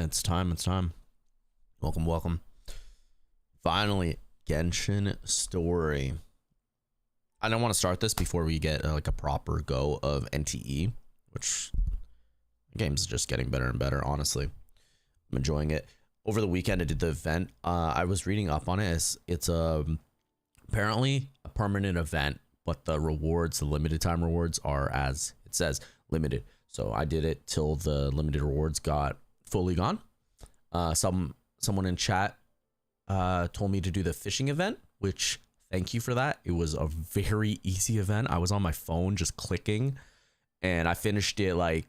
Yeah, it's time. It's time. Welcome, welcome. Finally, Genshin Story. I don't want to start this before we get like a proper go of NTE, which the game's just getting better and better, honestly. I'm enjoying it. Over the weekend, I did the event. I was reading up on it. It's apparently a permanent event, but the rewards, the limited time rewards, are, as it says, limited. So I did it till the limited rewards got fully gone. Someone in chat told me to do the fishing event, which thank you for that. It was a very easy event. I was on my phone just clicking, and I finished it like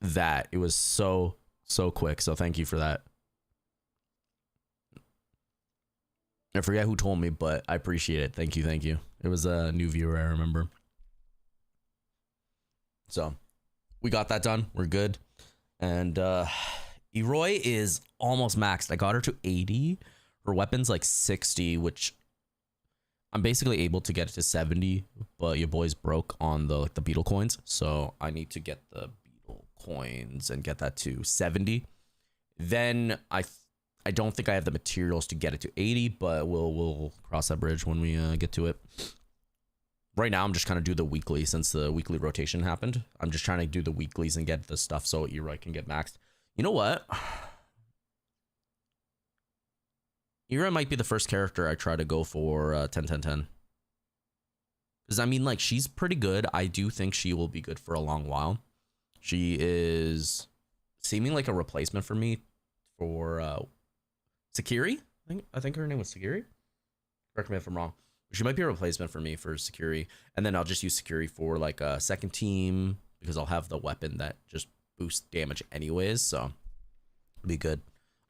that. It was so quick. So thank you for that. I forget who told me, but I appreciate it. Thank you. Thank you. It was a new viewer, I remember. So we got that done. We're good. And Eroy is almost maxed. I got her to 80. Her weapon's like 60, which I'm basically able to get it to 70, but your boy's broke on the beetle coins. So I need to get the beetle coins and get that to 70. Then I don't think I have the materials to get it to 80, but we'll cross that bridge when we get to it. Right now, I'm just trying to do the weekly since the weekly rotation happened. I'm just trying to do the weeklies and get the stuff so Eroy can get maxed. You know what? Eroy might be the first character I try to go for 10-10-10. Because, I mean, like, she's pretty good. I do think she will be good for a long while. She is seeming like a replacement for me for Sakiri. I think her name was Sakiri. Correct me if I'm wrong. She might be a replacement for me for Sakiri. And then I'll just use Sakiri for like a second team because I'll have the weapon that just boosts damage anyways. So it'll be good.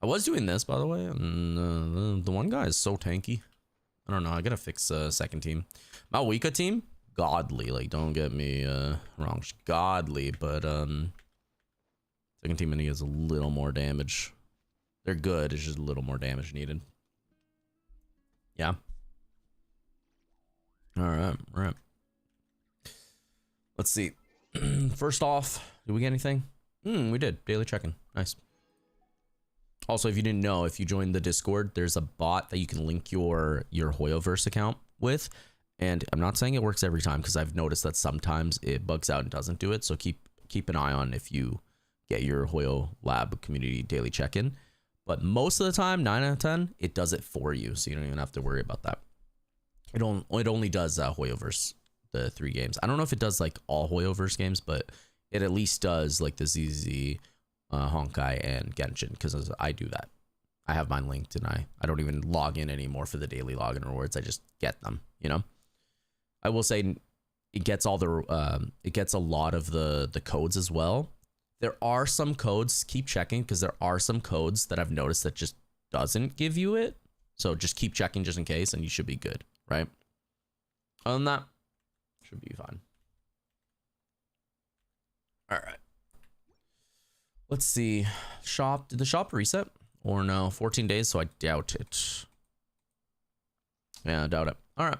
I was doing this, by the way, and the one guy is so tanky. I don't know. I gotta fix second team. Malwika team, godly. Like, don't get me wrong. She's godly, but second team needs a little more damage. They're good. It's just a little more damage needed. Yeah. All right. Let's see. First off, did we get anything? We did. Daily check-in. Nice. Also, if you didn't know, if you join the Discord, there's a bot that you can link your Hoyoverse account with. And I'm not saying it works every time because I've noticed that sometimes it bugs out and doesn't do it. So keep an eye on if you get your Hoyo Lab community daily check-in. But most of the time, 9 out of 10, it does it for you. So you don't even have to worry about that. It only does Hoyoverse, the 3 games. I don't know if it does like all Hoyoverse games, but it at least does like the ZZ, Honkai, and Genshin, because I do that. I have mine linked, and I don't even log in anymore for the daily login rewards. I just get them, you know? I will say it gets all the it gets a lot of the codes as well. There are some codes, keep checking, because there are some codes that I've noticed that just doesn't give you it. So just keep checking just in case, and you should be good, right? Other than that, should be fine. All right. Let's see. Shop. Did the shop reset? Or no? 14 days, so I doubt it. Yeah, I doubt it. All right.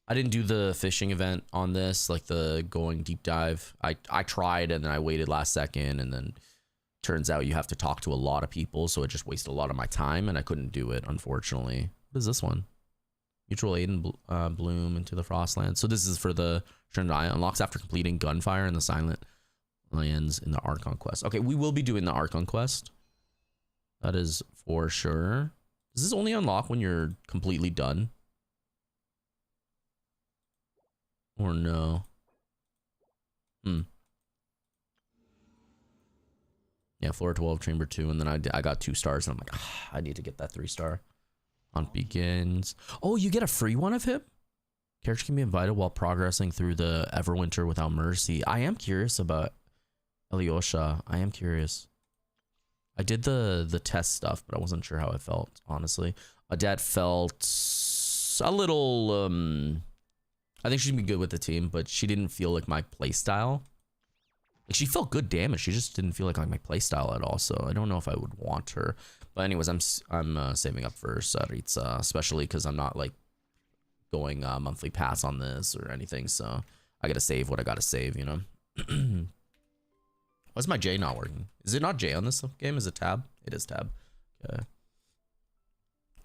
I didn't do the fishing event on this, like the going deep dive. I tried, and then I waited last second, and then turns out you have to talk to a lot of people, so it just wasted a lot of my time, and I couldn't do it, unfortunately. What is this one? Mutual aid and bloom into the Frostlands. So this is for the Trinidad. Unlocks after completing Gunfire in the Silent Lands in the Archon quest. Okay, we will be doing the Archon quest. That is for sure. Does this only unlock when you're completely done? Or no? Yeah, floor 12, chamber 2, and then I got 2 stars, and I'm like, I need to get that 3-star. Hunt begins. Oh, you get a free one of him? Character can be invited while progressing through the Everwinter without mercy. I am curious about Alyosha. I am curious. I did the test stuff, but I wasn't sure how it felt, honestly. Adet felt a little I think she'd be good with the team, but she didn't feel like my playstyle. Like, she felt good damage. She just didn't feel like my playstyle at all. So I don't know if I would want her. But anyways, I'm saving up for Saritsa, especially because I'm not like going monthly pass on this or anything. So I gotta save what I gotta save, you know. Why's my J not working? Is it not J on this game? Is it tab? It is tab. Okay.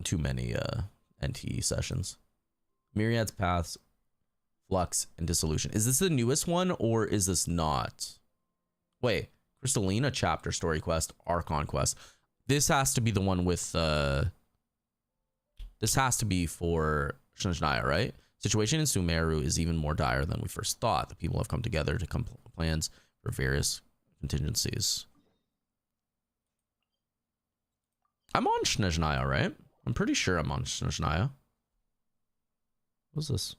Too many NT sessions. Myriad's Paths, Flux, and Dissolution. Is this the newest one or is this not? Wait, Crystalina chapter story quest, Archon quest. This has to be the one with this has to be for Snezhnaya, right? Situation in Sumeru is even more dire than we first thought. The people have come together to come plans for various contingencies. I'm on Snezhnaya, right? I'm pretty sure I'm on Snezhnaya. What's this?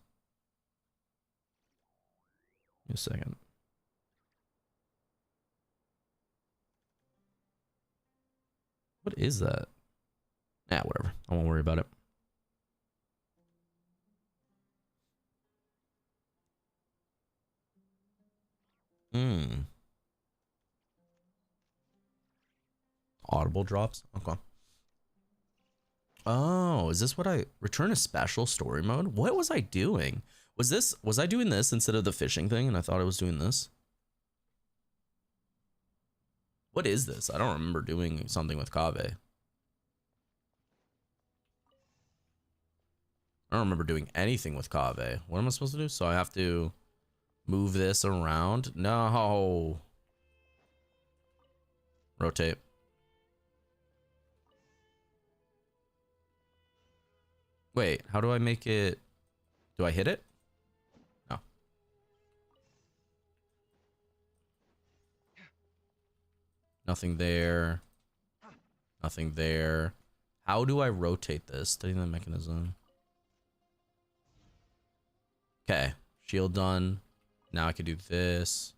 Give me a second. What is that? Nah, whatever. I won't worry about it. Audible drops? Okay. Oh, is this what I return a special story mode? What was I doing? Was I doing this instead of the fishing thing and I thought I was doing this? What is this? I don't remember doing something with Kaveh. I don't remember doing anything with Kaveh. What am I supposed to do? So I have to move this around? No. Rotate. Wait, how do I make it? Do I hit it? No. Nothing there. Nothing there. How do I rotate this? Studying the mechanism. Okay, shield done. Now I can do this.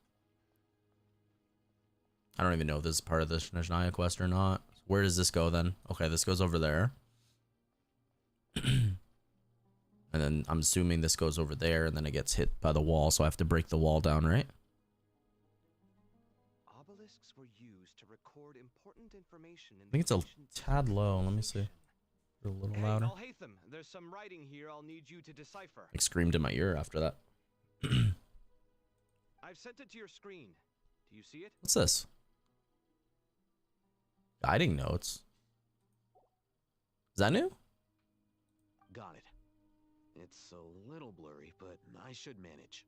I don't even know if this is part of the Snezhnaya quest or not. Where does this go then? Okay, this goes over there. And then I'm assuming this goes over there and then it gets hit by the wall, so I have to break the wall down, right? Obelisks were used to record important information in I think it's a tad low. Let me see. A little louder. Al-Haytham, there's some writing here I'll need you to decipher. Like screamed in my ear after that. I've sent it to your screen. Do you see it? What's this? Guiding notes. Is that new? Got it. It's a little blurry, but I should manage.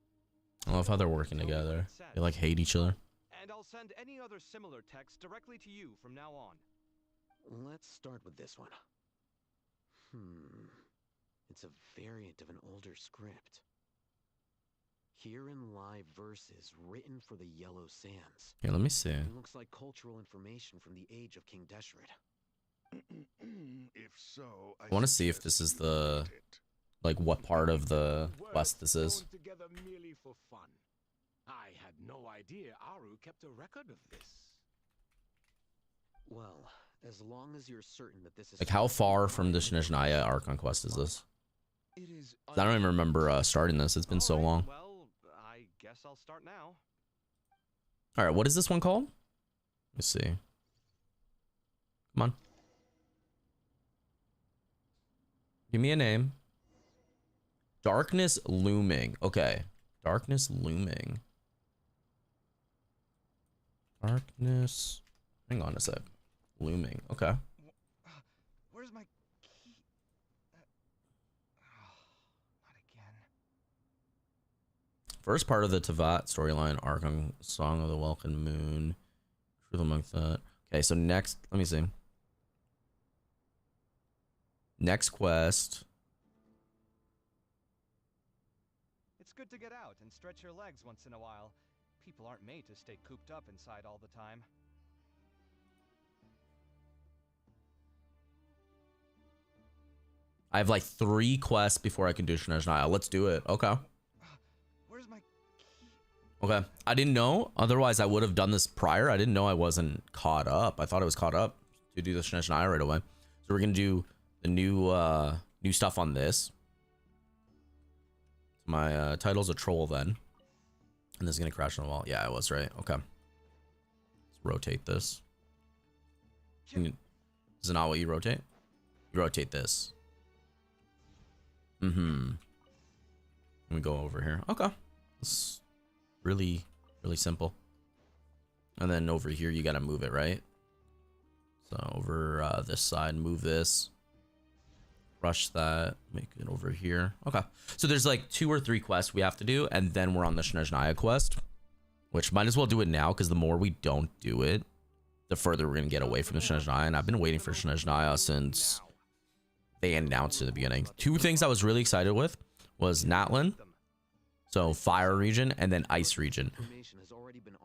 I love how they're working together. They like hate each other. And I'll send any other similar text directly to you from now on. Let's start with this one. It's a variant of an older script. Herein lie verses written for the Yellow Sands. Here, let me see. It looks like cultural information from the age of King Deshret. If so, I want to see if this is the, like, what part of the quest this is. Together merely for fun. I had no idea Aru kept a record of this. Well, as long as you're certain that this is Like, how far from the Snezhnaya Archon quest is this? It is. I don't even remember starting this. It's been so long. Well, I guess I'll start now. All right, what is this one called? Let's see. Come on. Give me a name. Darkness Looming. Okay. Darkness Looming. Darkness. Hang on a sec. Looming. Okay. Where's my key? Not again. First part of the Tavat storyline, Archon, Song of the Welcome Moon. Truth among that. Okay, so next, let me see. Next quest. It's good to get out and stretch your legs once in a while. People aren't made to stay cooped up inside all the time. I have like 3 quests before I can do Snezhnaya. Let's do it. Okay. Where's my key? Okay. I didn't know. Otherwise, I would have done this prior. I didn't know I wasn't caught up. I thought I was caught up to do the Snezhnaya right away. So we're going to do the new stuff on this. My title's a troll then. And this is going to crash on the wall. Yeah, I was right. Okay. Let's rotate this. Is it not what you rotate? You rotate this. Let me go over here. Okay. It's really, really simple. And then over here, you got to move it, right? So over this side, move this. Rush that, make it over here. Okay. So there's like 2 or 3 quests we have to do, and then we're on the Snezhnaya quest, which might as well do it now, because the more we don't do it, the further we're going to get away from the Snezhnaya. And I've been waiting for Snezhnaya since they announced in the beginning. 2 things I was really excited with was Natlan, so fire region, and then ice region.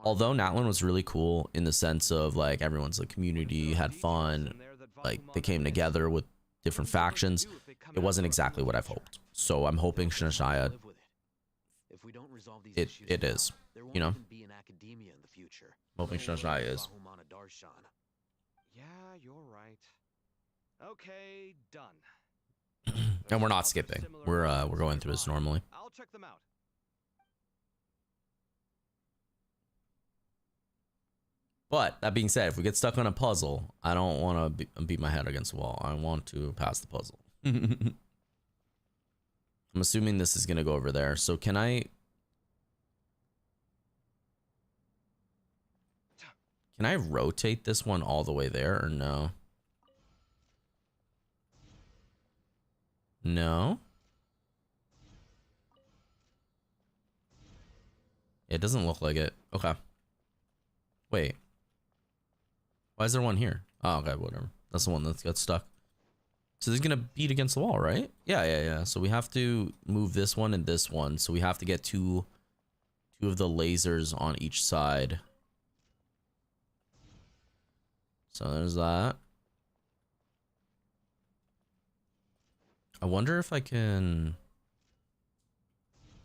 Although Natlan was really cool in the sense of like everyone's like community had fun, like they came together with different factions, it wasn't exactly what I've hoped. So I'm hoping Snezhnaya, it is, you know, hoping Snezhnaya is. Yeah, you're right. Okay, done. And we're not skipping. We're going through this normally. I'll check them out. But that being said, if we get stuck on a puzzle, I don't want to beat my head against the wall. I want to pass the puzzle. I'm assuming this is going to go over there. So can I rotate this one all the way there or no? No. It doesn't look like it. Okay. Wait. Why is there one here? Oh, okay, whatever. That's the one that got stuck. So this is gonna beat against the wall, right? Yeah. So we have to move this one and this one. So we have to get two of the lasers on each side. So there's that. I wonder if I can...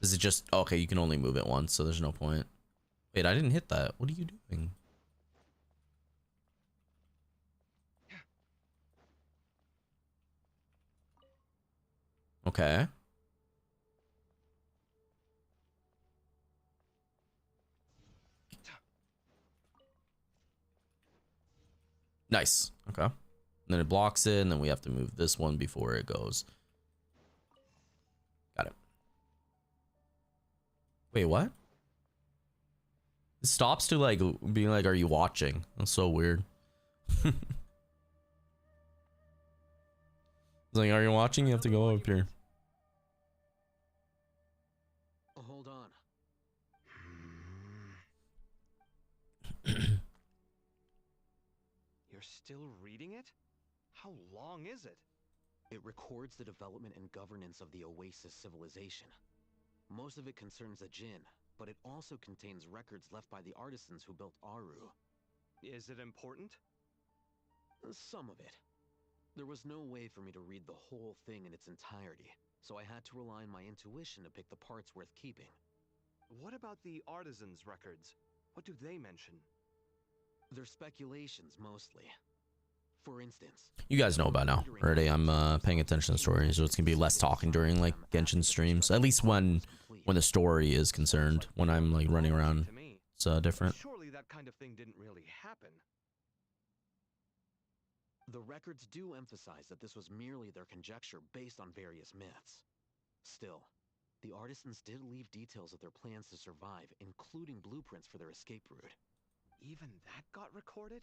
Is it just... Okay, you can only move it once, so there's no point. Wait, I didn't hit that. What are you doing? Okay. Nice. Okay. And then it blocks it, and then we have to move this one before it goes. Got it. Wait, what? It stops to like being like, are you watching? That's so weird. It's like, are you watching? You have to go up here. Hold on. You're still reading it? How long is it? It records the development and governance of the Oasis civilization. Most of it concerns the Jinn, but it also contains records left by the artisans who built Aru. Is it important? Some of it. There was no way for me to read the whole thing in its entirety, so I had to rely on my intuition to pick the parts worth keeping. What about the artisans' records? What do they mention? They're speculations, mostly. For instance... You guys know about now already. I'm paying attention to the story, so it's gonna be less talking during like Genshin streams. At least when the story is concerned. When I'm like running around, it's different. Surely that kind of thing didn't really happen. The records do emphasize that this was merely their conjecture based on various myths. Still, the artisans did leave details of their plans to survive, including blueprints for their escape route. Even that got recorded?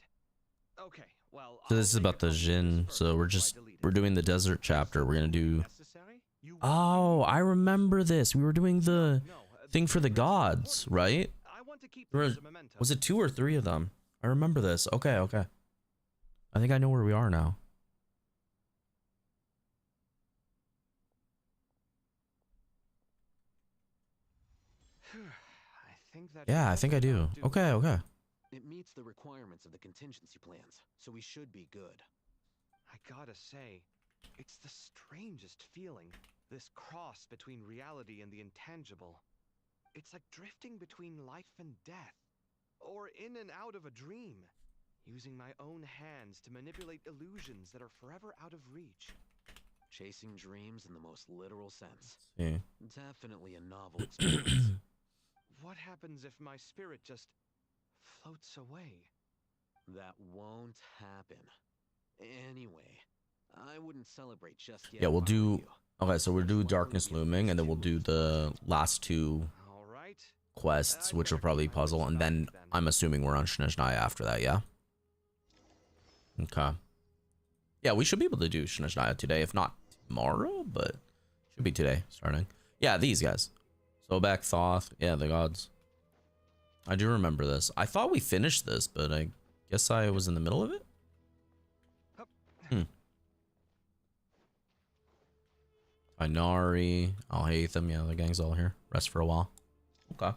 Okay, well... So this is about the Jinn. So we're doing the desert chapter. We're gonna do... Oh, I remember this. We were doing the thing for the gods, right? Was it 2 or 3 of them? I remember this. Okay. I think I know where we are now. Yeah, I think I do. Okay. It meets the requirements of the contingency plans, so we should be good. I gotta say, it's the strangest feeling, this cross between reality and the intangible. It's like drifting between life and death, or in and out of a dream, using my own hands to manipulate illusions that are forever out of reach. Chasing dreams in the most literal sense. Yeah. Definitely a novel experience. What happens if my spirit just floats away? That won't happen. Anyway, I wouldn't celebrate just yet. Yeah, we'll do... Okay, so we'll do Darkness Looming, and then we'll do the last 2 quests, which will probably be puzzle, and then I'm assuming we're on Shinajnaya after that, yeah? Okay. Yeah, we should be able to do Shinajnaya today, if not tomorrow, but should be today starting. Yeah, these guys. Sobek, Thoth, yeah, the gods. I do remember this. I thought we finished this, but I guess I was in the middle of it? Inari, Alhaitham, yeah, the gang's all here. Rest for a while. Okay.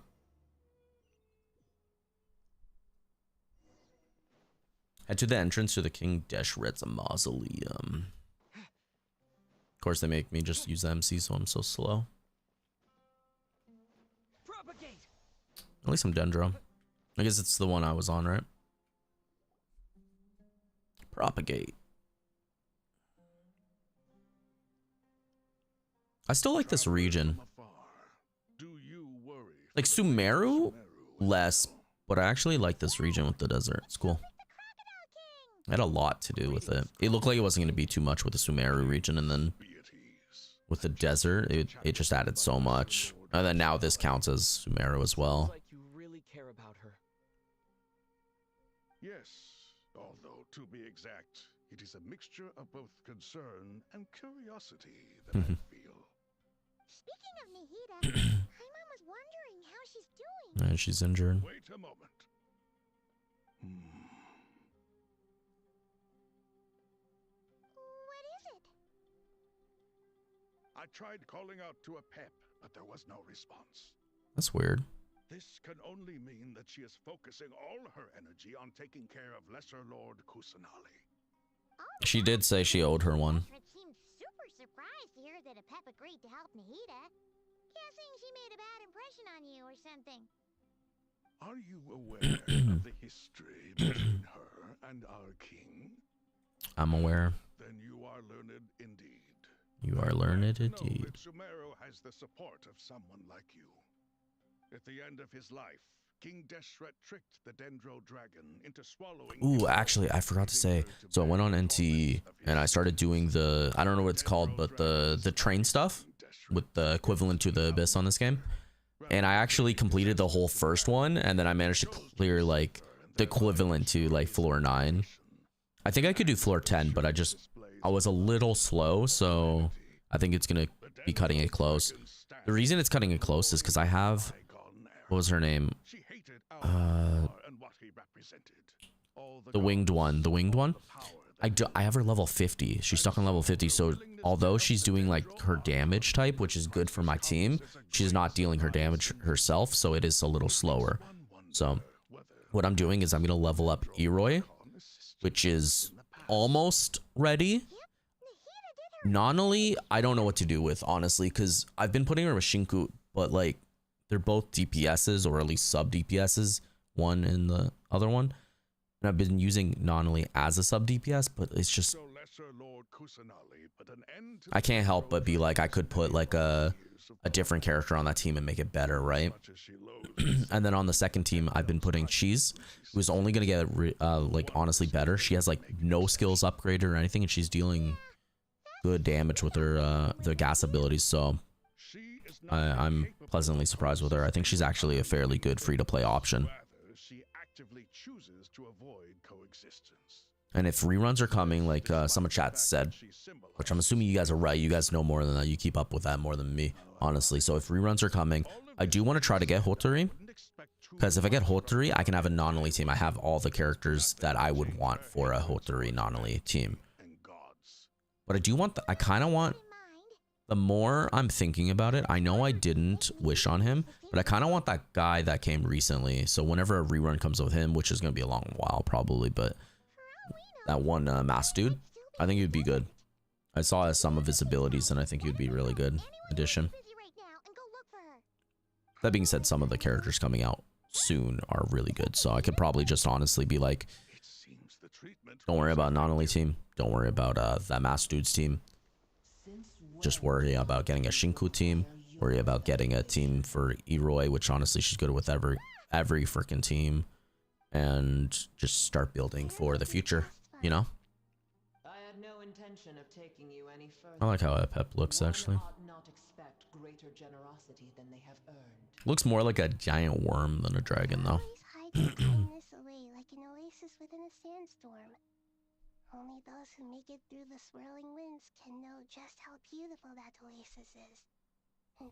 Head to the entrance to the King Deshret's mausoleum. Of course, they make me just use the MC, so I'm so slow. Propagate. At least I'm Dendro. I guess it's the one I was on, right? Propagate. I still like this region. Like Sumeru, less, but I actually like this region with the desert. It's cool. It had a lot to do with it. It looked like it wasn't going to be too much with the Sumeru region, and then with the desert, it just added so much. And then now this counts as Sumeru as well. Like you really care about her. Yes, although to be exact, it is a mixture of both concern and curiosity that I feel. Speaking of Nihida, my mom was wondering how she's doing. And she's injured. Wait a moment. What is it? I tried calling out to a pep, but there was no response. That's weird. This can only mean that she is focusing all her energy on taking care of Lesser Lord Kusanali. She did say she owed her one. Alfred seemed super surprised to hear that a pep agreed to help Nihida. Guessing she made a bad impression on you or something. Are you aware of the history between her and our king? I'm aware. Then you are learned indeed. You are learned Know indeed. that Sumeru has the support of someone like you. At the end of his life, King Deshret tricked the Dendro dragon into swallowing. Ooh, actually, I forgot to say. So I went on NT and I started doing the, I don't know what it's called, but the train stuff with the equivalent to the Abyss on this game. And I actually completed the whole first one, and then I managed to clear like the equivalent to like floor 9. I think I could do floor 10, but I was a little slow, so I think it's gonna be cutting it close. The reason it's cutting it close is because I have, what was her name? The winged one. I have her level 50. She's stuck on level 50, so although she's doing like her damage type, which is good for my team, she's not dealing her damage herself, so it is a little slower. So what I'm doing is I'm gonna level up Eroi, which is almost ready. Nonali, I don't know what to do with, honestly, because I've been putting her with Shinku, but like they're both DPSs, or at least sub DPSs, one and the other one. And I've been using Nonali as a sub DPS, but it's just, I can't help but be like, I could put like a different character on that team and make it better, right? And then on the second team, I've been putting Cheese, who's only gonna get like honestly better. She has like no skills upgraded or anything, and she's dealing good damage with her the gas abilities. So I'm pleasantly surprised with her. I think she's actually a fairly good free-to-play option. And if reruns are coming, like some chat said, which I'm assuming you guys are right, you guys know more than that, you keep up with that more than me, honestly. So if reruns are coming, I do want to try to get Hotori, because if I get Hotori, I can have a Nonali team. I have all the characters that I would want for a Hotori Nonali team. But I do want, I kind of want, the more I'm thinking about it, I know I didn't wish on him, but I kind of want that guy that came recently. So whenever a rerun comes with him, which is going to be a long while probably, but that one mask dude, I think he would be good. I saw some of his abilities, and I think he would be a really good addition. That being said, some of the characters coming out soon are really good, so I could probably just honestly be like, don't worry about Nonali team, don't worry about that mask dude's team. Just worry about getting a Shinku team. Worry about getting a team for Eroi, which honestly she's good with every freaking team, and just start building for the future. You know. I had no intention of taking you any further. I like how Pep looks actually. One ought not expect greater generosity than they have earned. Looks more like a giant worm than a dragon though. Always hide your kindness away like an oasis within a sandstorm. Only those who make it through the swirling winds can know just how beautiful that oasis is,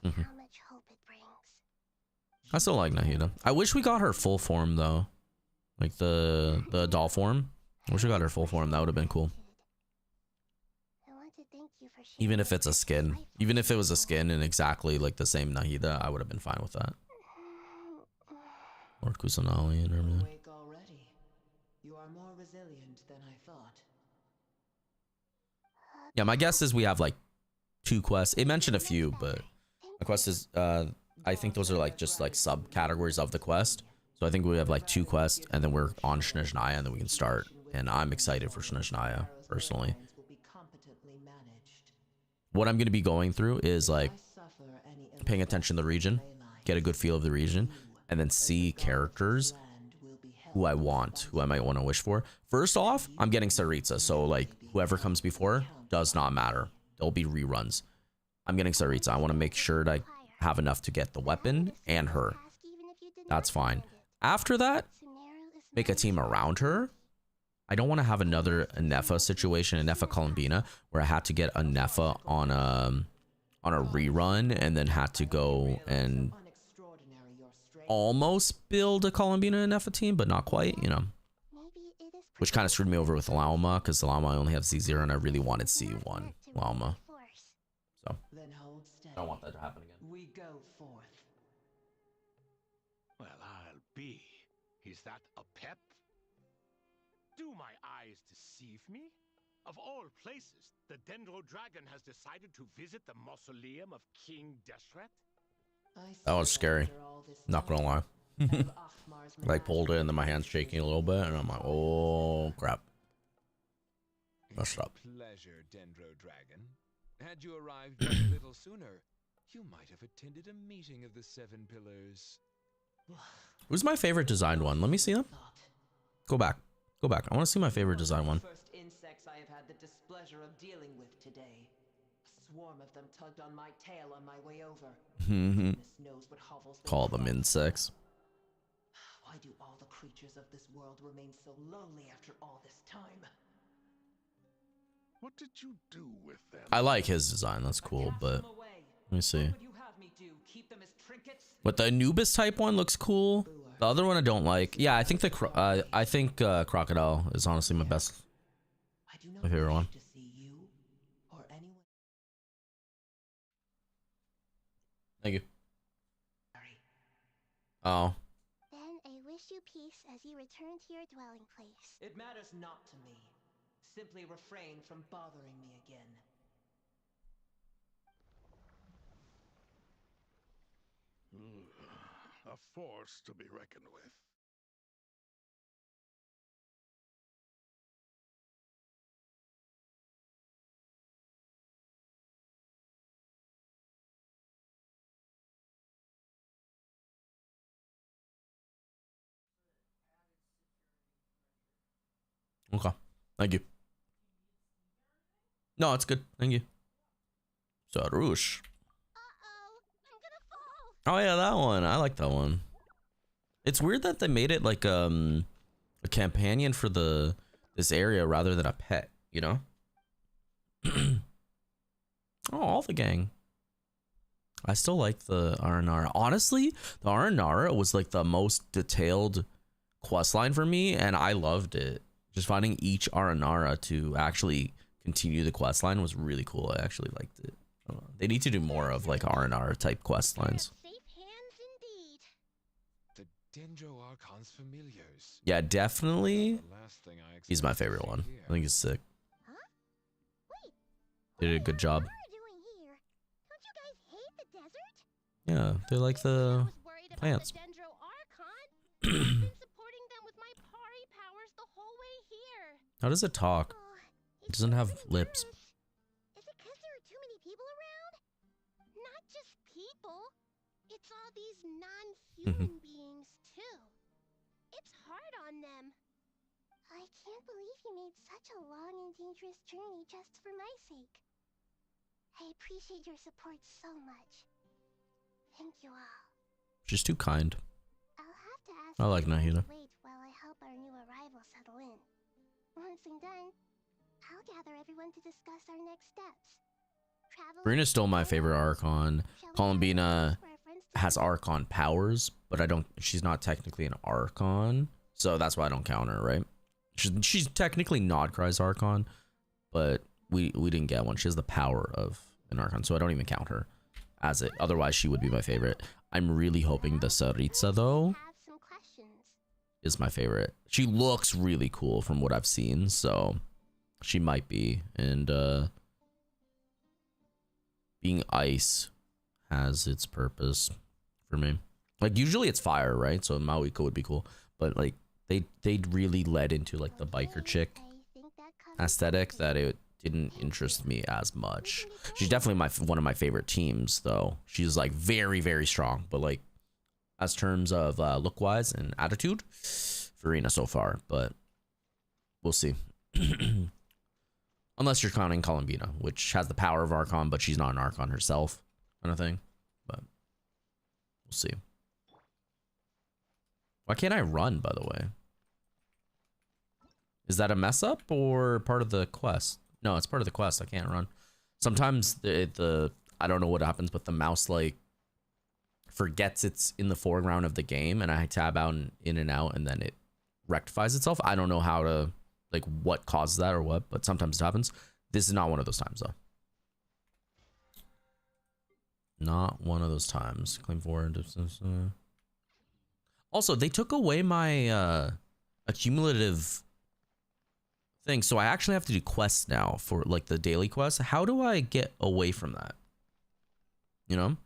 and how much hope it brings. I still like Nahida. I wish we got her full form though. Like the doll form. I wish we got her full form. That would have been cool. I want to thank you for sharing Even if your it's a precious skin. life Even with if it was a us. skin and exactly like the same Nahida, I would have been fine with that. Or Kusanali and everything. Awake already. You are more resilient than I thought. Yeah, my guess is we have like 2 quests. It mentioned a few, but my quest is I think those are like just like subcategories of the quest. So I think we have like 2 quests and then we're on Snezhnaya and then we can start. And I'm excited for Snezhnaya personally. What I'm going to be going through is like paying attention to the region, get a good feel of the region, and then see characters who I want, who I might want to wish for. First off, I'm getting Saritsa, so like whoever comes before does not matter. There'll be reruns. I'm getting Saritsa. I want to make sure that I have enough to get the weapon and her. That's fine. After that, make a team around her. I don't want to have another Anefa situation, Anefa Columbina, where I had to get Anefa on a rerun and then had to go and almost build a Columbina Anefa team, but not quite, you know. Which kind of screwed me over with Lauma, because Lauma I only have C0 and I really wanted C1 Lauma. So, I don't want that to happen again. We go forth. Well, I'll be. Is that a pep? Do my eyes deceive me? Of all places, the Dendro Dragon has decided to visit the mausoleum of King Deshret? That was scary. Not gonna lie. Like pulled it and then my hand's shaking a little bit and I'm like, oh crap. Messed up. Pleasure, Dendro Dragon. Had you arrived just a little sooner, you might have attended a meeting of the 7 Pillars. Who's my favorite designed one? Let me see them. Go back. Go back. I want to see my favorite design one. First insects I have had the displeasure of dealing with today. A swarm of them tugged on my tail on my way over. Goodness knows what hovels they Call were them from. insects. Why do all the creatures of this world remain so lowly after all this time? What did you do with them? I like his design. That's cool, but let me see. What would you have me do? Keep them as trinkets? But the Anubis type one looks cool. The other one I don't like. Yeah, I think Crocodile is honestly my best. I do not My favorite one. wish to see you or anyone. Thank you. Oh. Then I wish you peace as you return to your dwelling place. It matters not to me. Simply refrain from bothering me again. A force to be reckoned with. Okay. Thank you. No, it's good. Thank you. Sarush. Uh-oh, I'm gonna fall. Oh yeah, that one. I like that one. It's weird that they made it like a companion for this area rather than a pet, you know? Oh, all the gang. I still like the Aranara. Honestly, the Aranara was like the most detailed quest line for me, and I loved it. Just finding each Aranara to actually continue the quest line was really cool. I actually liked it. They need to do more of like Aranara type quest lines. Safe hands indeed. The Dendro Archon's familiars. Yeah, definitely. The last thing I He's my expected to favorite see one. here. I think he's sick. Huh? Wait. They did a good job. What are you doing here? Don't you guys hate the desert? Yeah, they're like I the was worried about plants. the Dendro Archon. I've been supporting them with my Pari powers the whole way here. How does it talk? Oh, It doesn't have lips. Is it because there are too many people around? Not just people. It's all these non-human beings, too. It's hard on them. I can't believe you made such a long and dangerous journey just for my sake. I appreciate your support so much. Thank you all. She's too kind. I'll have to ask I like everyone Nahida. to wait while I help our new arrival settle in. Once I'm done, I'll gather everyone to discuss our next steps. Farina's still my favorite Archon. Columbina has Archon powers, but she's not technically an Archon, so that's why I don't count her, right? She's technically Nodcry's Archon, but we didn't get one. She has the power of an Archon, so I don't even count her as it. Otherwise, she would be my favorite. I'm really hoping the Saritsa, though, is my favorite. She looks really cool from what I've seen, so she might be. And being ice has its purpose for me. Like, usually it's fire, right? So Mauika would be cool, but like they really led into like the biker chick aesthetic that it didn't interest me as much. She's definitely one of my favorite teams, though. She's like very, very strong, but like as terms of look wise and attitude, Farina so far, but we'll see. Unless you're counting Columbina, which has the power of Archon, but she's not an Archon herself, kind of thing. But we'll see. Why can't I run, by the way? Is that a mess up or part of the quest? No, it's part of the quest. I can't run. Sometimes the I don't know what happens, but the mouse like forgets it's in the foreground of the game, and I tab out and in and out, and then it rectifies itself. I don't know how to, like, what causes that or what, but sometimes it happens. This is not one of those times, though. Not one of those times. Claim forward. Also, they took away my accumulative thing, so I actually have to do quests now for like the daily quests. How do I get away from that? You know?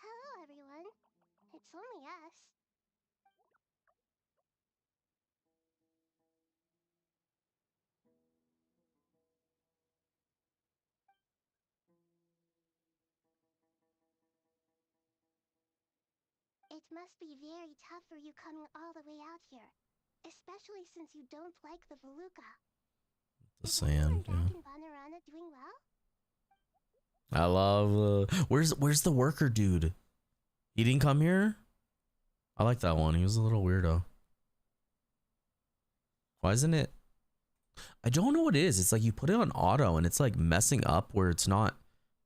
Hello, everyone. It's only us. It must be very tough for you coming all the way out here, especially since you don't like the Beluga. The Is everyone sand, yeah. back in Bannerana doing well? I love where's the worker dude? He didn't come here? I like that one. He was a little weirdo. Why isn't it? I don't know what it is. It's like you put it on auto and it's like messing up where it's not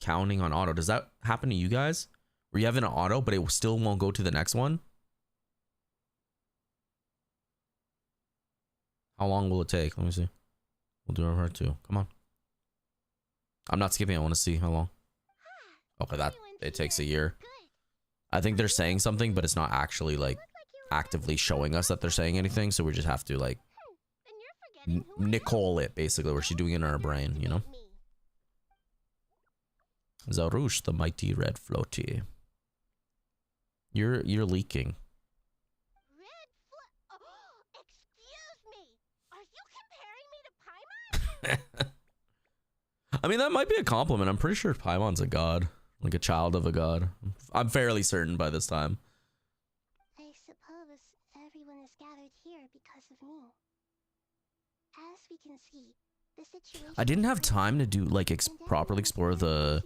counting on auto. Does that happen to you guys? Where you have it on auto, but it still won't go to the next one? How long will it take? Let me see. We'll do our part 2. Come on. I'm not skipping. I want to see how long. Okay, that it takes a year. I think they're saying something, but it's not actually like actively showing us that they're saying anything. So we just have to like Nicole it basically, where she's doing it in our brain, you know. Zarush, the mighty red floaty. You're leaking. Excuse me. Are you comparing me to Paimon? I mean, that might be a compliment. I'm pretty sure Paimon's a god, like a child of a god. I'm fairly certain by this time. I suppose everyone is gathered I didn't have time to do like properly explore the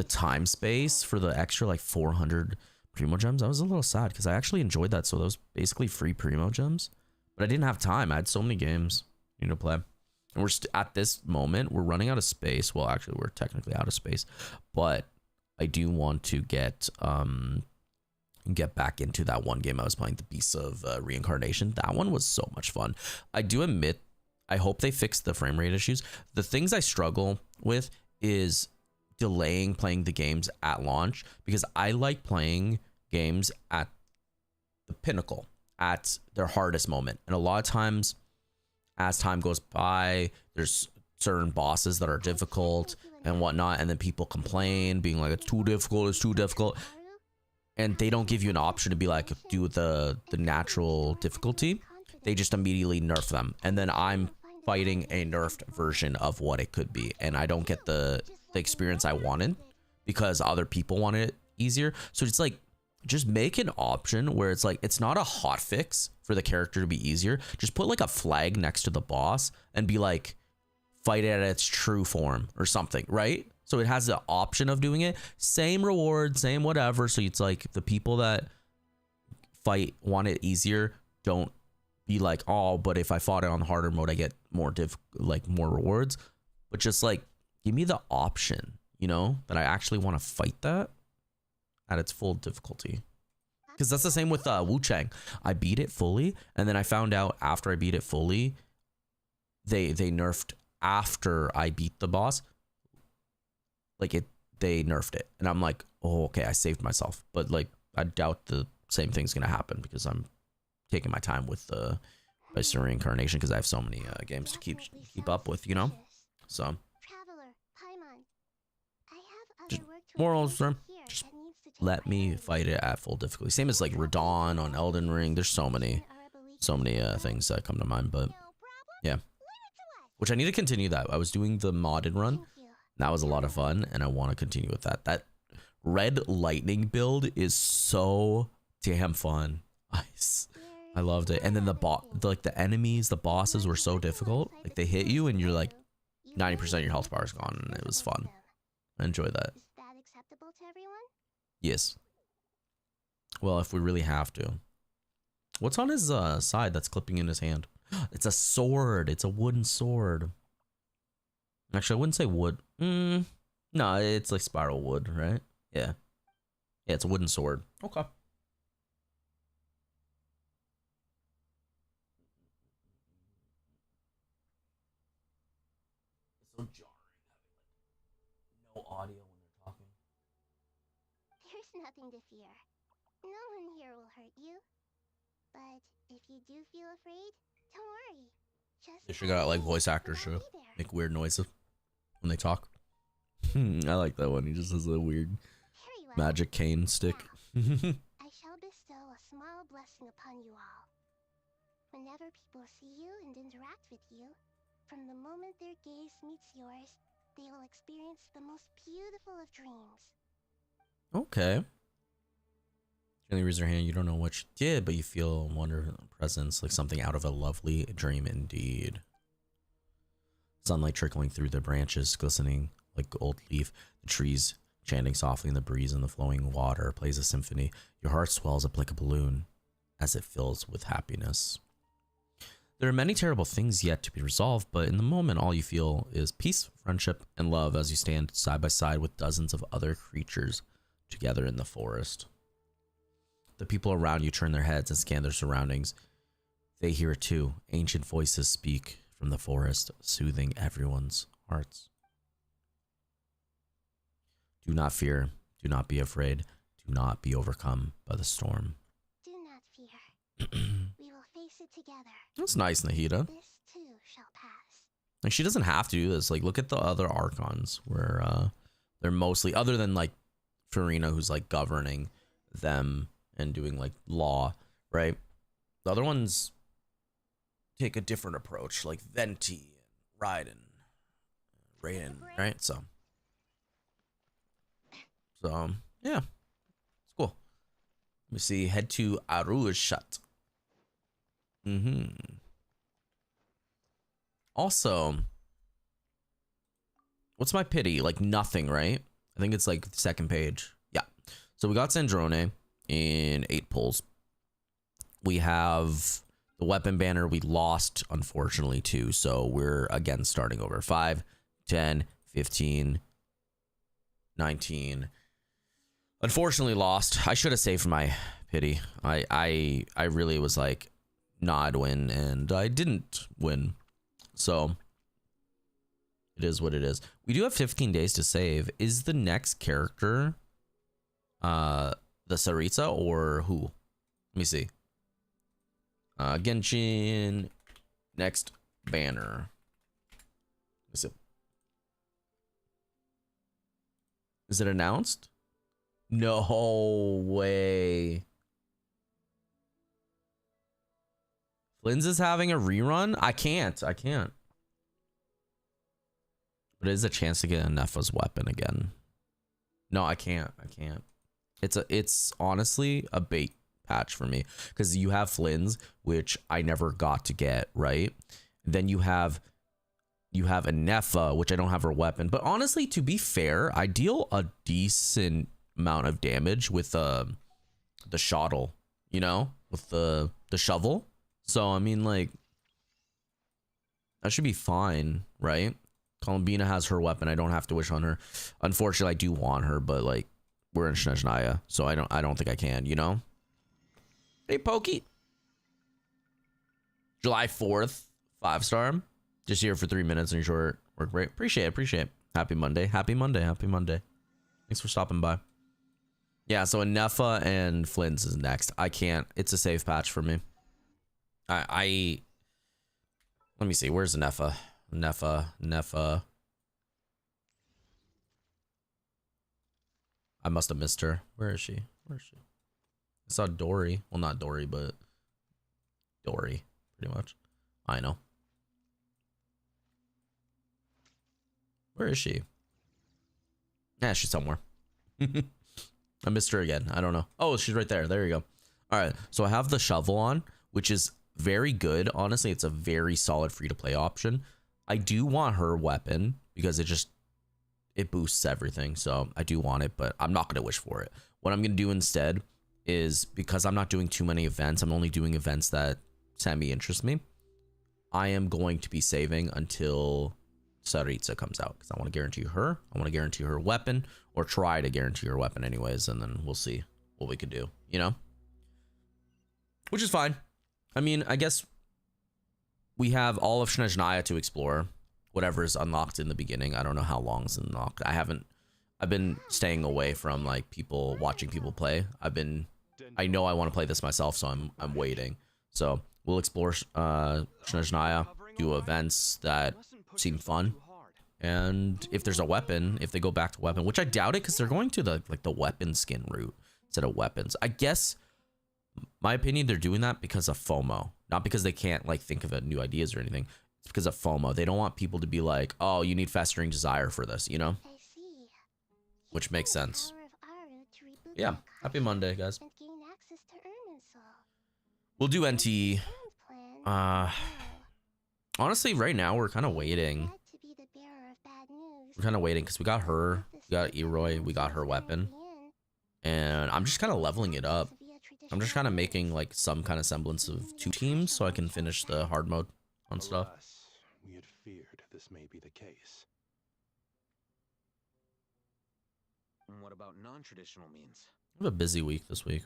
time space for the extra like 400 primo gems. I was a little sad because I actually enjoyed that. So those basically free primo gems, but I didn't have time. I had so many games to play, and we're at this moment we're running out of space. Well, actually, we're technically out of space, but I do want to get back into that one game I was playing, the Beasts of Reincarnation. That one was so much fun. I do admit, I hope they fix the frame rate issues. The things I struggle with is delaying playing the games at launch, because I like playing games at the pinnacle, at their hardest moment. And a lot of times as time goes by, there's certain bosses that are difficult and whatnot, and then people complain, being like, it's too difficult, and they don't give you an option to be like, do the natural difficulty. They just immediately nerf them, and then I'm fighting a nerfed version of what it could be, and I don't get the experience I wanted because other people wanted it easier. So it's like, just make an option where it's like, it's not a hot fix for the character to be easier. Just put like a flag next to the boss and be like, fight it at its true form or something, right? So it has the option of doing it, same reward, same whatever. So it's like the people that want it easier don't be like, oh, but if I fought it on harder mode, I get more more rewards. But just like, give me the option, that I actually want to fight that at its full difficulty. Because that's the same with Wu Chang. I beat it fully, and then I found out after I beat it fully, they nerfed after I beat the boss. They nerfed it, and I'm like, oh, okay, I saved myself. But like, I doubt the same thing's gonna happen because I'm taking my time with the Beasts of Reincarnation because I have so many games to keep up with, So just morals, just let me fight it at full difficulty. Same as like Radon on Elden Ring. There's so many things that come to mind, but yeah. Which I need to continue that. I was doing the modded run. That was a lot of fun, and I want to continue with that. That Red Lightning build is so damn fun. I loved it. And then the enemies, the bosses were so difficult. Like, they hit you and you're like 90% of your health bar is gone, and it was fun. I enjoyed that. Is that acceptable to everyone? Yes. Well, if we really have to. What's on his side that's clipping in his hand? It's a sword. It's a wooden sword. Actually, I wouldn't say wood. No, it's like spiral wood, right? Yeah. Yeah, it's a wooden sword. Okay. It's so jarring having no audio when they're talking. There's nothing to fear. No one here will hurt you. But if you do feel afraid, don't worry. They sure got like voice actors who make weird noises when they talk. I like that one. He just has a weird magic cane stick. I shall bestow a small blessing upon you all. Whenever people see you and interact with you, from the moment their gaze meets yours, they will experience the most beautiful of dreams. Okay. Gently raise your hand. You don't know what you did, but you feel wonder presence, like something out of a lovely dream indeed. Sunlight trickling through the branches, glistening like gold leaf. The trees chanting softly in the breeze, and the flowing water plays a symphony. Your heart swells up like a balloon as it fills with happiness. There are many terrible things yet to be resolved, but in the moment, all you feel is peace, friendship, and love as you stand side by side with dozens of other creatures together in the forest. The people around you turn their heads and scan their surroundings. They hear it too. Ancient voices speak from the forest, soothing everyone's hearts. Do not fear. Do not be afraid. Do not be overcome by the storm. Do not fear. We will face it together. That's nice, Nahida. This too shall pass. Like, she doesn't have to do this. Like, look at the other Archons where they're mostly, other than like Farina, who's like governing them and doing like law, right? The other ones take a different approach, like Venti and Raiden, right? So yeah, it's cool. Let me see. Head to Arushat. Also, what's my pity? Like nothing, right? I think it's like second page. Yeah. So we got Sandrone in 8 pulls. We have the weapon banner we lost, unfortunately, too. So we're again starting over. 5, 10, 15, 19. Unfortunately lost. I should have saved my pity. I really was like, nah, I'd win, and I didn't win. So it is what it is. We do have 15 days to save. Is the next character the Saritsa or who? Let me see. Genshin next banner. Is it announced? No way. Flynn's is having a rerun? I can't. But it is a chance to get a Nepha's weapon again. No, I can't. It's honestly a bait patch for me, because you have Flynn's, which I never got to get, right? Then you have a Nepha, which I don't have her weapon. But honestly, to be fair, I deal a decent amount of damage with the shottle, you know, with the shovel. So I mean, like, that should be fine, right? Columbina has her weapon. I don't have to wish on her. Unfortunately, I do want her, but like, we're in Snezhnaya, so I don't think I can, you know? Hey, Pokey. July 4th, 5-star. Just here for 3 minutes on your short work break. Appreciate it. Happy Monday. Thanks for stopping by. Yeah, so Nepha and Flynn's is next. I can't. It's a save patch for me. Let me see. Where's Nepha? Nepha. I must have missed her. Where is she? I saw Dory. Well, not Dory, but Dory, pretty much. I know. Where is she? Yeah, she's somewhere. I missed her again. I don't know. Oh, she's right there. There you go. All right. So I have the shovel on, which is very good. Honestly, it's a very solid free-to-play option. I do want her weapon because it boosts everything. So I do want it, but I'm not going to wish for it. What I'm going to do instead is, because I'm not doing too many events, I'm only doing events that semi-interest me. I am going to be saving until Saritsa comes out, because I want to guarantee her. I want to guarantee her weapon, or try to guarantee her weapon anyways, and then we'll see what we could do, you know? Which is fine. I mean, I guess we have all of Snezhnaya to explore. Whatever is unlocked in the beginning. I don't know how long it's unlocked. I've been staying away from like watching people play. I know I want to play this myself, so I'm waiting. So we'll explore Snezhnaya, do events that seem fun. And if there's a weapon, if they go back to weapon, which I doubt it, because they're going to the weapon skin route instead of weapons. I guess, my opinion, they're doing that because of FOMO, not because they can't like think of new ideas or anything. It's because of FOMO. They don't want people to be like, oh, you need festering desire for this, you know? I see. Which makes sense. Power of Aru to reboot Yeah. the Happy Akashi Monday, guys. and gain access to Irminsul. We'll do NT. Plan. No. Honestly, right now we're kind of waiting. Glad to be the bearer of bad news. We're kind of waiting because we got her, we got Eroy, we got her weapon, and I'm just kind of leveling it up. I'm just kind of making like some kind of semblance of 2 teams so I can finish the hard mode on stuff. Alas, we had feared this may be the case. And what about non-traditional means? I have a busy week this week.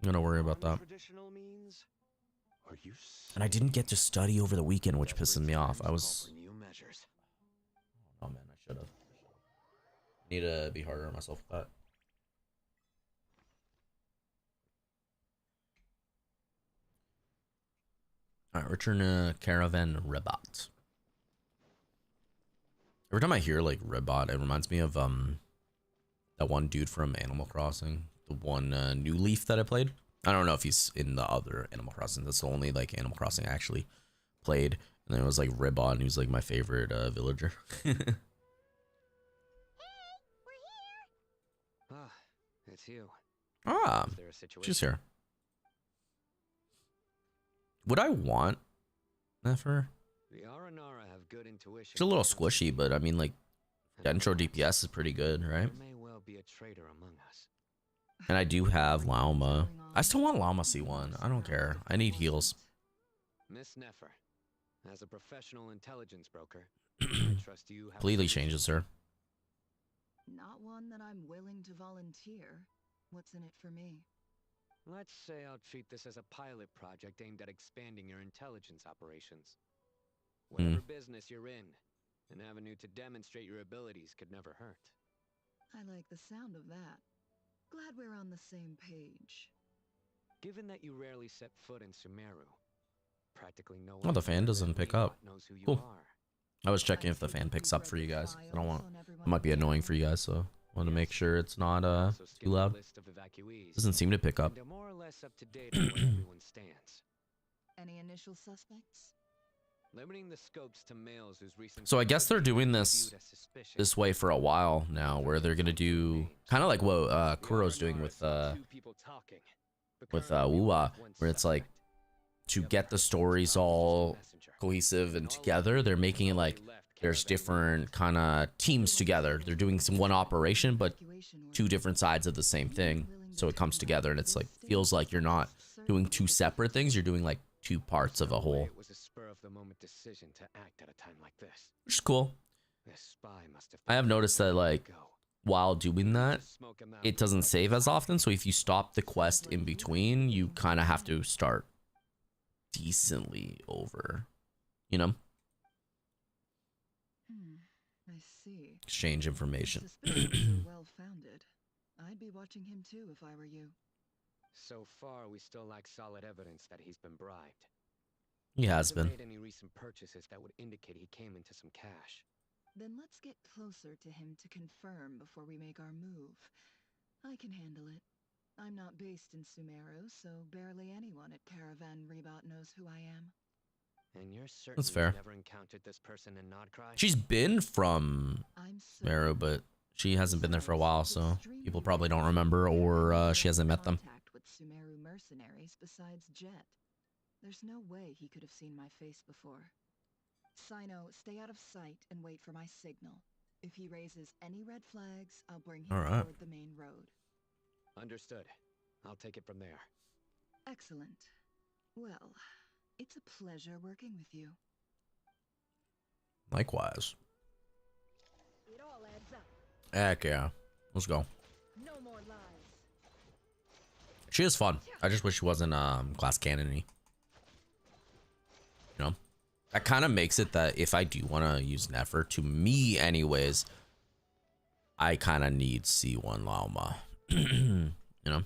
I'm gonna worry about that. Traditional means? Are you And I didn't get to study over the weekend, which pisses me off. I was. New measures. Oh man, I should have. Need to be harder on myself with that. Alright, return to Caravan Rebot. Every time I hear like Rebot, it reminds me of that one dude from Animal Crossing. The one new leaf that I played. I don't know if he's in the other Animal Crossing. That's the only like Animal Crossing I actually played. And then it was like Rebot, and he was like my favorite villager. Ah, it's you. Ah, Is there a situation? she's here. Would I want Nefer? The Aranara have good intuition. She's a little squishy, but I mean, like, Yeah, intro DPS is pretty good, right? There may well be a traitor among us. And I do have Lauma. I still want Lauma C1. I don't care. I need heals. Miss Nefer, as a professional intelligence broker, I trust you have Completely a solution. changes her. Not one that I'm willing to volunteer. What's in it for me? Let's say I'll treat this as a pilot project aimed at expanding your intelligence operations. Whatever business you're in, an avenue to demonstrate your abilities could never hurt. I like the sound of that. Glad we're on the same page. Given that you rarely set foot in Sumeru, practically no Oh, one the fan doesn't pick up. knows who you Cool. are. I was checking if the fan picks up for you guys. I don't want. It might be annoying for you guys, so I want to make sure it's not too loud. Doesn't seem to pick up. They're more or less up to date on where everyone stands. Any initial suspects? Limiting the scopes to males whose recent So I guess they're doing viewed this as suspicious. this way for a while now, where they're gonna do kind of like what Kuro's doing with Two people talking. Wuwa, where it's like to get the stories all cohesive and together. They're making it like there's different kind of teams together. They're doing some one operation, but two different sides of the same thing. So it comes together, and it's like feels like you're not doing two separate things. You're doing like two parts of a whole, It was a spur of the moment decision to act at a time like this. which is cool. This spy must have I have noticed that like go. while doing that, Smoke him out it with doesn't the save as often. So if you stop the quest in between, you kind of have to start decently over, you know, I see. exchange information. Suspicions are well founded. I'd be watching him too if I were you. So far, we still lack solid evidence that he's been bribed. He has Hasn't been. made any recent purchases that would indicate he came into some cash. Then let's get closer to him to confirm before we make our move. I can handle it. I'm not based in Sumeru, so barely anyone at Caravan Rebot knows who I am. And you're certain That's fair. you've never encountered this person in Nodcry? She's been from I'm Meru, but she hasn't been there for a while, so people probably don't remember, or she hasn't met them. Contact with Sumeru mercenaries besides Jet. There's no way he could have seen my face before. Sino, stay out of sight and wait for my signal. If he raises any red flags, I'll bring him All right. toward the main road. Understood. I'll take it from there. Excellent. Well, it's a pleasure working with you. Likewise. It all adds up. Heck yeah. Let's go. No more lies. She is fun. I just wish she wasn't glass cannon-y. You know? That kind of makes it that if I do want to use Nefer, to me anyways, I kind of need C1 Lauma. You know?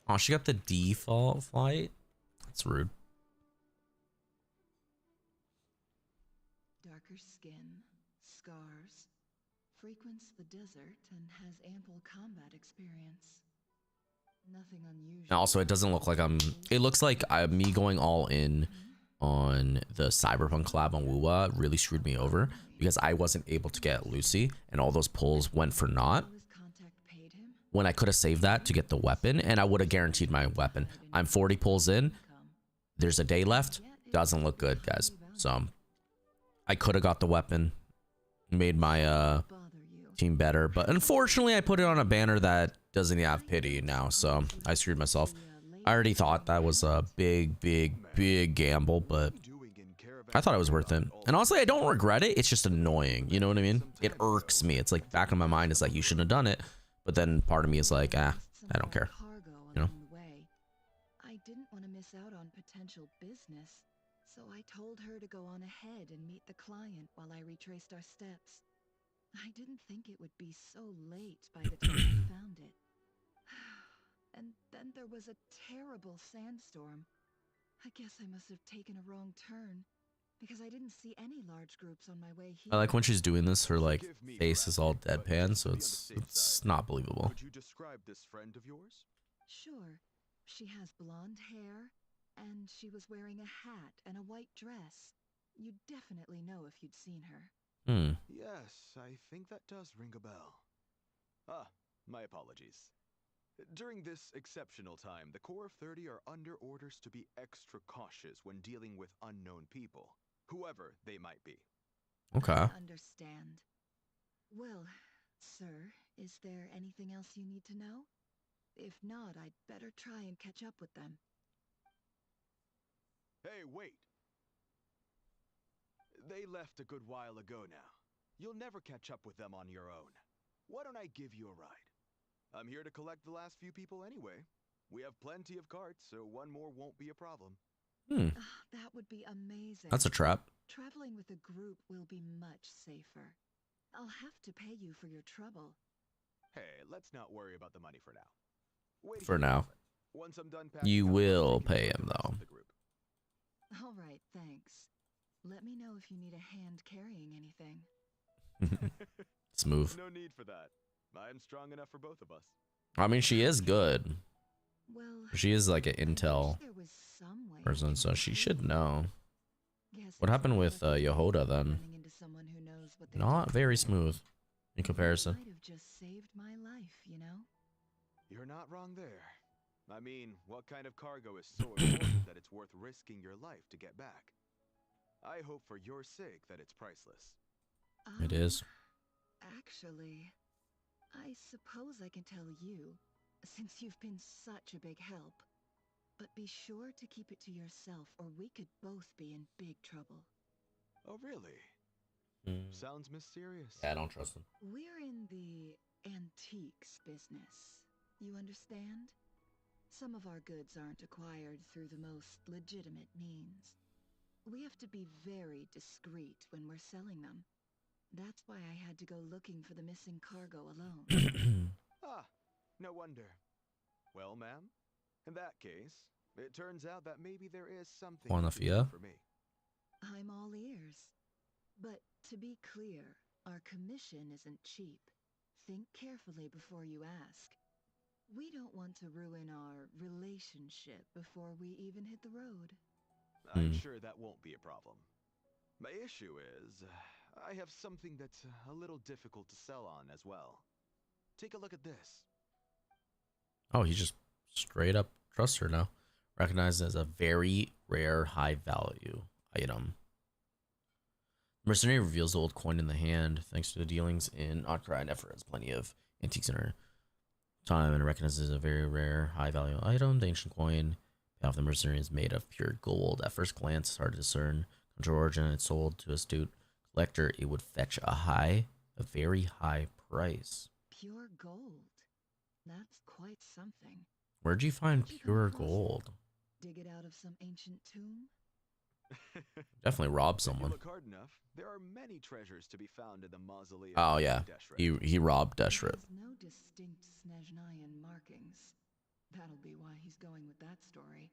Oh, she got the default flight? That's rude. Darker skin, scars, frequents the desert, and has ample combat experience. Nothing unusual. And also, it doesn't look like it looks like me going all in on the Cyberpunk collab on Wuwa really screwed me over because I wasn't able to get Lucy and all those pulls went for naught when I could have saved that to get the weapon and I would have guaranteed my weapon. I'm 40 pulls in. There's a day left. Doesn't look good, guys. So I could have got the weapon, made my team better, but unfortunately I put it on a banner that doesn't have pity now, so I screwed myself. I already thought that was a big gamble, but I thought it was worth it. And honestly, I don't regret it. It's just annoying. You know what I mean? It irks me. It's like back in my mind, it's like you shouldn't have done it. But then part of me is like, I don't care. You know? I didn't want to miss out on potential business, so I told her to go on ahead and meet the client while I retraced our steps. I didn't think it would be so late by the time I found it. And then there was a terrible sandstorm. I guess I must have taken a wrong turn, because I didn't see any large groups on my way here. I like when she's doing this, her like face is all deadpan, so it's not believable. Would you describe this friend of yours? Sure. She has blonde hair, and she was wearing a hat and a white dress. You'd definitely know if you'd seen her. Yes, I think that does ring a bell. Ah, my apologies. During this exceptional time, the Core of 30 are under orders to be extra cautious when dealing with unknown people. whoever they might be. Okay. I understand. Well, sir, is there anything else you need to know? If not, I'd better try and catch up with them. Hey, wait! They left a good while ago now. You'll never catch up with them on your own. Why don't I give you a ride? I'm here to collect the last few people anyway. We have plenty of carts, so one more won't be a problem. That would be amazing. That's a trap. Traveling with a group will be much safer. I'll have to pay you for your trouble. Hey, let's not worry about the money for now. Wait For here, now. Alfred. Once I'm done packing You up, I'll will take you pay with him, the rest though. of the group. All right, thanks. Let me know if you need a hand carrying anything. Smooth. No need for that. I'm strong enough for both of us. I mean, she is good. Well, She is like an I wish intel there was some way I person, could so help she you. should know. Guess What it's happened not with like you Yehoda said, then? running into someone who knows what they're Not talking very about. smooth in You comparison. might have just saved my life, you know? You're not wrong there. I mean, what kind of cargo is so important that it's worth risking your life to get back? I hope for your sake that it's priceless. It is. Actually, I suppose I can tell you, since you've been such a big help. But be sure to keep it to yourself, or we could both be in big trouble. Oh, really? Sounds mysterious. Yeah, I don't trust him. We're in the antiques business. You understand? Some of our goods aren't acquired through the most legitimate means. We have to be very discreet when we're selling them. That's why I had to go looking for the missing cargo alone. Ah, no wonder. Well, ma'am, in that case, it turns out that maybe there is something On you the can do Fia? for me. I'm all ears. But to be clear, our commission isn't cheap. Think carefully before you ask. We don't want to ruin our relationship before we even hit the road. I'm sure that won't be a problem. My issue is, I have something that's a little difficult to sell on as well. Take a look at this. Oh, he just straight up trusts her now. Recognized as a very rare high value item. Mercenary reveals the old coin in the hand. Thanks to the dealings in Akra, Nefer has plenty of antiques in her time and recognizes a very rare high value item. The ancient coin, payoff the mercenary, is made of pure gold. At first glance, it's hard to discern control origin. It's sold to astute collector. It would fetch a very high price. Pure gold. That's quite something. Where'd you find How'd you come pure across it? gold? Dig it out of some ancient tomb? Definitely robbed If you someone. look hard enough, there are many treasures to be found in the mausoleum. Oh of yeah, Deshret. he robbed It Deshret. has no distinct Snezhnayan markings. That'll be why he's going with that story.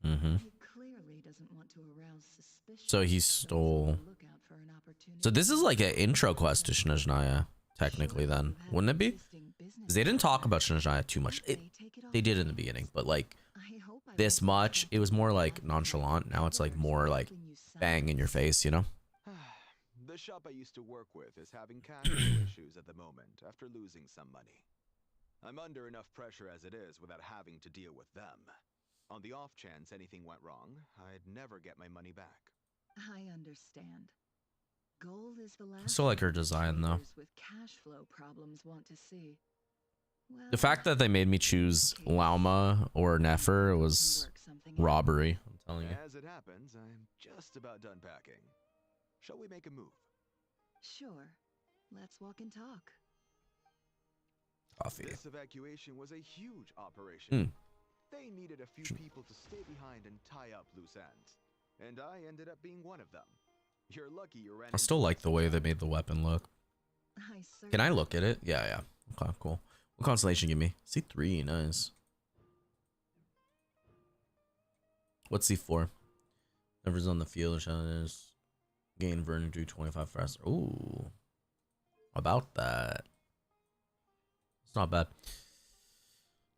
He clearly doesn't want to arouse suspicion. So he he's stole. on the lookout for an opportunity. So this is like an intro quest to Snezhnaya, technically. Sure, then you've had wouldn't it an be? existing business 'Cause they didn't talk about partner. Snezhnaya too much. They take it off They did your in the hands. beginning, but like I hope I this wasn't much, it was distracted more by like that nonchalant. Now it's like words more like helping you bang in your silence. face, you know? The shop I used to work with is having cash flow issues at the moment after losing some money. I'm under enough pressure as it is without having to deal with them. On the off chance anything went wrong, I'd never get my money back. I understand. Gold is the last still like her thing design, though. traders with cash flow problems want to see. The Well, fact that they made me choose Lauma or Nefer we can was work something out. robbery. I'm telling you. As it happens, I'm just about done packing. Shall we make a move? Sure. Let's walk and talk. Coffee. This evacuation was a huge operation. Mm. They needed a few people to stay behind and tie up loose ends. And I ended up being one of them. You're lucky you ran I still into like the way they made the weapon look. Can I look at it? Yeah, yeah. Okay, cool. What constellation give me? C3, nice. What's C4? Never's on the field, shadows. Gain Vernon do 25 faster. Ooh. About that. It's not bad.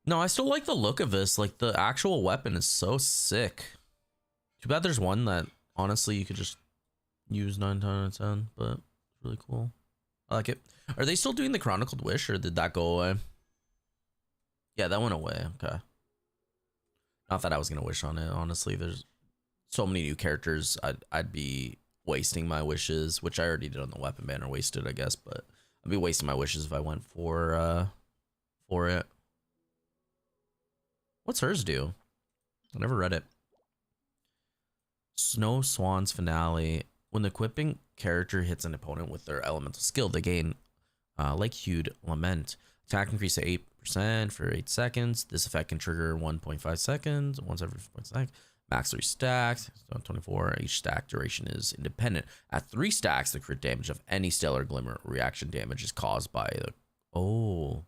No, I still like the look of this. Like, the actual weapon is so sick. Too bad there's one that, honestly, you could just use 9 times out of 10, but it's really cool. I like it. Are they still doing the Chronicled Wish, or did that go away? Yeah, that went away. Okay. Not that I was gonna wish on it. Honestly, there's so many new characters. I'd be wasting my wishes, which I already did on the weapon banner, wasted, I guess, but I'd be wasting my wishes if I went for it. What's hers do? I never read it. Snow Swan's finale. When the equipping character hits an opponent with their elemental skill, they gain like Hued Lament. Attack increase to 8% for 8 seconds. This effect can trigger 1.5 seconds, once every 4 seconds. Max 3 stacks, 24. Each stack duration is independent. At 3 stacks, the crit damage of any stellar glimmer reaction damage is caused by the. Oh.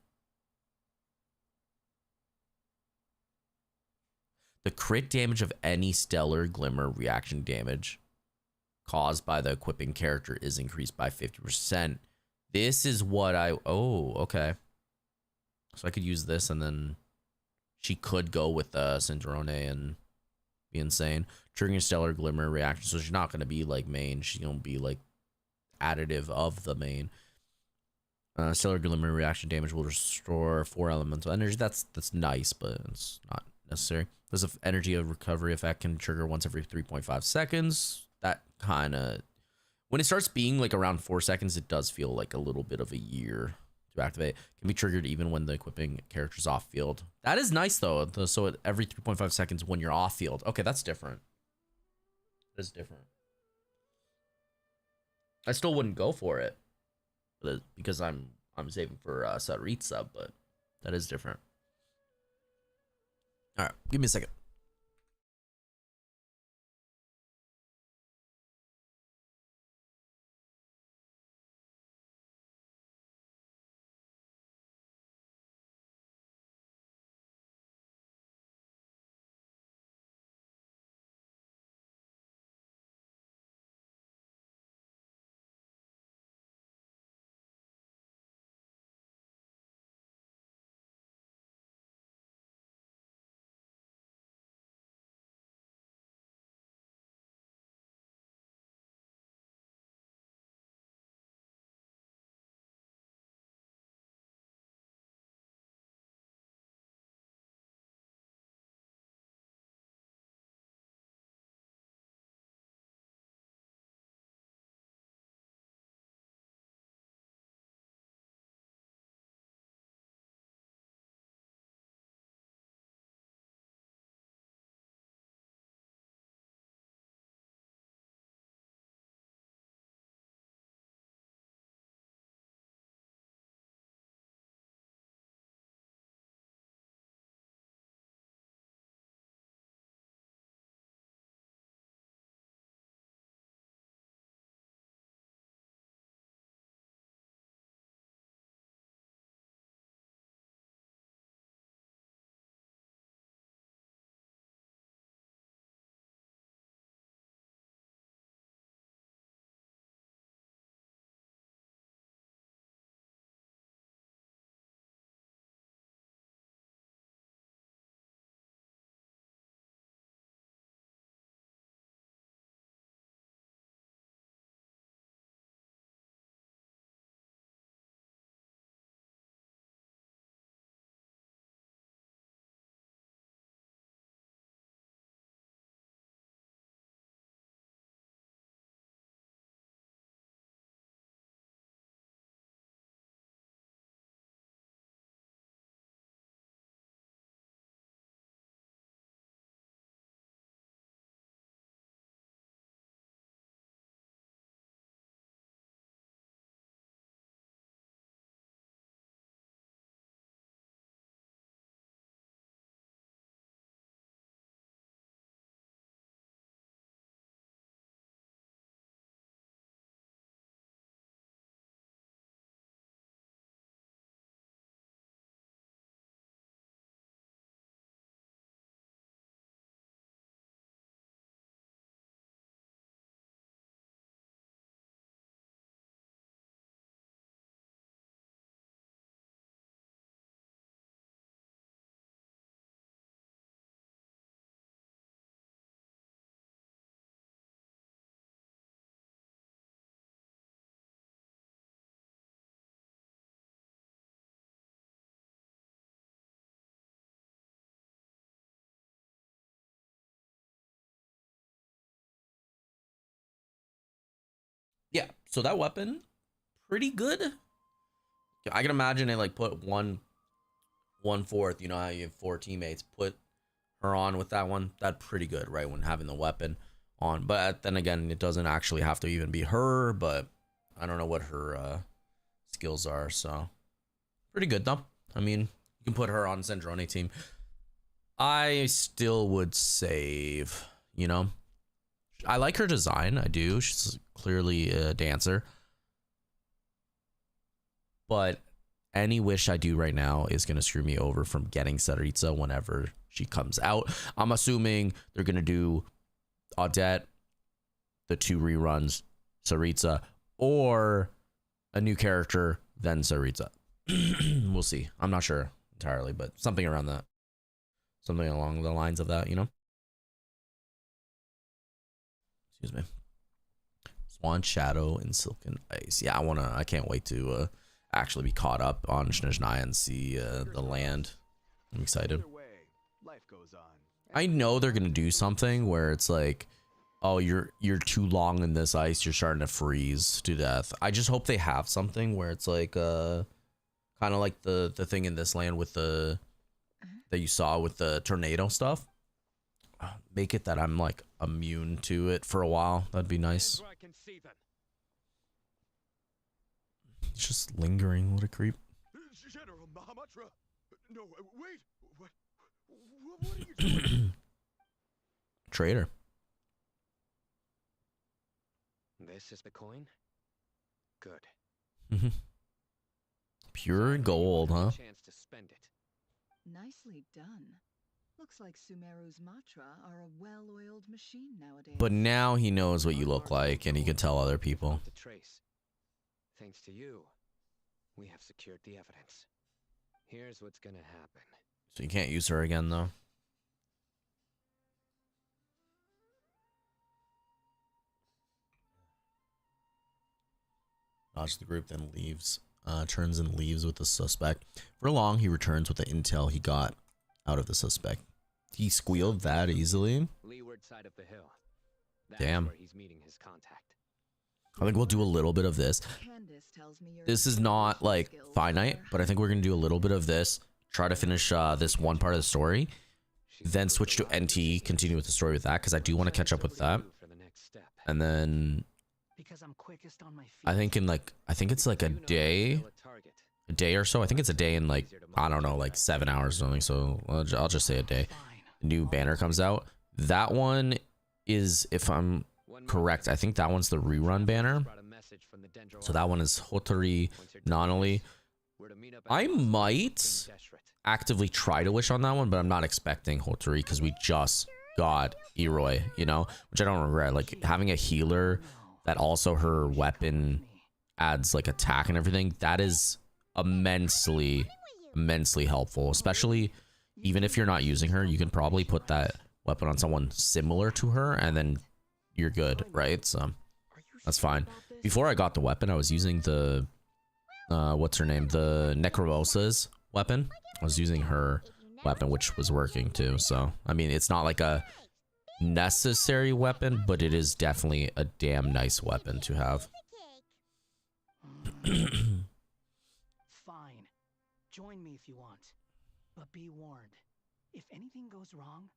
The crit damage of any stellar glimmer reaction damage caused by the equipping character is increased by 50%. This is what I. Oh, okay. So I could use this, and then she could go with Cinderone and be insane. Triggering stellar glimmer reaction. So she's not going to be like main. She's going to be like additive of the main. Stellar glimmer reaction damage will restore 4 elemental energy. That's nice, but it's not necessary. There's an energy of recovery effect can trigger once every 3.5 seconds. That kind of, when it starts being like around 4 seconds, it does feel like a little bit of a year to activate. Can be triggered even when the equipping character's off field. That is nice though. So every 3.5 seconds when you're off field. Okay, that's different. That's different. I still wouldn't go for it because I'm saving for Saritsa, but that is different. All right, give me a second. So that weapon, pretty good. I can imagine it like put one fourth. You know how you have 4 teammates. Put her on with that one. That's pretty good, right? When having the weapon on. But then again, it doesn't actually have to even be her. But I don't know what her skills are. So pretty good though. I mean, you can put her on Zendrone team. I still would save. You know, I like her design. I do. She's clearly a dancer. But any wish I do right now is going to screw me over from getting Saritsa whenever she comes out. I'm assuming they're going to do Audette, the 2 reruns, Saritsa, or a new character, then Saritsa. We'll see. I'm not sure entirely, but something around that. Something along the lines of that, you know? Excuse me. Swan Shadow and Silken Ice. Yeah, I can't wait to actually be caught up on Snezhnaya and see the land. I'm excited. I know they're gonna do something where it's like, oh, you're too long in this ice, you're starting to freeze to death. I just hope they have something where it's like kind of like the thing in this land with the that you saw with the tornado stuff. Make it that I'm like immune to it for a while. That'd be nice. It's just lingering. What a creep. General Mahamatra. No, wait. What are you doing? Traitor. This is the coin? Good. Pure gold, huh? Chance to spend it. Nicely done. Looks like Sumeru's Matra are a well-oiled machine nowadays. But now he knows what you look like and he can tell other people. To trace. Thanks to you, we have secured the evidence. Here's what's gonna happen. So you can't use her again, though. Dodge the group, then leaves. Turns and leaves with the suspect. For long, he returns with the intel he got out of the suspect. He squealed that easily. Leeward side of the hill. Damn. Where he's meeting his contact. I think we'll do a little bit of this. This is not like finite, but I think we're gonna do a little bit of this. Try to finish this one part of the story, then switch to NT, continue with the story with that, because I do want to catch up with that. And then I think it's like a day or so. I think it's a day in like, I don't know, like 7 hours or something. So I'll just say a day. New banner comes out. That one is, if I'm correct, I think that one's the rerun banner. So that one is Hotori Nanoli. I might actively try to wish on that one, but I'm not expecting Hotori because we just got Eroi, you know, which I don't regret. Like having a healer that also her weapon adds like attack and everything, that is immensely helpful. Especially even if you're not using her, you can probably put that weapon on someone similar to her and then you're good, right? So that's fine. Before I got the weapon, I was using the what's her name, the Necromosa's weapon. I was using her weapon, which was working too. So I mean, it's not like a necessary weapon, but it is definitely a damn nice weapon to have. Fine. Join me if you want. But be warned. If anything goes wrong,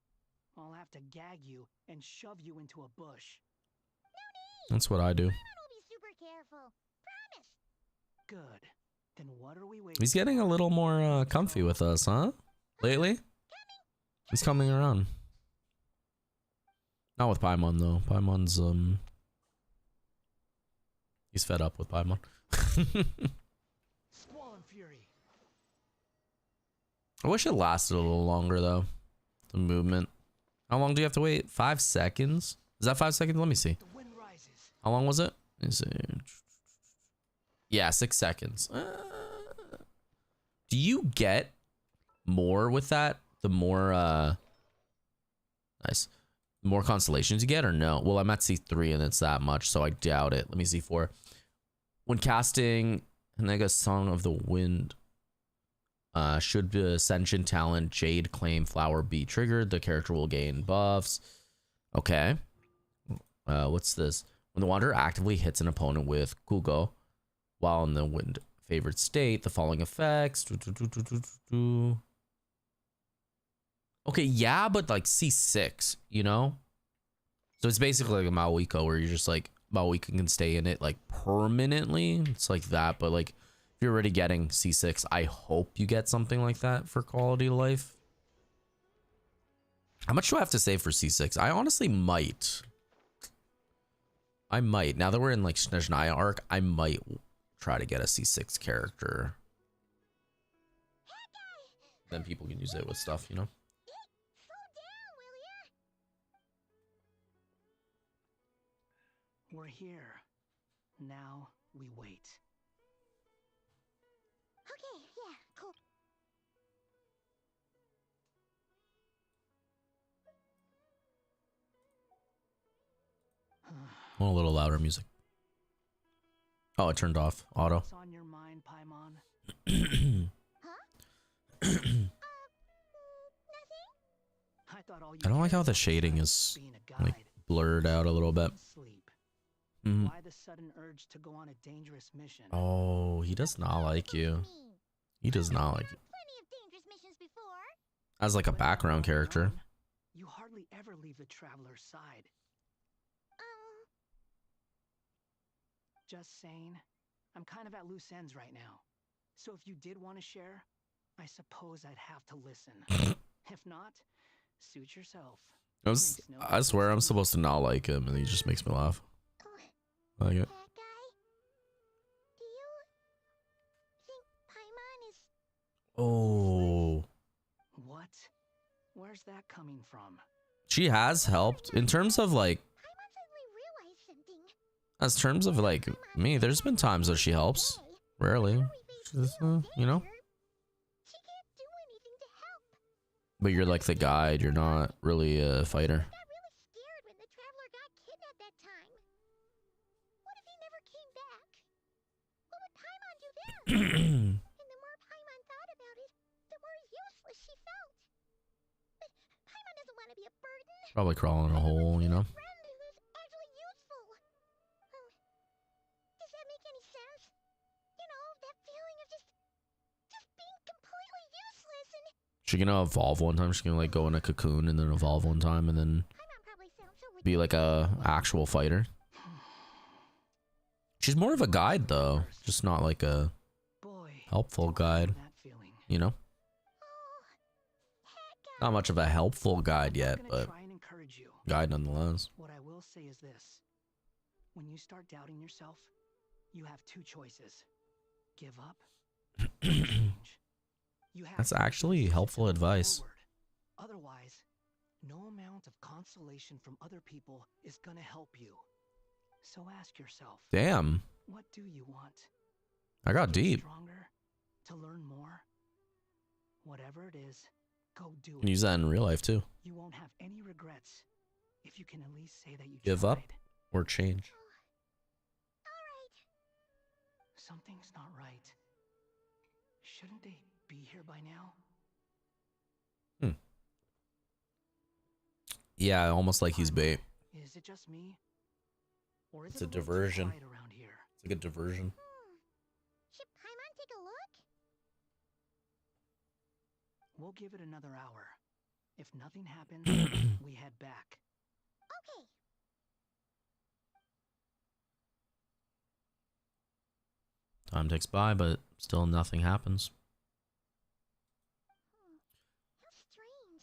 I'll have to gag you and shove you into a bush. That's what I do. Be super careful. Promise. Good. Then what are we waiting? He's getting a little more comfy with us, huh? Lately? He's coming around. Not with Paimon though. Paimon's he's fed up with Paimon. Squall and Fury. I wish it lasted a little longer though. The movement. How long do you have to wait? 5 seconds? Is that 5 seconds? Let me see. The wind rises. How long was it? Let me see. Yeah, 6 seconds. Do you get more with that? The more nice. The more constellations you get or no? Well, I'm at C3 and it's that much, so I doubt it. Let me see C4. When casting Henega Song of the Wind, should the Ascension talent Jade Claim Flower be triggered, the character will gain buffs. Okay. What's this? When the Wanderer actively hits an opponent with Kugo while in the wind favored state, the following effects. Okay, yeah, but like C6, you know? So it's basically like a Maoiko where you're just like, Maoiko can stay in it like permanently. It's like that, but like if you're already getting C6, I hope you get something like that for quality of life. How much do I have to save for C6? I honestly might. I might. Now that we're in like Snezhnaya arc, I might try to get a C6 character. Then people can use it with stuff, you know? We're here. Now we wait. Okay, yeah, cool. I want a little louder music. Oh, it turned off. Auto. What's on your mind, Paimon? Nothing? I thought all you I don't like cared how the about was shading is being a like guide. blurred out a little bit. Sleep. Mhm. Why the sudden urge to go on a dangerous mission? Oh, he does not like you. He does not like you. Plenty of dangerous missions before. As like a Without background going character. on, you hardly ever leave the traveler's side. Just saying, I'm kind of at loose ends right now. So if you did want to share, I suppose I'd have to listen. If not, suit yourself. Makes no I swear I'm difference to supposed to not like him and he just makes me laugh. I like it. That guy? Do you think Paimon is... Oh. me. What? Where's that coming from? She has helped in terms of like, Paimon suddenly realized something. as terms of like me, there's been times that she helps. Rarely. She's, you know? She can't do anything to help. But you're like the guide, you're not really a fighter. I got really scared when the traveler got kidnapped that time. What if he never came back? What would Paimon do then? And the more Paimon thought about it, the more useless she felt. But Paimon doesn't want to be a burden. Probably crawling in a hole, you know? A friend who is actually useful. Does that make any sense? You know, that feeling of just being completely useless and... She's gonna evolve one time, she's gonna like go in a cocoon and then evolve one time and then Paimon probably sounds so be like a actual fighter. She's more of a guide though, just not like a Boy, helpful guide, that feeling. you know? Not much of a helpful guide yet, I'm gonna but try and encourage you. guide nonetheless. What I will say is this. When you start doubting yourself, you have two choices. Give up or change. You have That's to actually choose helpful to move advice. forward. Otherwise, no amount of consolation from other people is gonna help you. So ask yourself, Damn, what do you want? I got To get deep. Stronger? To learn more? Whatever it is, go do Can it. use that in real life too. You won't have any regrets if you can at least say that you Give tried. up or change. Something's not right. Shouldn't they be here by now? Yeah, almost like he's bait. Is it just me? Or is It's it a little too diversion. quiet around here? It's like a diversion. Should Paimon take a look? We'll give it another hour. If nothing happens, we head back. Okay. Time ticks by, but still nothing happens. How strange.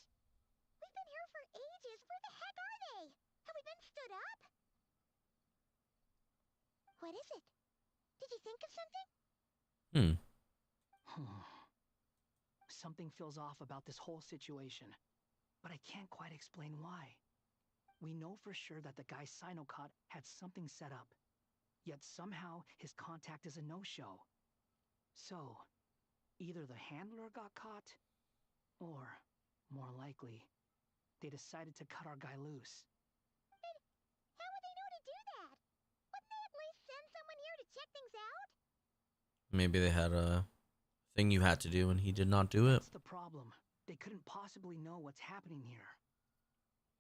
We've been here for ages. Where the heck are they? Have we been stood up? What is it? Did you think of something? Something feels off about this whole situation, but I can't quite explain why. We know for sure that the guy Sinocot had something set up, yet somehow his contact is a no-show. So, either the handler got caught, or, more likely, they decided to cut our guy loose. How would they know to do that? Wouldn't they at least send someone here to check things out? Maybe they had a thing you had to do and he did not do it. That's the problem. They couldn't possibly know what's happening here.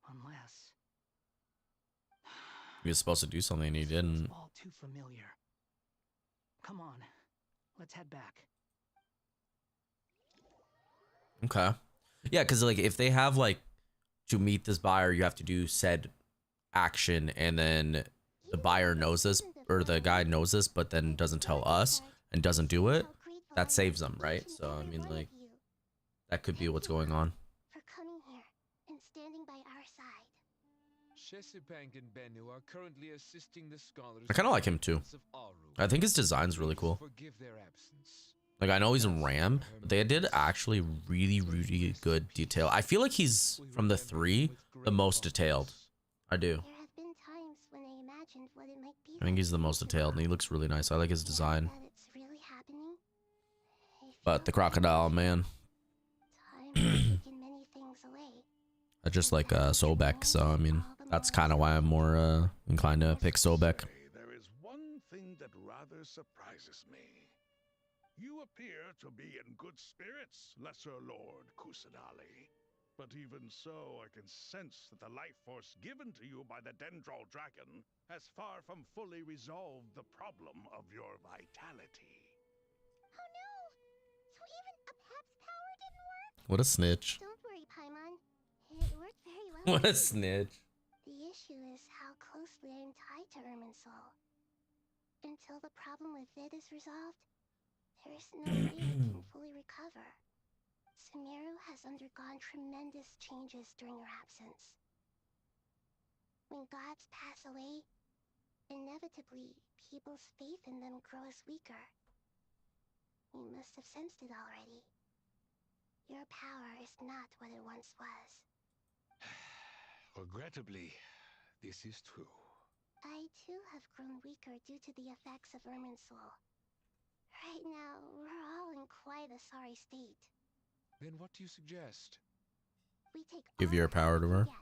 Unless... He was supposed to do something and he didn't. All too familiar. Come on, let's head back. Okay. Yeah, because like if they have like to meet this buyer, you have to do said action, and then the buyer knows this or the guy knows this, but then doesn't tell us and doesn't do it. That saves them, right? So I mean, like that could be what's going on. For coming here and standing by our side. Shesipank and Bennu are currently assisting the scholars. I kind of like him too. I think his design's really cool. Forgive their absence. Like I know he's in RAM, but they did actually really good detail. I feel like he's from the 3 the most detailed. I do. There have been times when I imagined what it might be. I think he's the most detailed and he looks really nice. I like his design. That it's really happening. But the crocodile, man. Time has taken many things away. I just like Sobek, so I mean that's kind of why I'm more inclined to pick Sobek. There is one thing that rather surprises me. You appear to be in good spirits, Lesser Lord Kusanali. But even so, I can sense that the life force given to you by the Dendral Dragon has far from fully resolved the problem of your vitality. Oh no! So even a Pep's power didn't work? What a snitch. Don't worry, Paimon. It worked very well. What a snitch. The issue is how closely I'm tied to Irminsul. Until the problem with Vid is resolved, there is no way I can fully recover. Sumeru has undergone tremendous changes during your absence. When gods pass away, inevitably, people's faith in them grows weaker. You must have sensed it already. Your power is not what it once was. Regrettably, this is true. I too have grown weaker due to the effects of Irminsul. Right now, we're all in quite a sorry state. Then what do you suggest? We take Give all your the power to we her. get.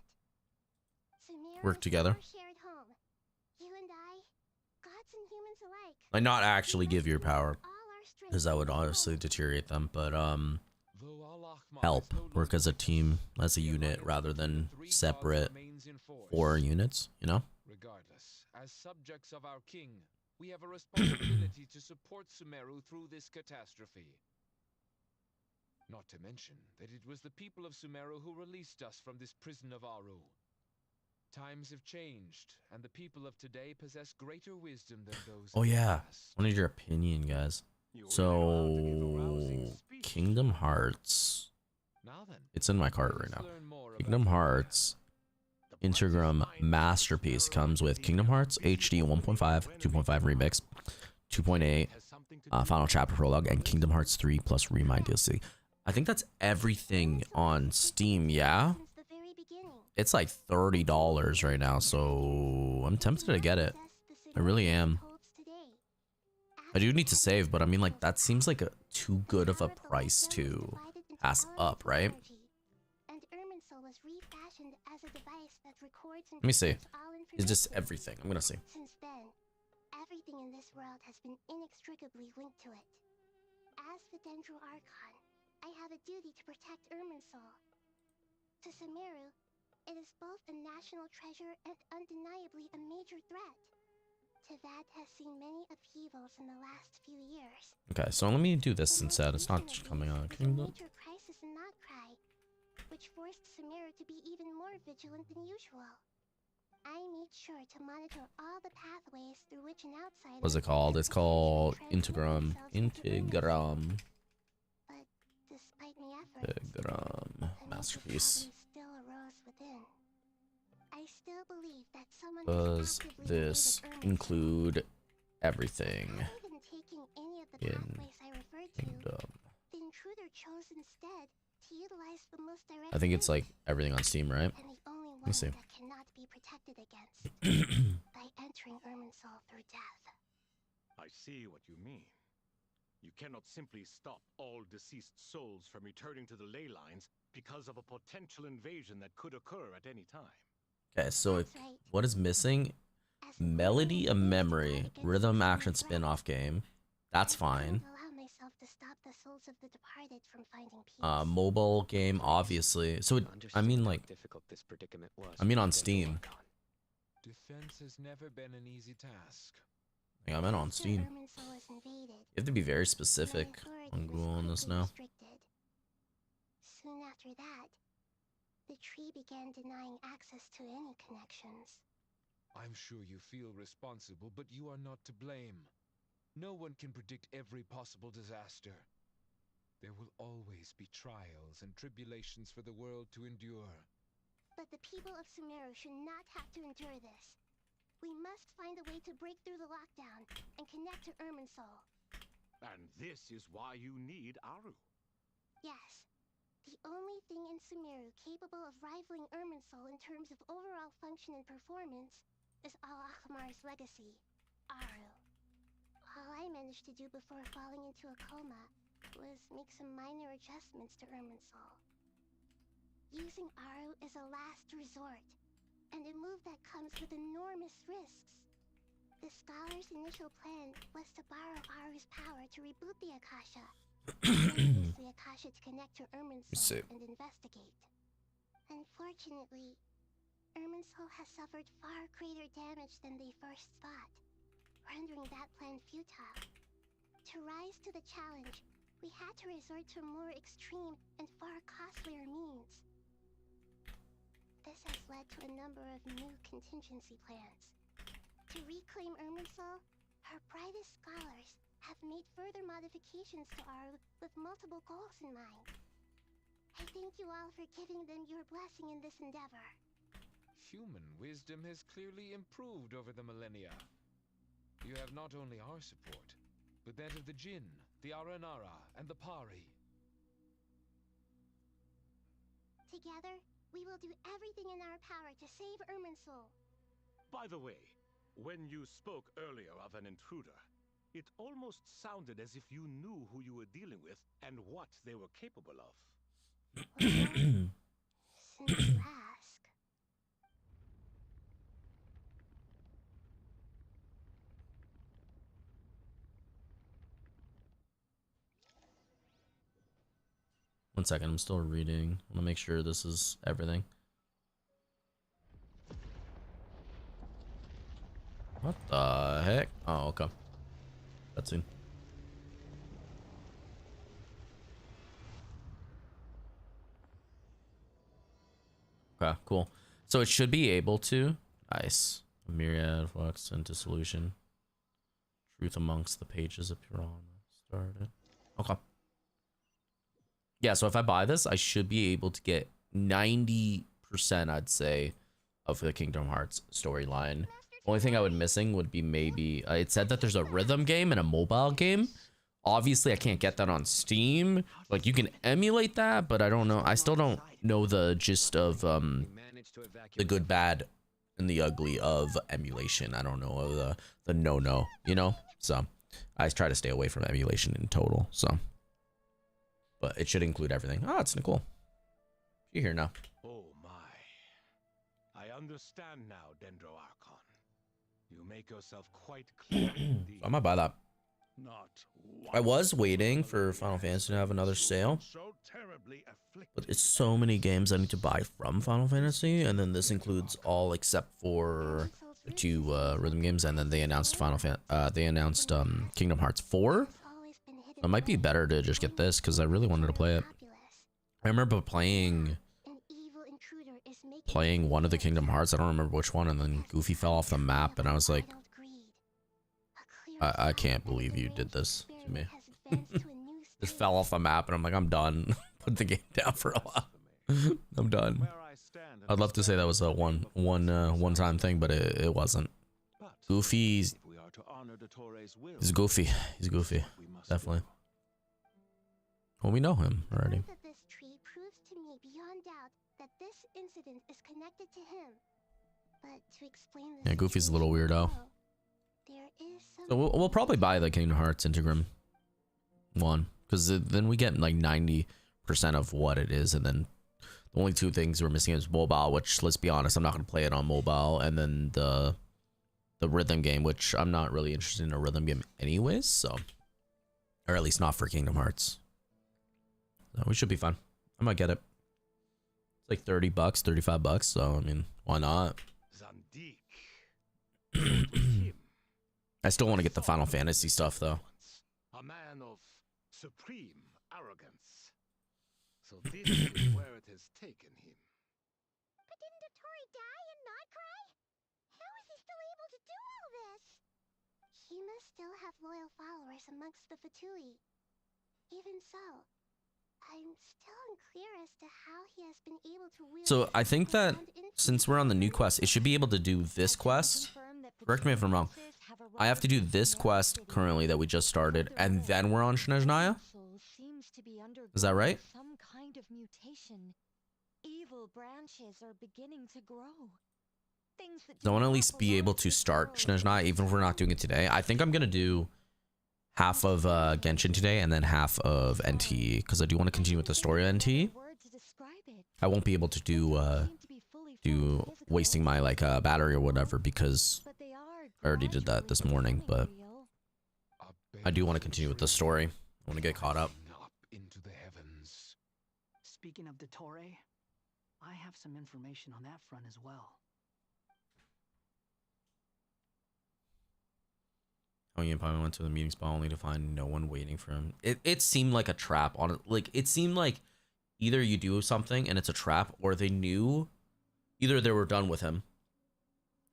Sumeru Work is together. our shared home. You and I, gods and humans alike. Like not actually give your power, All our strength because that would into honestly one. deteriorate them. But Though Al-Ahmar help is no work longer as a present, team, as a the unit, alliance rather than between the 3 gods separate remains in force. 4 units. You know. Regardless, as subjects of our king, we have a responsibility to support Sumeru through this catastrophe. Not to mention that it was the people of Sumeru who released us from this prison of Aru. Times have changed, and the people of today possess greater wisdom than those Oh of the yeah, past. what is your opinion, guys? You really So are to give a rousing speech. Kingdom Hearts. Now then, It's in my cart let right us now. learn more about Kingdom you. Hearts Integrum Masterpiece comes with Kingdom Hearts HD 1.5, 2.5 Remix, 2.8, Final Chapter Prologue, and Kingdom Hearts 3 plus Remind DLC. I think that's everything on Steam, yeah? Since the very beginning. It's like $30 right now, so I'm tempted to get it. I really am. I do need to save, but I mean, like, that seems like a too good of a price to pass up, right? Let me see. It's just everything. I'm gonna see. Since then, everything in this world has been inextricably linked to it. As the Dendro Archon, I have a duty to protect Irminsul. To Sumeru, it is both a national treasure and undeniably a major threat. Teyvat has seen many upheavals in the last few years. Okay, so let me do this instead. It's not coming on A Kingdom. major crisis in Notcry, which forced Sumeru to be even more vigilant than usual. I made sure to monitor all the pathways through which an outsider. What's it called? It's called Integrum. Integrum. But despite my efforts, Integrum. a major Masterpiece. problem still arose within. I still believe that someone Does actively this invaded Irminsul. include everything Rather than taking any of the in pathways I referred to, Kingdom? the intruder chose instead to utilize the most direct I think it's route, like everything on Steam, right? and the only me one see. that cannot be protected against by entering Irminsul through death. I see what you mean. You cannot simply stop all deceased souls from returning to the ley lines because of a potential invasion that could occur at any time. Okay, so That's right. what is missing? As the Melody, a only way to memory, fight against rhythm the action threat, spin-off game. That's I fine. couldn't allow myself to stop the souls of the departed from finding peace. Mobile game, obviously. So it, I mean, like, difficult this predicament was I mean for on the Dendro Steam. Archon. Defense has never been an easy task. I think I'm in on After Steam. Irminsul was invaded, You have to be very my specific authority on was Google on this quickly now. restricted. Soon after that, the tree began denying access to any connections. I'm sure you feel responsible, but you are not to blame. No one can predict every possible disaster. There will always be trials and tribulations for the world to endure. But the people of Sumeru should not have to endure this. We must find a way to break through the lockdown and connect to Irminsul. And this is why you need Aru. Yes. The only thing in Sumeru capable of rivaling Irminsul in terms of overall function and performance is Al-Akhmar's legacy, Aru. All I managed to do before falling into a coma was make some minor adjustments to Irminsul. Using Aru is a last resort, and a move that comes with enormous risks. The scholar's initial plan was to borrow Aru's power to reboot the Akasha, and use the Akasha to connect to Irminsul and investigate. Unfortunately, Irminsul has suffered far greater damage than they first thought, rendering that plan futile. To rise to the challenge, we had to resort to more extreme and far costlier means. This has led to a number of new contingency plans. To reclaim Irminsul, our brightest scholars have made further modifications to Aru with multiple goals in mind. I thank you all for giving them your blessing in this endeavor. Human wisdom has clearly improved over the millennia. You have not only our support, but that of the Jinn, the Aranara, and the Pari. Together, we will do everything in our power to save Irminsul. By the way, when you spoke earlier of an intruder, it almost sounded as if you knew who you were dealing with and what they were capable of. Well, since you ask. One second, I'm still reading. I want to make sure this is everything. What the heck? Oh, okay. Cutscene. Okay, cool. So it should be able to. Nice. A myriad flux into solution. Truth amongst the pages appear on. Started. Okay. Yeah, so if I buy this, I should be able to get 90%, I'd say, of the Kingdom Hearts storyline. Only thing I would missing would be maybe it said that there's a rhythm game and a mobile game. Obviously, I can't get that on Steam. Like, you can emulate that, but I don't know. I still don't know the gist of the good, bad, and the ugly of emulation. I don't know of the no, you know? So I try to stay away from emulation in total. So, but it should include everything. Oh, it's Nicole. You're here now. Oh my. I understand now, Dendro Archon. You make yourself quite clear indeed. I might buy that. Not I was waiting for Final Fantasy to have another sale, so terribly but it's so many games I need to buy from Final Fantasy, and then this includes all except for the two rhythm games, and then they announced Kingdom Hearts 4. It might be better to just get this because I really wanted to play it. I remember playing one of the Kingdom Hearts. I don't remember which one, and then Goofy fell off the map, and I was like, I can't believe you did this to me. Just fell off the map, and I'm like, I'm done. Put the game down for a while. I'm done. I'd love to say that was a one-time thing, but it wasn't. Goofy's he's goofy. He's goofy. Definitely. Well, we know him already. This tree proves to me beyond doubt that this incident is connected to him. But to explain this, Yeah, Goofy's a little weirdo. There is some So we'll probably buy the Kingdom Hearts Integrum one, because then we get like 90% of what it is, and then the only two things we're missing is mobile, which, let's be honest, I'm not going to play it on mobile, and then the rhythm game, which I'm not really interested in a rhythm game anyways, so, or at least not for Kingdom Hearts. So we should be fine. I might get it. It's like $30, $35, so I mean, why not? Zandik, So it was him. I still want to get the Final Fantasy stuff though. A man of supreme arrogance. So this is where it has taken him. But didn't Dottore die and not cry? How is he still able to do all this? He must still have loyal followers amongst the Fatui. Even so, I'm still unclear as to how he has been able to wield So I think that profound influence since we're on the new over quest, it should be able to do this quest. Correct me if I'm wrong. I have to do this quest currently that we just started, and then we're on Snezhnaya? Is that right? Some kind of mutation. Evil branches are beginning to grow. Things that So I want to at least be able to start Snezhnaya, even if we're not doing it today. I think I'm gonna do half of Genshin today and then half of NT, because I do want to continue with the story of NT. I won't be able to do wasting my like battery or whatever, because I already did that this morning, but I do want to continue with the story. I want to get caught up. Into the heavens. Speaking of Dottore, I have some information on that front as well. Yin Pai went to the meeting spot only to find no one waiting for him. It seemed like a trap on it. Like it seemed like either you do something and it's a trap, or they knew either they were done with him.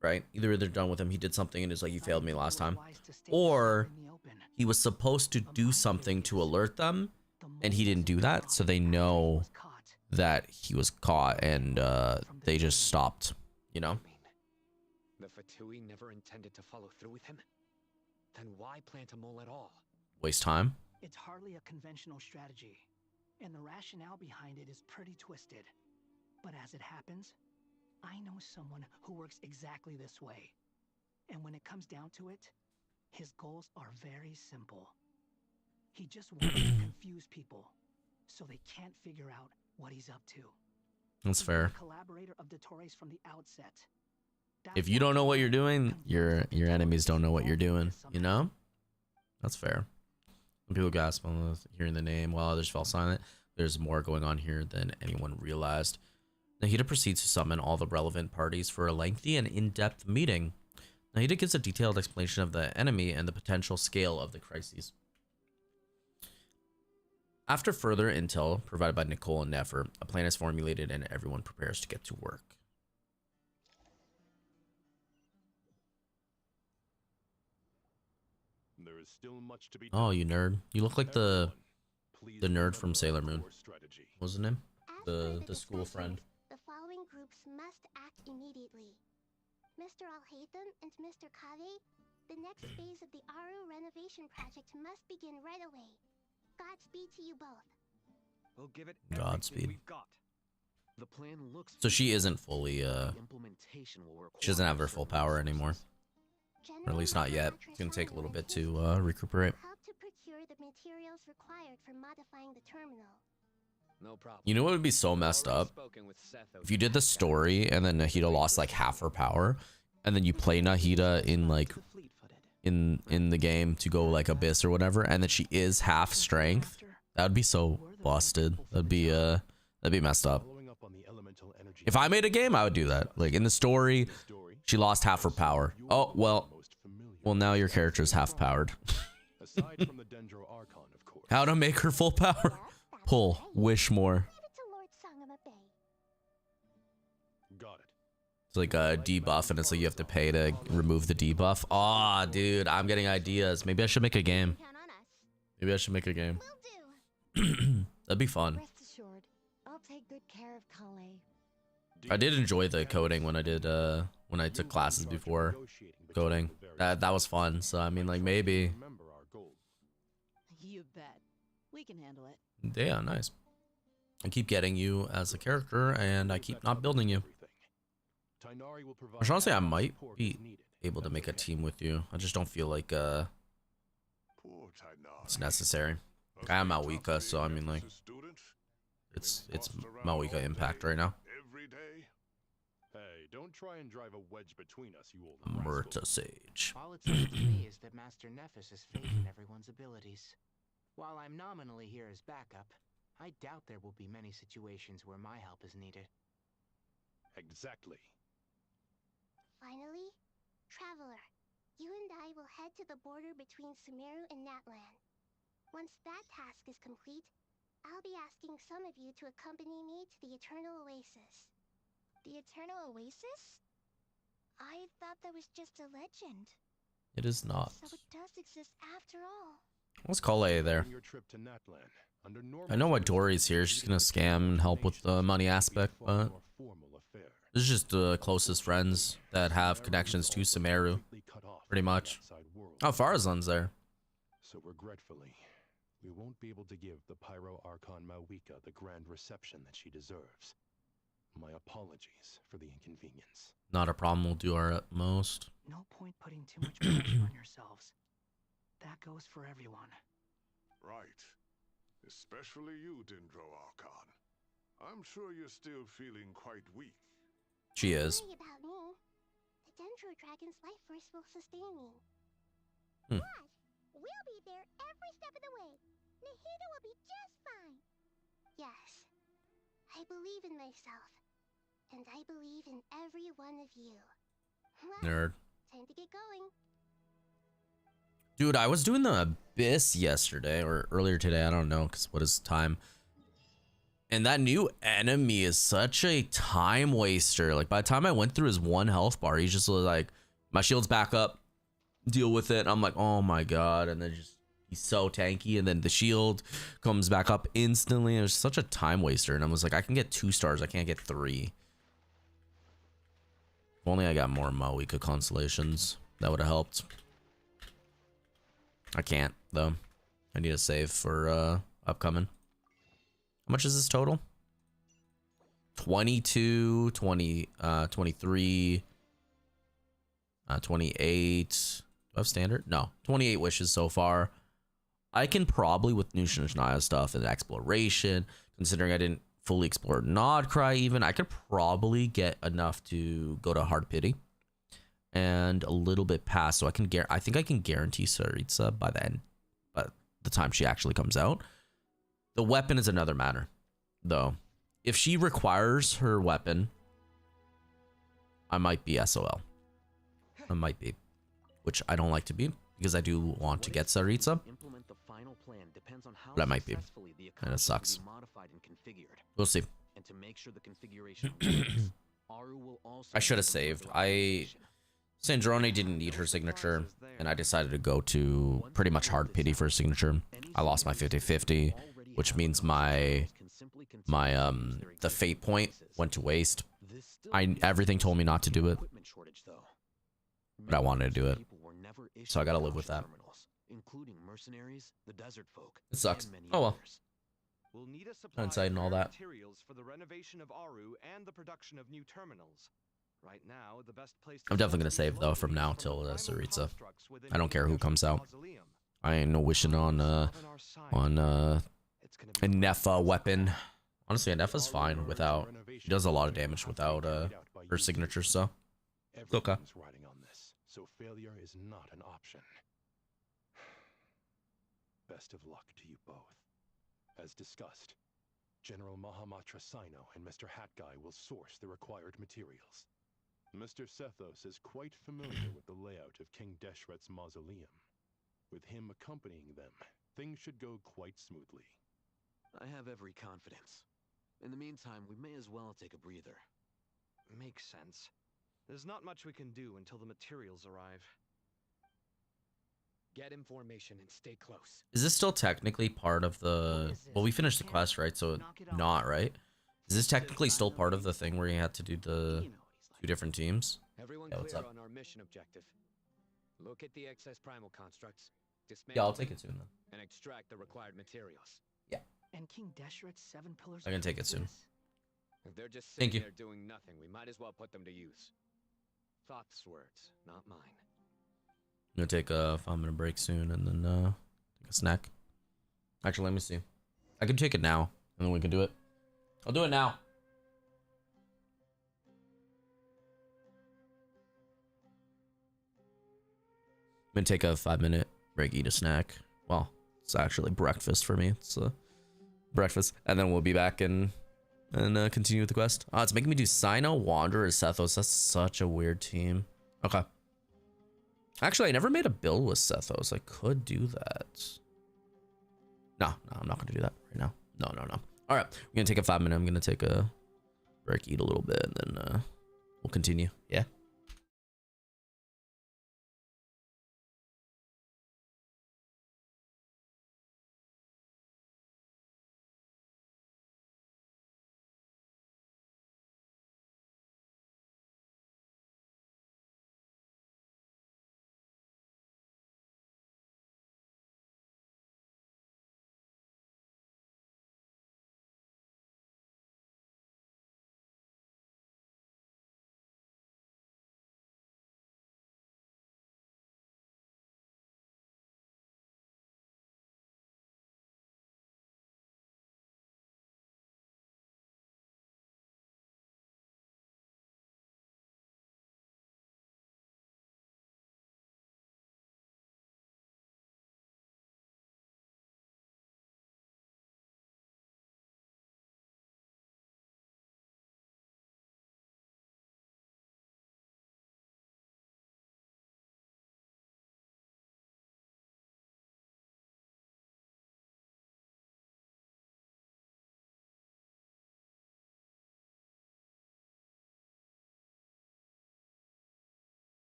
Right? Either they're done with him, he did something and it's like, you failed me last time. Or he was supposed to do something to alert them and he didn't do that, so they know that he was caught and they just stopped, you know? The Fatui never intended to follow through with him? Then why plant a mole at all? Waste time. It's hardly a conventional strategy, and the rationale behind it is pretty twisted. But as it happens, I know someone who works exactly this way. And when it comes down to it, his goals are very simple. He just wants to confuse people, so they can't figure out what he's up to. That's He's been fair. a collaborator of Dottore's from the outset. If you don't know what you're doing, your enemies don't know what you're doing, you know? That's fair. When people gasp on hearing the name while others fell silent, there's more going on here than anyone realized. Nahida proceeds to summon all the relevant parties for a lengthy and in-depth meeting. Nahida gives a detailed explanation of the enemy and the potential scale of the crises. After further intel provided by Nicole and Nefer, a plan is formulated and everyone prepares to get to work. There is still much to be Oh, done. you nerd. You look like the Please nerd from remember Sailor our Moon. core strategy. What was his name? As The per school friend. discussions, The following groups must act immediately. Mr. Alhaitham and Mr. Kave, the next phase of the Aru renovation project must begin right away. Godspeed to you both. We'll give it Godspeed. everything we've got. The plan looks So she isn't fully, implementation will require she doesn't have her full power anymore. Or at least not yet. General It's gonna take a little bit Trishana to and his recuperate. team help to procure the materials required for modifying the terminal. no problem. You know what would be so messed up? If you did the story and then Nahida lost like half her power, and then you play Nahida in like in the game to go like Abyss or whatever, and then she is half strength. That would be so busted. That'd be messed up. Following up on the elemental energy. If I made a game, I would do that. Like in the story, she lost half her power. Oh well, well now your character's half powered. Aside from the Dendro Archon, of course. How to make her full power? Pull, wish more. Give it to Lord Sangama Bay. Got it. It's like a debuff, and it's like you have to pay to remove the debuff. Aw, dude, I'm getting ideas. Maybe I should make a game. Count on us. Maybe I should make a game. Will do. That'd be fun. Rest assured, I'll take good care of Kale. I did enjoy the coding when I did when I took classes before coding. That was fun. So I mean, like maybe. Remember our goal. You bet. We can handle it. Yeah, nice. I keep getting you as a character, and I keep not building you. Tainari will provide I should honestly, I might support be as needed. able to make a team with you. I just don't feel like Poor Tainari. it's necessary. Like, I am Malwika, so I mean like it's Malwika impact right now. Every day. Hey, don't try and drive a wedge between us, you old rascal. Murta Sage. All it seems to me is that Master Nephis has faith in everyone's abilities. While I'm nominally here as backup, I doubt there will be many situations where my help is needed. Exactly. Finally, Traveler, you and I will head to the border between Sumeru and Natlan. Once that task is complete, I'll be asking some of you to accompany me to the Eternal Oasis. The Eternal Oasis? I thought that was just a legend. It is not. So it does exist after all. Let's call A there. Your trip to Natlan. Under normal I know why Dory's here. She's gonna scam and help with the money aspect, but this is just the closest friends that have connections to Sumeru, pretty much. Oh, Farazan's there. So regretfully, we won't be able to give the Pyro Archon Mawika the grand reception that she deserves. My apologies for the inconvenience. Not a problem. We'll do our utmost. No point putting too much pressure on yourselves. That goes for everyone. Right. Especially you, Dendro Archon. I'm sure you're still feeling quite weak. She is. Don't worry about me. The Dendro Dragon's life force will sustain me. Plus, we'll be there every step of the way. Nahida will be just fine. Yes. I believe in myself. And I believe in every one of you. Well, Nerd. time to get going. Dude, I was doing the Abyss yesterday or earlier today. I don't know, because what is time? And that new enemy is such a time waster. Like, by the time I went through his 1 health bar, he's just like, my shield's back up, deal with it. I'm like, oh my god. And then just, he's so tanky. And then the shield comes back up instantly. It was such a time waster. And I was like, I can get 2 stars. I can't get 3. If only I got more Mawika constellations. That would have helped. I can't, though. I need a save for upcoming. How much is this total? 22, 20, 23, 28. Do I have standard? No, 28 wishes so far. I can probably, with new Shania stuff and exploration, considering I didn't fully explore Nodcry even, I could probably get enough to go to Hard Pity. And a little bit past, so I can I think I can guarantee Saritsa by the end, but the time she actually comes out. The weapon is another matter, though. If she requires her weapon, I might be SOL. I might be, which I don't like to be because I do want to get Saritsa, but I might be, and it sucks. We'll see. I should have saved. Sandrone didn't need her signature, and I decided to go to pretty much Hard Pity for a signature. I lost my 50-50, which means the fate point went to waste. Everything told me not to do it, but I wanted to do it, so I gotta live with that. It sucks. Oh well. We'll need a supply Hindsight and all of that. materials for the renovation of Aru and the production of new terminals. Right now, the best place I'm definitely gonna save though from now till Saritsa. I don't care who comes out. I ain't no wishing on a Nefa weapon. Honestly, a Nefa's fine without. She does a lot of damage without her signature, so it's okay. Everyone's riding on this, so failure is not an option. Best of luck to you both. As discussed, General Mahamatra Sino and Mr. Hat Guy will source the required materials. Mr. Sethos is quite familiar with the layout of King Deshret's mausoleum. With him accompanying them, things should go quite smoothly. I have every confidence. In the meantime, we may as well take a breather. Makes sense. There's not much we can do until the materials arrive. Get information and stay close. Is this still technically part of the... Well, we finished the quest, right? So not, right? Is this technically still part of the thing where you had to do the 2 different teams? Everyone Yeah, what's clear up? on our mission objective. Look at the excess primal constructs. Yeah, I'll take it soon then. And extract the required materials. Yeah. And King Deshret's 7 pillars. I can take it soon. If they're just Thank sitting you. there doing nothing, we might as well put them to use. Thoth's words, not mine. I'm gonna take a 5-minute break soon and then take a snack. Actually, let me see. I can take it now and then we can do it. I'll do it now. I'm gonna take a 5-minute break, eat a snack. Well, it's actually breakfast for me. It's breakfast, and then we'll be back and continue with the quest. Oh, it's making me do Sino, Wanderer, Sethos. That's such a weird team. Okay. Actually, I never made a build with Sethos. I could do that. No, I'm not gonna do that right now. No. All right, we're gonna take a 5 minute. I'm gonna take a break, eat a little bit, and then we'll continue. Yeah.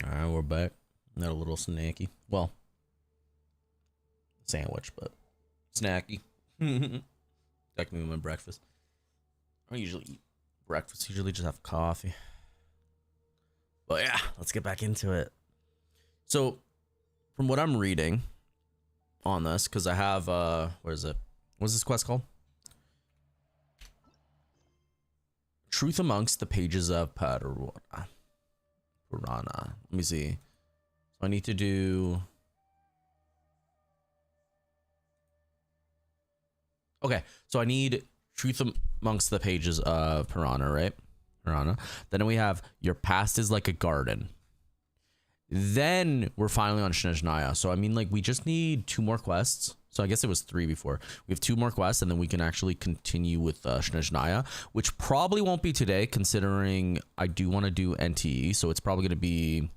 Alright, we're back. Got a little snacky. Well, sandwich, but snacky. Technically my breakfast. I don't usually eat breakfast, usually just have coffee. But yeah, let's get back into it. So, from what I'm reading on this, because I have, where is it? What's this quest called? Truth Amongst the Pages of Purana. Let me see. So I need to do... Okay, so I need Truth Amongst the Pages of Purana, right? Purana. Then we have Your Past is Like a Garden. Then we're finally on Snezhnaya. So I mean, like, we just need 2 more quests. So I guess it was 3 before. We have 2 more quests, and then we can actually continue with Snezhnaya, which probably won't be today, considering I do want to do NTE. So it's probably going to be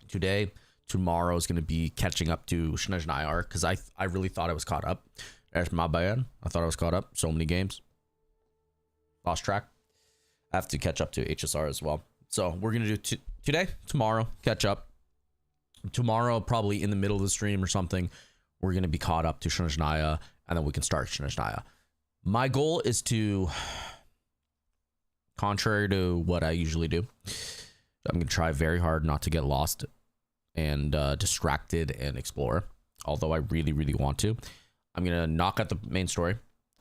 today. Tomorrow is going to be catching up to Snezhnaya arc, because I really thought I was caught up. That's my bad. I thought I was caught up. So many games. Lost track. I have to catch up to HSR as well. So we're going to do today, tomorrow, catch up. Tomorrow, probably in the middle of the stream or something, we're going to be caught up to Snezhnaya, and then we can start Snezhnaya. My goal is to, contrary to what I usually do, I'm going to try very hard not to get lost and distracted and explore, although I really, really want to. I'm going to knock out the main story,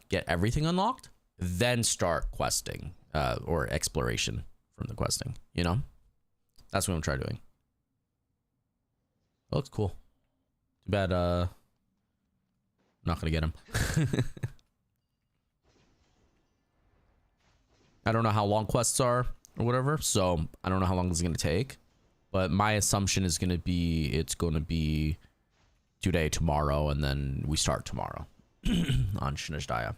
get everything unlocked, then start questing or exploration from the questing, you know? That's what I'm trying doing. Oh, it's cool. Too bad, I'm not gonna get him. I don't know how long quests are or whatever, so I don't know how long it's gonna take. But my assumption is gonna be it's gonna be today, tomorrow, and then we start tomorrow on Snezhnaya.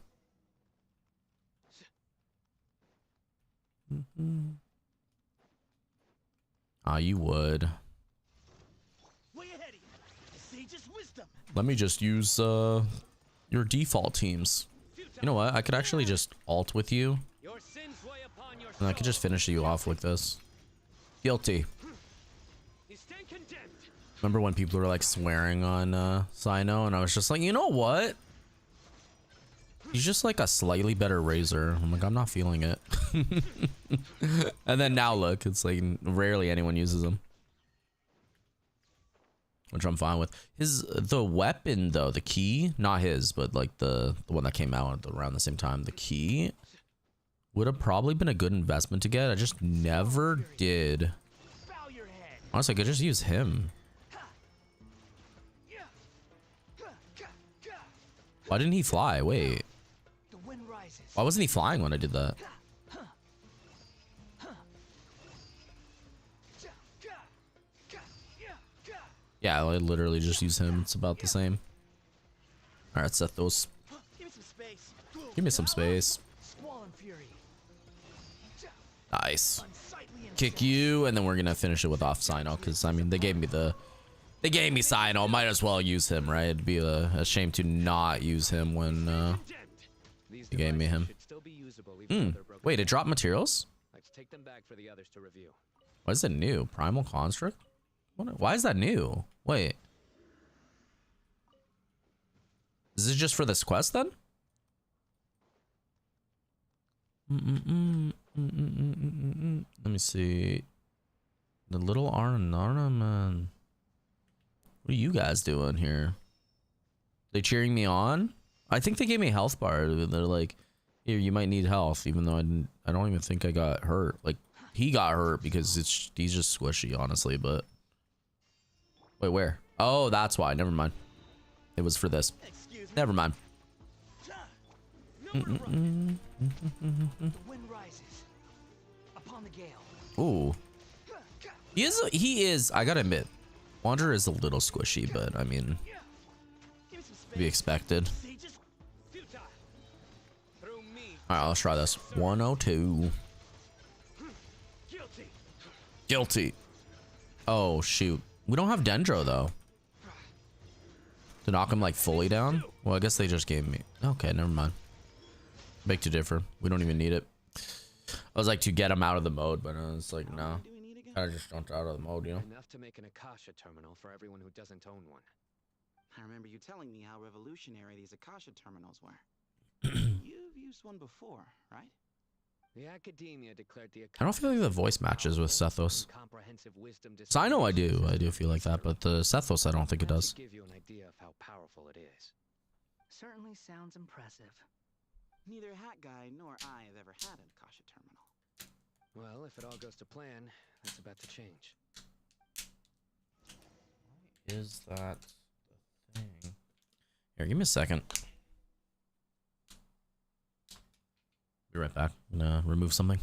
Ah, you would. Let me just use your default teams. You know what? I could actually just alt with you, and I could just finish you off with this. Guilty. Remember when people were like swearing on Sino, and I was just like, you know what? He's just like a slightly better Razor. I'm like, I'm not feeling it. And then now look, it's like rarely anyone uses him, which I'm fine with. The weapon though, the key, not his, but like the one that came out around the same time, the key would have probably been a good investment to get. I just never did. Honestly, I could just use him. Why didn't he fly? Wait. Why wasn't he flying when I did that? Yeah, I literally just use him. It's about the same. Alright, set those. Give me some space. Nice. Kick you, and then we're gonna finish it with off Sino, because I mean they gave me Sino. Might as well use him, right? It'd be a shame to not use him when they gave me him. Wait, it dropped materials? Let's take them back for the others to review. Why is it new? Primal Construct? Why is that new? Wait. Is this just for this quest then? Let me see. The little man. What are you guys doing here? They cheering me on? I think they gave me a health bar. They're like, here, you might need health, even though I don't even think I got hurt. Like, he got hurt because he's just squishy, honestly, but wait, where? Oh, that's why. Never mind. It was for this. Never mind. Ooh. He is, I gotta admit, Wanderer is a little squishy, but I mean, to be expected. Alright, let's try this. 102. Guilty. Oh, shoot. We don't have Dendro, though. To knock him, like, fully down? Well, I guess they just gave me... Okay, never mind. Beg to differ. We don't even need it. I was like, to get him out of the mode, but I was like, no. I just jumped out of the mode, you know. Enough to make an Akasha terminal for everyone who doesn't own one. I remember you telling me how revolutionary these Akasha terminals were. You've used one before, right? The academia declared the I don't feel like the voice matches with Sethos. So I know I do feel like that, but the Sethos I don't think it does. Give you an idea of how powerful it is. Certainly sounds impressive. Neither Hat Guy nor I have ever had an Akasha terminal. Well, if it all goes to plan, that's about to change. Is that the thing? Here, give me a second. Be right back. I'm gonna remove something.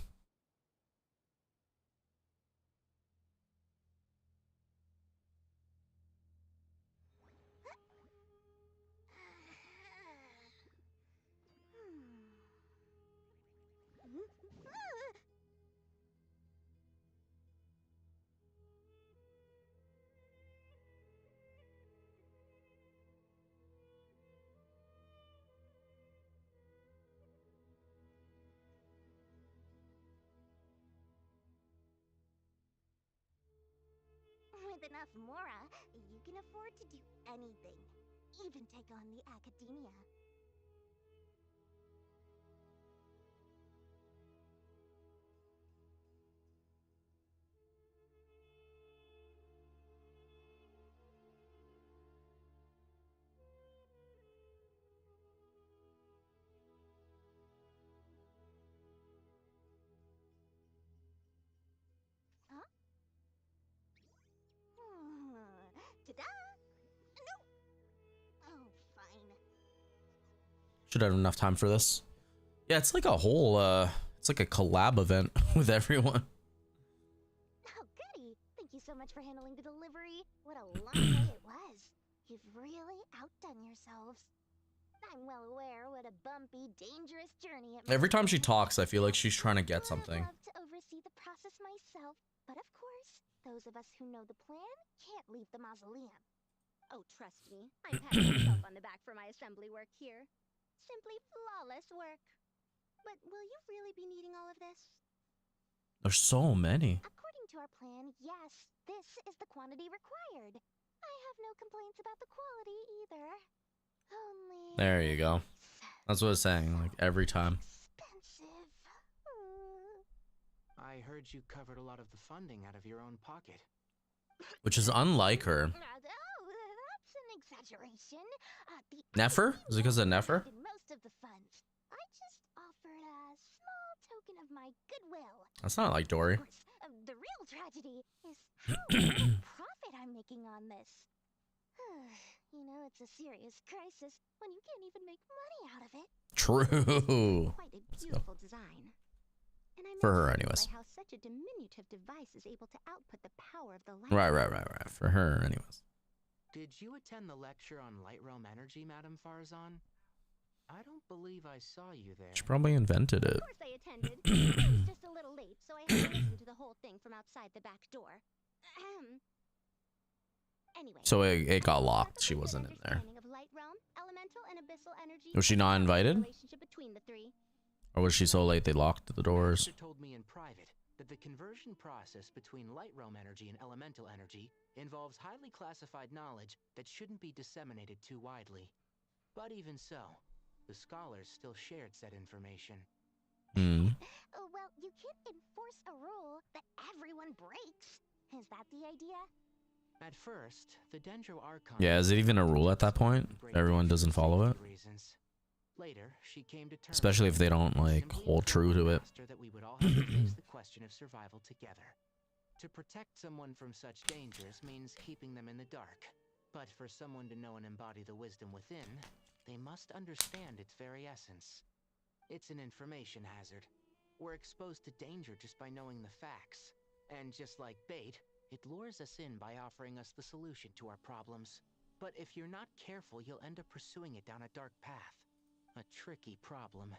With enough Mora, you can afford to do anything, even take on the academia. Ta-da! No! Oh, fine. Should have enough time for this. Yeah, it's like a whole it's like a collab event with everyone. Oh, goody! Thank you so much for handling the delivery. What a long day it was. You've really outdone yourselves. I'm well aware what a bumpy, dangerous journey it Every must time be. she talks, I feel like she's trying to get something. I'd love to oversee the process myself, but of course, those of us who know the plan can't leave the mausoleum. Oh, trust me, I'm patting myself on the back for my assembly work here. Simply flawless work. But will you really be needing all of this? There's so many. According to our plan, yes, this is the quantity required. I have no complaints about the quality either. Only There you go. That's what I was saying, like every time. expensive. I heard you covered a lot of the funding out of your own pocket. Which is unlike her. Oh, that's an exaggeration. The Nefer? Is it because of Nefer? academia funded most of the funds. I just offered a small token of my goodwill. That's not like Dory. Of course, the real tragedy is how little profit I'm making on this. You know, it's a serious crisis when you can't even make money out of it. True. Quite a beautiful design. And I'm For her, impressed anyways. by how such a diminutive device is able to output the power of the light. Right. For her, anyways. Did you attend the lecture on light realm energy, Madame Farzan? I don't believe I saw you there. She probably invented it. Of course I attended. I was just a little late, so I had to listen to the whole thing from outside the back door. Anyway. So it got locked. She wasn't in there. Understanding of light realm, elemental, and abyssal energy, Was she not and the invited? relationship between the three. Or was she so late they locked the doors? Master told me in private that the conversion process between light realm energy and elemental energy involves highly classified knowledge that shouldn't be disseminated too widely. But even so, the scholars still shared said information. Oh, well, you can't enforce a rule that everyone breaks. Is that the idea? At first, the Dendro Archon... Yeah, is it even a rule at that point? Everyone doesn't follow it? Reasons. Later, she came to terms Especially if they don't, like, simply hold true to it. Master that we would all have to face the question of survival together. To protect someone from such dangers means keeping them in the dark. But for someone to know and embody the wisdom within, they must understand its very essence. It's an information hazard. We're exposed to danger just by knowing the facts. And just like bait, it lures us in by offering us the solution to our problems. But if you're not careful, you'll end up pursuing it down a dark path. A tricky problem.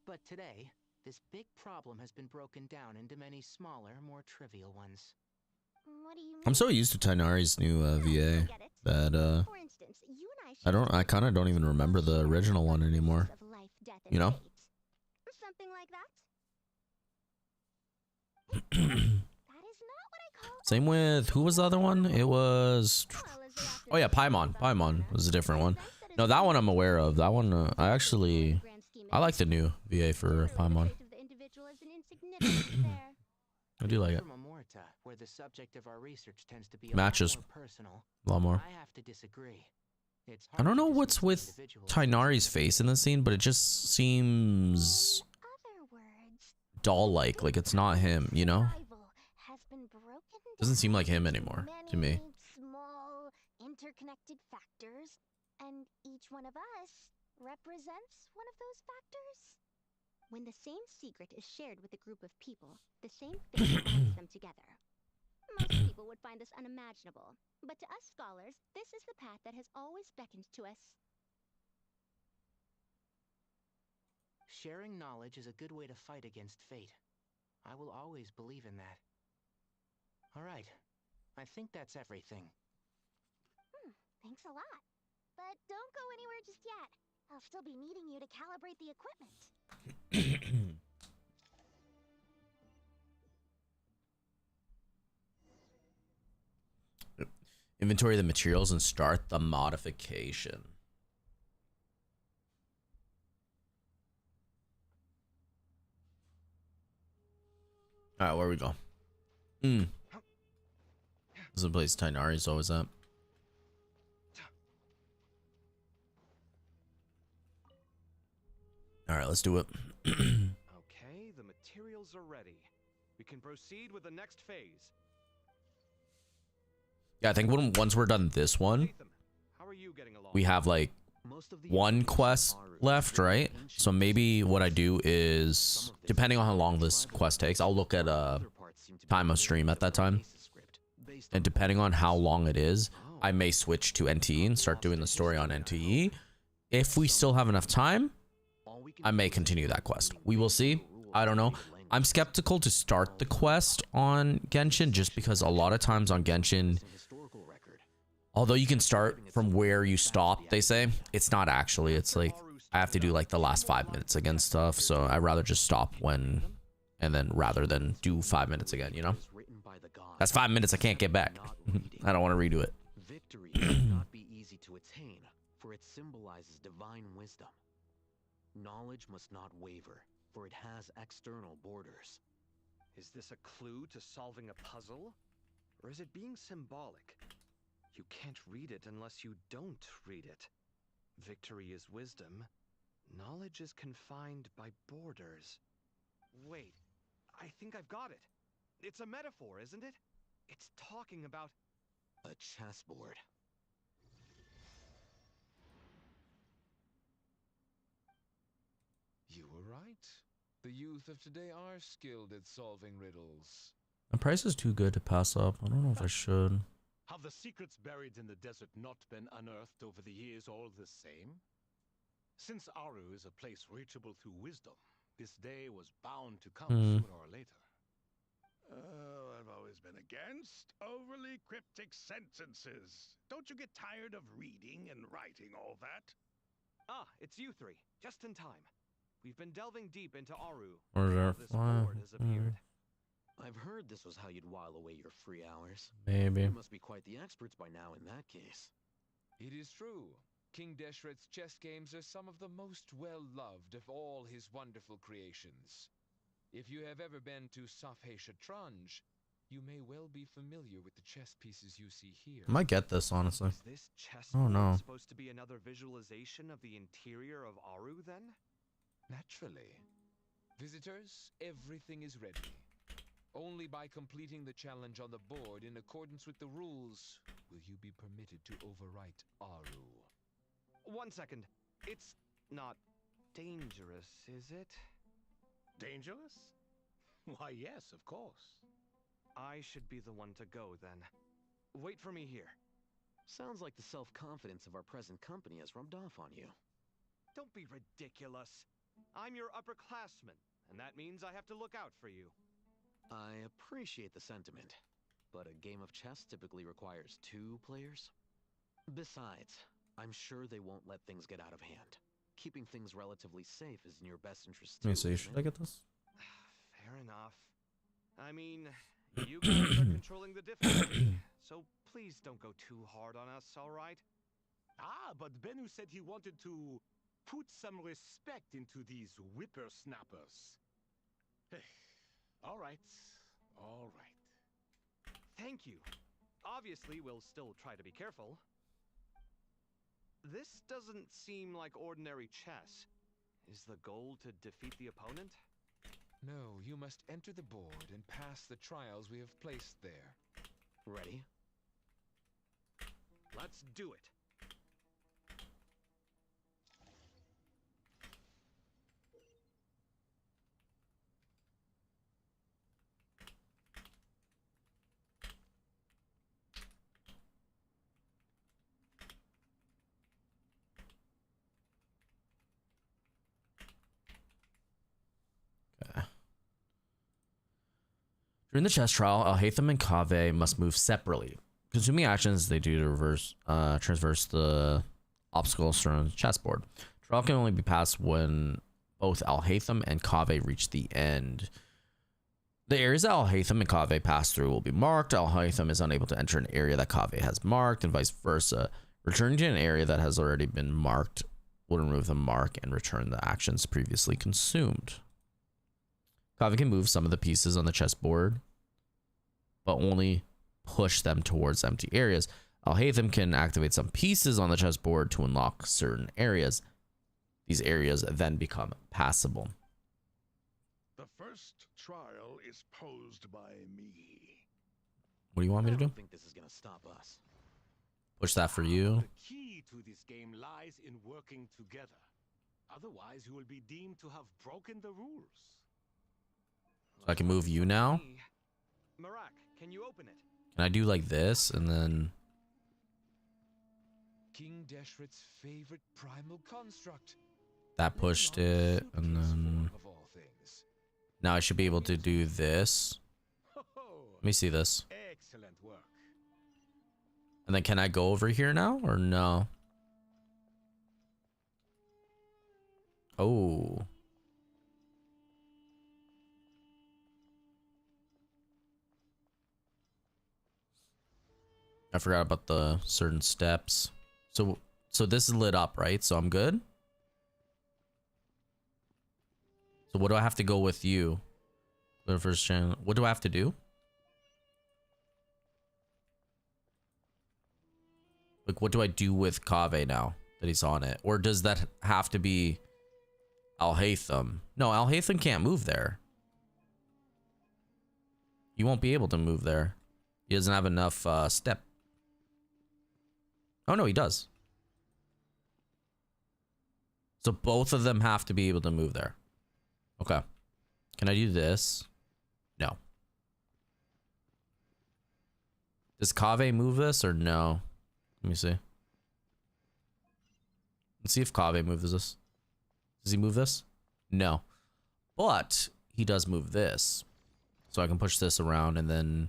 But today, this big problem has been broken down into many smaller, more trivial ones. What do you mean? I'm so used to Tainari's new VA that For instance, you and I kind of don't even remember the original one anymore. of life, death, and You know? fate. Something like that? That is not what I call Same with, who was the other one? It was, oh yeah, Paimon. Paimon was a different one. No, that one I'm aware of. That one, I like the new VA for Paimon. I do like it. Where the subject of our research tends to be Matches more personal. a lot more. I have to disagree. It's I don't know what's with Tainari's face in the scene, but it just seems doll-like. Like it's not him, you know? Doesn't seem like him anymore to me. Small interconnected factors, and each one of us represents one of those factors. When the same secret is shared with a group of people, the same fate binds them together. Most people would find this unimaginable, but to us scholars, this is the path that has always beckoned to us. Sharing knowledge is a good way to fight against fate. I will always believe in that. All right. I think that's everything. Thanks a lot. But don't go anywhere just yet. I'll still be needing you to calibrate the equipment. Inventory the materials and start the modification. All right, where we go? This is the place Tainari's always at. All right, let's do it. Okay, the materials are ready. We can proceed with the next phase. Yeah, I think once we're done this one, How are you getting along? we have like one quest left, right? So maybe what I do is, depending on how long this quest takes, I'll look at time of stream at that time. And depending on how long it is, I may switch to NTE and start doing the story on NTE. If we still have enough time, I may continue that quest. We will see. I don't know. I'm skeptical to start the quest on Genshin just because a lot of times on Genshin, although you can start from where you stop, they say, it's not actually. It's like I have to do like the last 5 minutes against stuff. So I'd rather just stop when, and then rather than do 5 minutes again, you know? That's 5 minutes I can't get back. I don't want to redo it. Victory may not be easy to attain, for it symbolizes divine wisdom. Knowledge must not waver, for it has external borders. Is this a clue to solving a puzzle? Or is it being symbolic? You can't read it unless you don't read it. Victory is wisdom. Knowledge is confined by borders. Wait, I think I've got it. It's a metaphor, isn't it? It's talking about a chessboard. You were right. The youth of today are skilled at solving riddles. The price is too good to pass up. I don't know if I should. Have the secrets buried in the desert not been unearthed over the years all the same? Since Aru is a place reachable through wisdom, this day was bound to come sooner or later. I've always been against overly cryptic sentences. Don't you get tired of reading and writing all that? Ah, it's you three. Just in time. We've been delving deep into Aru. Or is there This board has appeared. I've heard this was how you'd while away your free hours. Maybe. You must be quite the experts by now in that case. It is true. King Deshret's chess games are some of the most well-loved of all his wonderful creations. If you have ever been to Safhe Shatranj, you may well be familiar with the chess pieces you see here. I might get this, honestly. Is this chess Oh no. supposed to be another visualization of the interior of Aru then? Naturally. Visitors, everything is ready. Only by completing the challenge on the board in accordance with the rules will you be permitted to overwrite Aru. 1 second. It's not dangerous, is it? Dangerous? Why, yes, of course. I should be the one to go then. Wait for me here. Sounds like the self-confidence of our present company has rubbed off on you. Don't be ridiculous. I'm your upperclassman, and that means I have to look out for you. I appreciate the sentiment, but a game of chess typically requires 2 players. Besides, I'm sure they won't let things get out of hand. Keeping things relatively safe is in your best interest too. Let me see. Should I get this? Fair enough. I mean, You guys are controlling the difficulty, so please don't go too hard on us, alright? Ah, but Bennu said he wanted to put some respect into these whippersnappers. All right, all right. Thank you. Obviously, we'll still try to be careful. This doesn't seem like ordinary chess. Is the goal to defeat the opponent? No, you must enter the board and pass the trials we have placed there. Ready? Let's do it. During the chess trial, Alhaitham and Kaveh must move separately. Consuming actions they do to traverse the obstacles surrounding the chessboard. Trial can only be passed when both Alhaitham and Kaveh reach the end. The areas that Alhaitham and Kaveh pass through will be marked. Alhaitham is unable to enter an area that Kaveh has marked, and vice versa. Returning to an area that has already been marked will remove the mark and return the actions previously consumed. Kaveh can move some of the pieces on the chessboard, but only push them towards empty areas. Alhaitham can activate some pieces on the chessboard to unlock certain areas. These areas then become passable. The first trial is posed by me. What do you want me to I do? don't think this is gonna stop us. Push that for you. The key to this game lies in working together. Otherwise, you will be deemed to have broken the rules. So I can move you now. Marak, can you open it? Can I do like this and then... King Deshret's favorite primal construct. That pushed it, and then... Of all things. Now I should be able to do this. Let me see this. Excellent work. And then can I go over here now, or no? Oh. I forgot about the certain steps. So this is lit up, right? So I'm good? So what do I have to go with you? The first channel. What do I have to do? Like, what do I do with Kaveh now that he's on it? Or does that have to be Alhaitham? No, Alhaitham can't move there. He won't be able to move there. He doesn't have enough step. Oh, no, he does. So both of them have to be able to move there. Okay. Can I do this? No. Does Kaveh move this or no? Let me see. Let's see if Kaveh moves this. Does he move this? No. But he does move this. So I can push this around and then...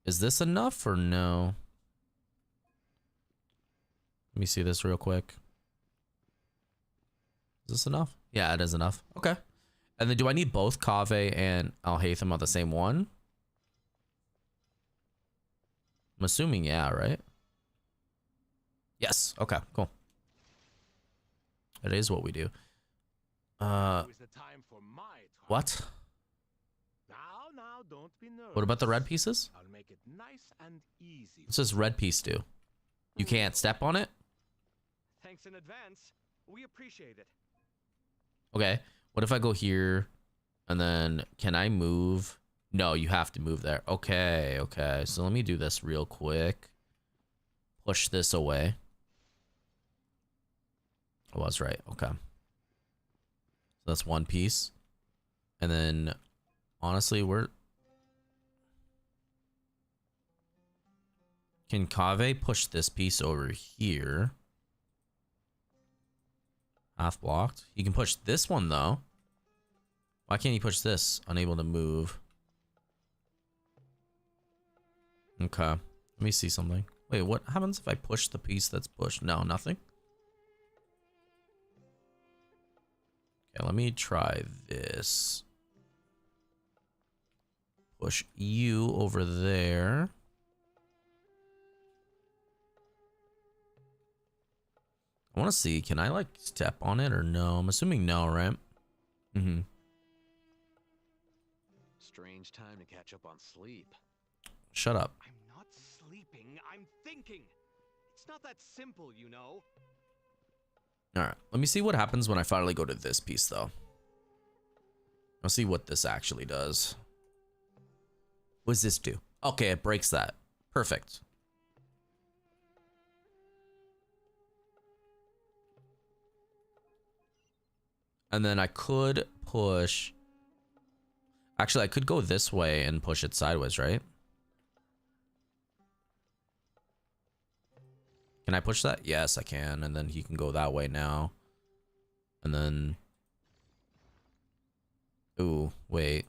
Is this enough or no? Let me see this real quick. Is this enough? Yeah, it is enough. Okay. And then do I need both Kaveh and Alhaitham on the same one? I'm assuming yeah, right? Yes. Okay, cool. That is what we do. What? Now, don't be nervous. What about the red pieces? I'll make it nice and easy. What does red piece do? You can't step on it? Thanks in advance. We appreciate it. Okay. What if I go here and then can I move? No, you have to move there. Okay, okay. So let me do this real quick. Push this away. I was right. Okay. So that's one piece. And then honestly, can Kaveh push this piece over here? Half blocked. He can push this one though. Why can't he push this? Unable to move. Okay. Let me see something. Wait, what happens if I push the piece that's pushed? No, nothing. Okay, let me try this. push you over there. I want to see, can I like step on it or no? I'm assuming no, right? Mm-hmm. Strange time to catch up on sleep. Shut up. I'm not sleeping, I'm thinking. It's not that simple, you know. All right, let me see what happens when I finally go to this piece, though. I'll see what this actually does. What does this do? Okay, it breaks that. Perfect. And then I could push... Actually, I could go this way and push it sideways, right? Can I push that? Yes, I can. And then he can go that way now. And then... Ooh, wait.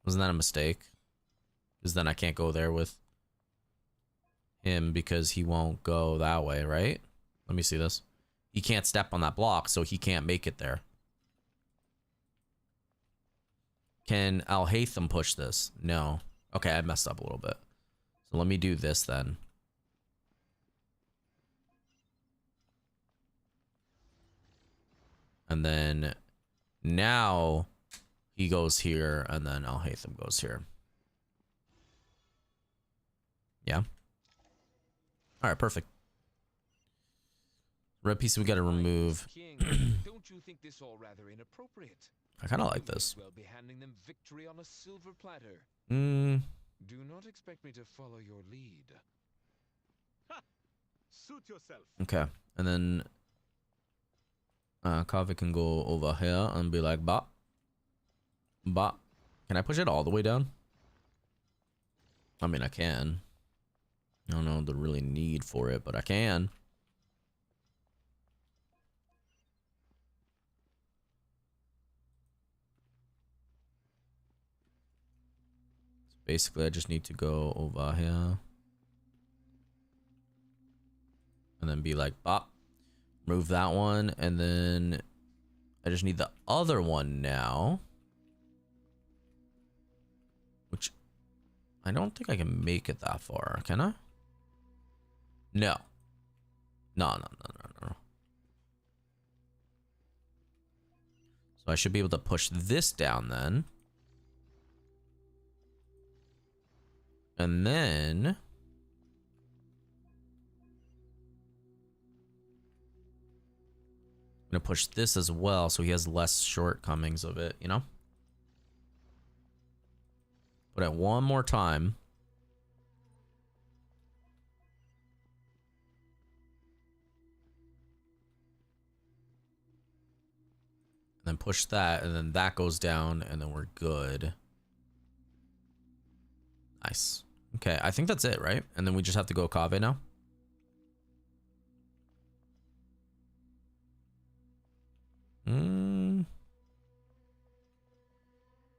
Wasn't that a mistake? Because then I can't go there with him because he won't go that way, right? Let me see this. He can't step on that block, so he can't make it there. Can Al-Haytham push this? No. Okay, I messed up a little bit. So let me do this then. And then now he goes here, and then Al-Haytham goes here. Yeah. All right, perfect. Red piece we got to remove. King, don't you think this all rather inappropriate? I kind of like this. Well, be handing them victory on a silver platter. Do not expect me to follow your lead. Ha! Suit yourself. Okay, and then Kaveh can go over here and be like, "Bah, bah." Can I push it all the way down? I mean, I can. I don't know the really need for it, but I can. Basically, I just need to go over here. And then be like, bop. Move that one. And then I just need the other one now. Which I don't think I can make it that far. Can I? No. No. So I should be able to push this down then. And then I'm gonna push this as well so he has less shortcomings of it, you know? Put it one more time. And then push that, and then that goes down, and then we're good. Nice. Okay, I think that's it, right? And then we just have to go Kaveh now.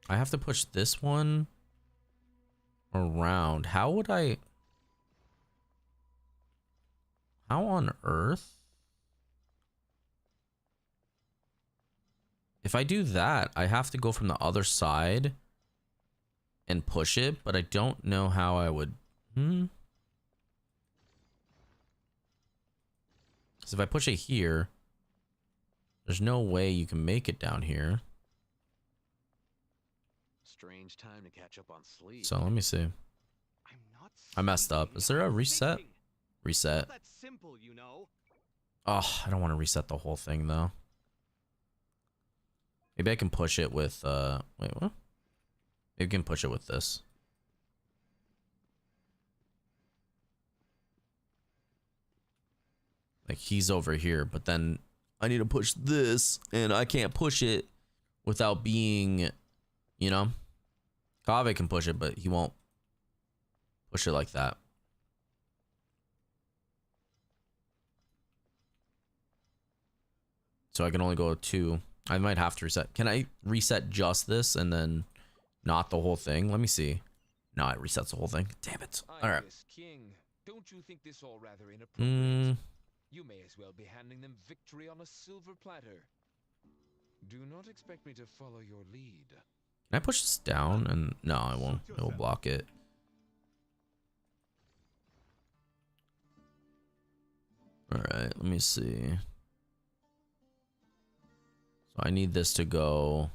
I have to push this one around. How would I... How on earth? If I do that, I have to go from the other side and push it, but I don't know how I would. Because if I push it here, there's no way you can make it down here. Strange time to catch up on sleep. So let me see. I messed up. Is there a reset? Reset. That simple, you know. Oh, I don't want to reset the whole thing though. Maybe I can push it with wait, what? Maybe I can push it with this. Like he's over here, but then I need to push this and I can't push it without being, you know, Kaveh can push it, but he won't push it like that. So I can only go 2. I might have to reset. Can I reset just this and then not the whole thing? Let me see. No, it resets the whole thing. Damn it. All right. King, don't you think this all rather inappropriate? You may as well be handing them victory on a silver platter. Do not expect me to follow your lead. Can I push this down? And no, I won't. It will block it. All right, let me see. So I need this to go.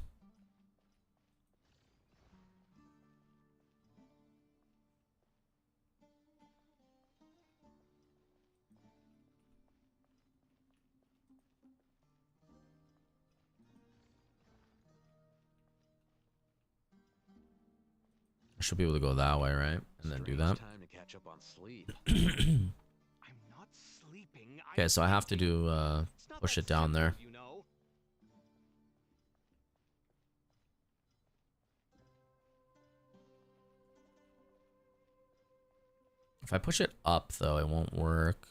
I should be able to go that way, right? And then do that. Time to catch up on sleep. I'm not sleeping. Okay, so I have to do push it down there. You know. If I push it up though, it won't work.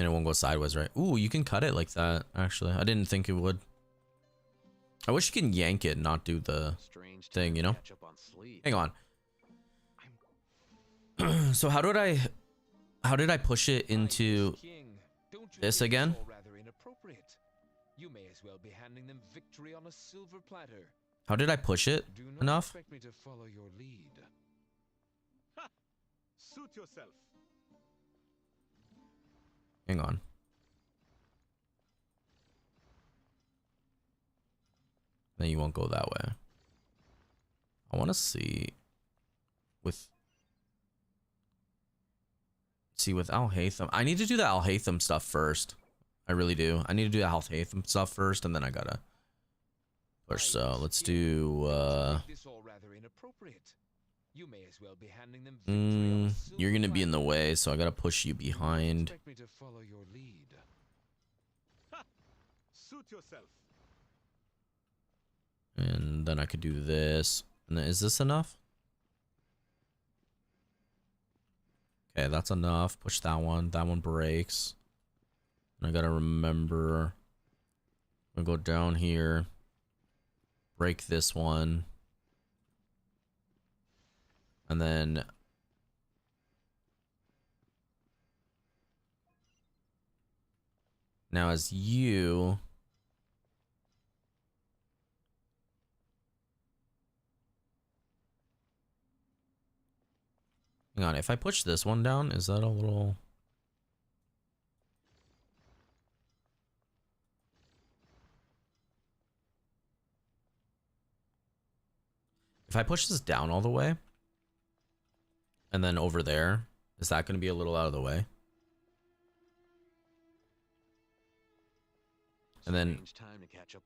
And it won't go sideways, right? Ooh, you can cut it like that, actually. I didn't think it would. I wish you can yank it and not do the thing, you know? Hang on. So how did I push it into this again? You may as well be handing them victory on a silver platter. How did I push it enough? Expect me to follow your lead. Ha! Suit yourself. Hang on. Then you won't go that way. I want to see with Al Haytham. I need to do the Al Haytham stuff first. I really do. I need to do the Al Haytham stuff first, and then I gotta push. So let's do. This all rather inappropriate. You may as well be handing them victory on a silver You're gonna be in the platter. way, so I gotta push you behind. Expect me to follow your lead. Ha! Suit yourself. And then I could do this. And then, is this enough? Okay, that's enough. Push that one. That one breaks. And I gotta remember. I'm gonna go down here. Break this one. And then now as you hang on, if I push this one down, is that a little if I push this down all the way and then over there, is that going to be a little out of the way? And then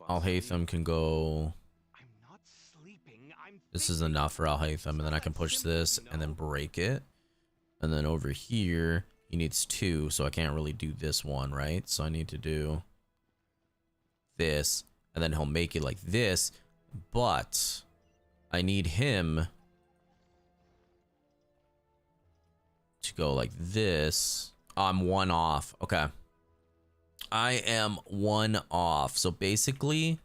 Al Haytham can go. I'm not sleeping. This is enough for Al Haytham, and then I can push this and then break it. And then over here, he needs two, so I can't really do this one, right? So I need to do this, and then he'll make it like this, but I need him to go like this. Oh, I'm one off. Okay. I am one off. So basically,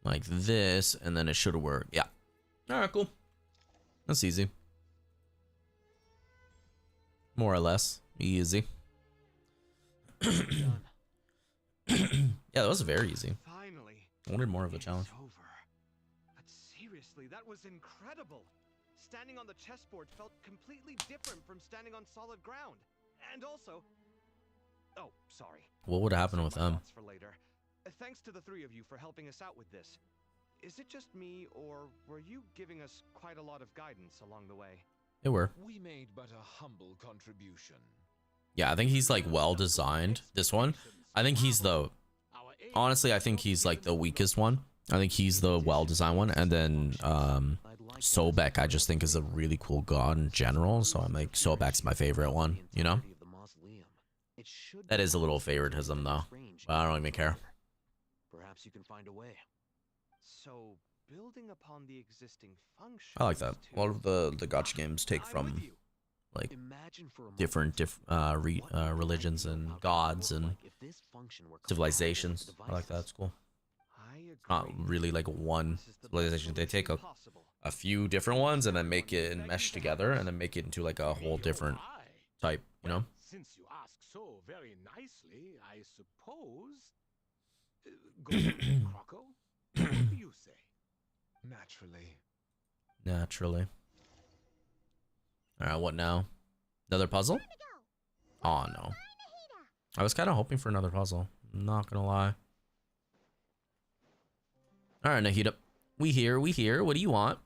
like this, and then it should work. Yeah. All right, cool. That's easy. More or less easy. Yeah, that was very easy. Finally. I wanted more of a challenge. It's over. But seriously, that was incredible. Standing on the chessboard felt completely different from standing on solid ground. And also, oh, sorry. What would happen with them? For later. Thanks to the three of you for helping us out with this. Is it just me, or were you giving us quite a lot of guidance along the way? They were. We made but a humble contribution. Yeah, I think he's like well designed. This one, I think he's the. Honestly, I think he's like the weakest one. I think he's the well designed one, and then Sobek I just think is a really cool god in general. So I'm like Sobek's my favorite one. You know. That is a little favoritism though, but I don't even care. Perhaps you can find a way. So, building upon the existing function. I like that. A lot of the gacha games take from like different religions and gods and civilizations. I like that. It's cool. I It's not really like one civilization. They take a few different ones and then make it and mesh together and then make it into like a whole different type, you know? Since you ask so very nicely, I suppose. Go ahead, Croco. What do you say? Naturally. Naturally. Alright, what now? Another puzzle? Oh no. I was kind of hoping for another puzzle. I'm not gonna lie. Alright, Nahida. We here. What do you want?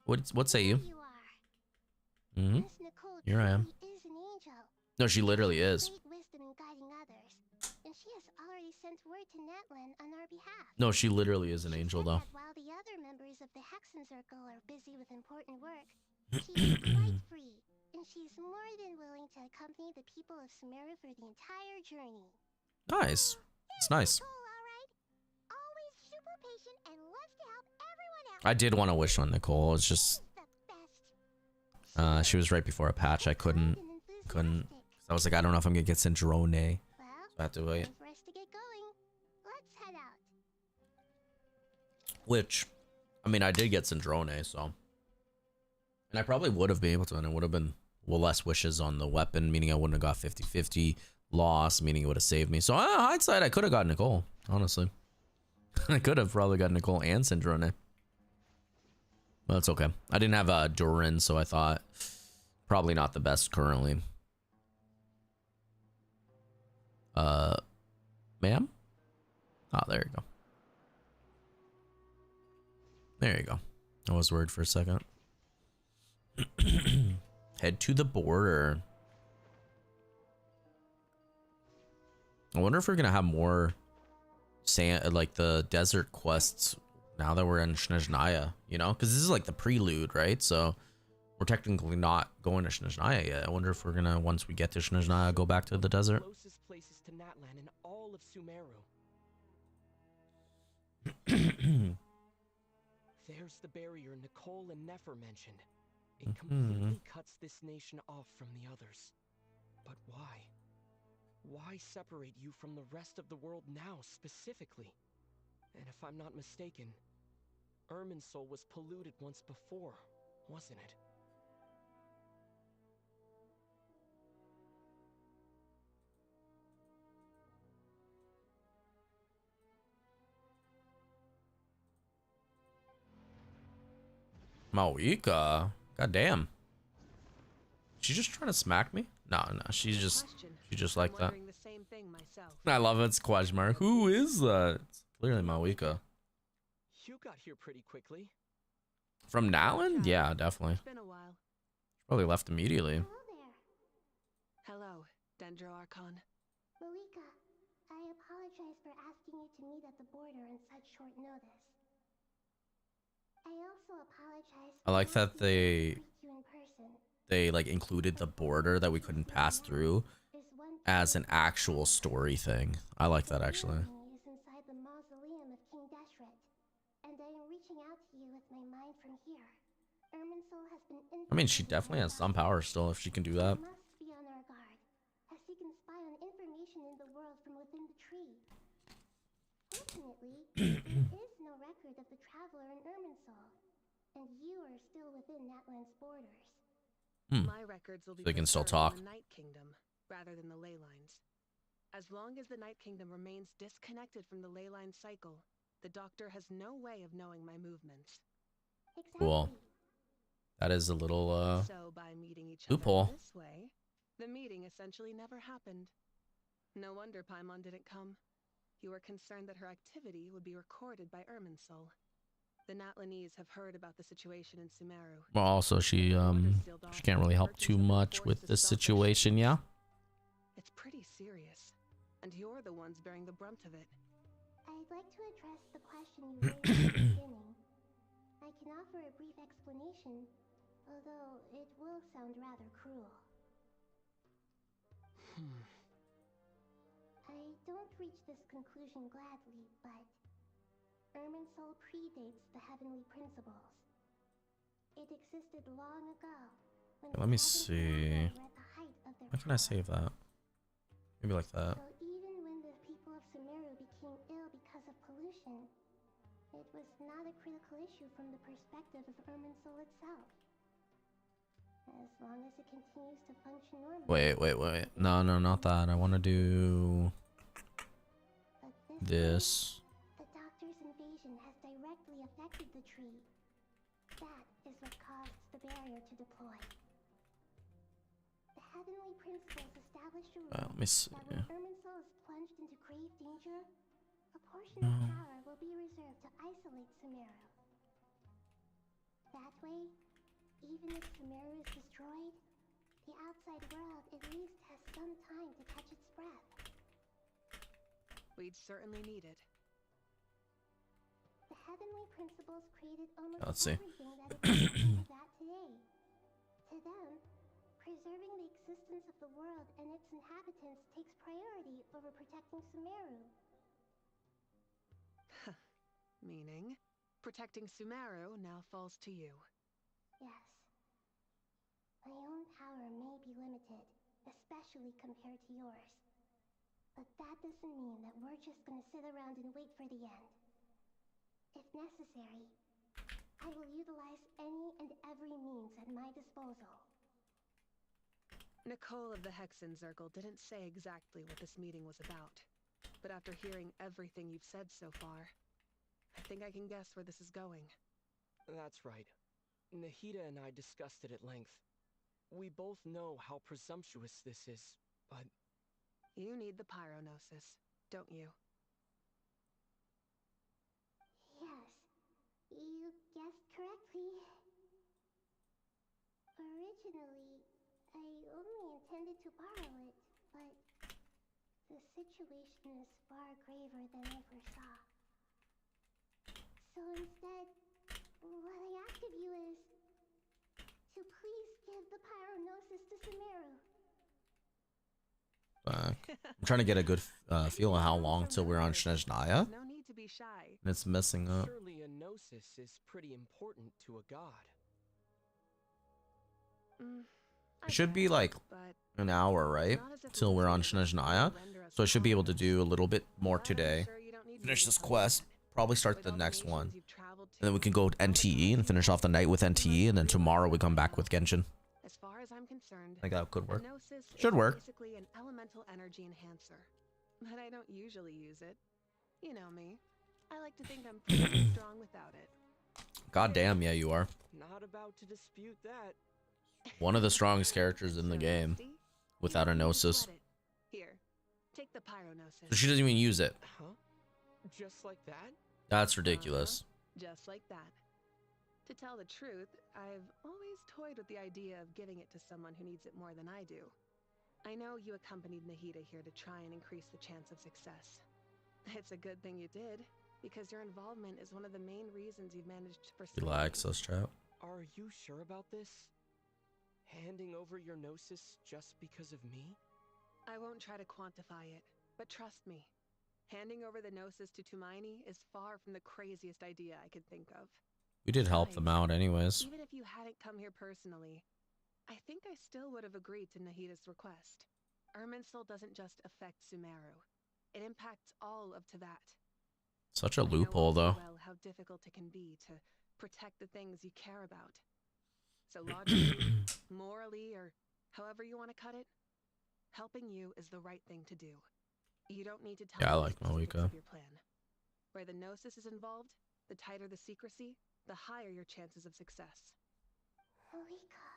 What say you? Mm-hmm. Here I am. No, she literally is. No, she literally is an angel, though. While the other members of the Hexen Circle are busy with important work, she's quite free, and she's more than willing to accompany the people of Sumeru for the entire journey. Nice. It's nice. I did want to wish on Nicole. It's just she was right before a patch. I couldn't. I was like, I don't know if I'm gonna get Syndrome. So I have to wait. Which, I mean, I did get Syndrome, so. And I probably would have been able to, and it would have been less wishes on the weapon, meaning I wouldn't have got 50-50. Loss, meaning it would have saved me. So, hindsight, I could have got Nicole, honestly. I could have probably got Nicole and Syndrome. But it's okay. I didn't have Durin, so I thought probably not the best currently. Ma'am? Oh, there you go. There you go. I was worried for a second. Head to the border. I wonder if we're gonna have more sand, like the desert quests now that we're in Snezhnaya, you know? Because this is like the prelude, right? So we're technically not going to Snezhnaya yet. I wonder if we're gonna, once we get to Snezhnaya, go back to the desert. Closest places to Natlan in all of Sumeru. There's the barrier Nicole and Nefer mentioned. It completely cuts this nation off from the others. But why? Why separate you from the rest of the world now, specifically? And if I'm not mistaken, Irminsul was polluted once before, wasn't it? Mawika? God damn. She's just trying to smack me? No, she's just like that. I love it's question mark. Who is that? It's clearly Mawika. You got here pretty quickly. From Natlan? Yeah, definitely. It's been a while. Probably left immediately. Hello, Dendro Archon. Mawika, I apologize for asking you to meet at the border on such short notice. I also apologize for I like that asking you to meet you in person. they like included the border that we couldn't pass through as an actual story thing. I like that actually. Is inside the mausoleum of King Deshret, and I am reaching out to you with my mind from here. Irminsul has been I mean, she definitely has some power still if she can do that. We must be on our guard, as he can spy on information in the world from within the tree. Fortunately, there is no record of the traveler in Irminsul, and you are still within Natlan's borders. My records will be So they can still preserved talk. in the Night Kingdom rather than the ley lines. As long as the Night Kingdom remains disconnected from the ley line cycle, the Doctor has no way of knowing my movements. Cool. That is a little So by meeting each loophole. other this way, the meeting essentially never happened. No wonder Paimon didn't come. You were concerned that her activity would be recorded by Irminsul. The Natlanese have heard about the situation in Sumeru. Well, also she can't really help too much with this situation, yeah. It's pretty serious, and you're the ones bearing the brunt of it. I'd like to address the question you raised at the beginning. I can offer a brief explanation, although it will sound rather cruel. I don't reach this conclusion gladly, but Irminsul predates the heavenly principles. It existed long ago. When Let me see. How can I save that? Maybe like that. So even when the people of Sumeru became ill because of pollution, It was not a critical issue from the perspective of Irminsul itself. As long as it continues to function normally. Wait. No, not that. I want to do this. The Doctor's invasion has directly affected the tree. That is what caused the barrier to deploy. The Heavenly Principles established a rule Let me see. that when Irminsul is plunged into grave danger, a portion of power will be reserved to isolate Sumeru. That way, even if Sumeru is destroyed, the outside world at least has some time to catch its breath. We'd certainly need it. The Heavenly Principles created almost Let's see. everything that exists as that today. To them, preserving the existence of the world and its inhabitants takes priority over protecting Sumeru. Meaning, protecting Sumeru now falls to you. Yes. My own power may be limited, especially compared to yours. But that doesn't mean that we're just gonna sit around and wait for the end. If necessary, I will utilize any and every means at my disposal. Nicole of the Hexen Circle didn't say exactly what this meeting was about. But after hearing everything you've said so far, I think I can guess where this is going. That's right. Nahida and I discussed it at length. We both know how presumptuous this is, but... You need the Pyronosis, don't you? Yes, you guessed correctly. Originally, I only intended to borrow it, but the situation is far graver than I foresaw. So instead, what I ask of you is to please give the Pyronosis to Sumeru. I'm trying to get a good feel of how long till we're on Snezhnaya. No need to be shy. And it's messing up. Surely a gnosis is pretty important to a god. It should be like an hour, right? Till we're on Snezhnaya. So I should be able to do a little bit more today. Finish this quest. Probably start the next one. And then we can go NTE and finish off the night with NTE. And then tomorrow we come back with Genshin. As far as I'm concerned, I think that could work. Gnosis Should is work. basically an elemental energy enhancer. But I don't usually use it. You know me. I like to think I'm pretty strong without it. God damn, yeah, you are. Not about to dispute that. One of the strongest characters in the game. Without a Gnosis. Here, take the Pyronosis. So she doesn't even use it. Huh? Just like that? That's ridiculous. Just like that. To tell the truth, I've always toyed with the idea of giving it to someone who needs it more than I do. I know you accompanied Nahida here to try and increase the chance of success. It's a good thing you did, because your involvement is one of the main reasons you've managed to pursue. Relax, let's chat. Are you sure about this? Handing over your gnosis just because of me? I won't try to quantify it, but trust me. Handing over the gnosis to Tumaini is far from the craziest idea I could think of. We did help them out anyways. Even if you hadn't come here personally, I think I still would have agreed to Nahida's request. Irminsul doesn't just affect Sumeru. It impacts all of Teyvat. Such a loophole, though. Well, how difficult it can be to protect the things you care about. So logically, morally, or however you want to cut it, helping you is the right thing to do. You don't need to tell Yeah, I me like the specifics Moika. of your plan. Where the Gnosis is involved, the tighter the secrecy, the higher your chances of success. Moika,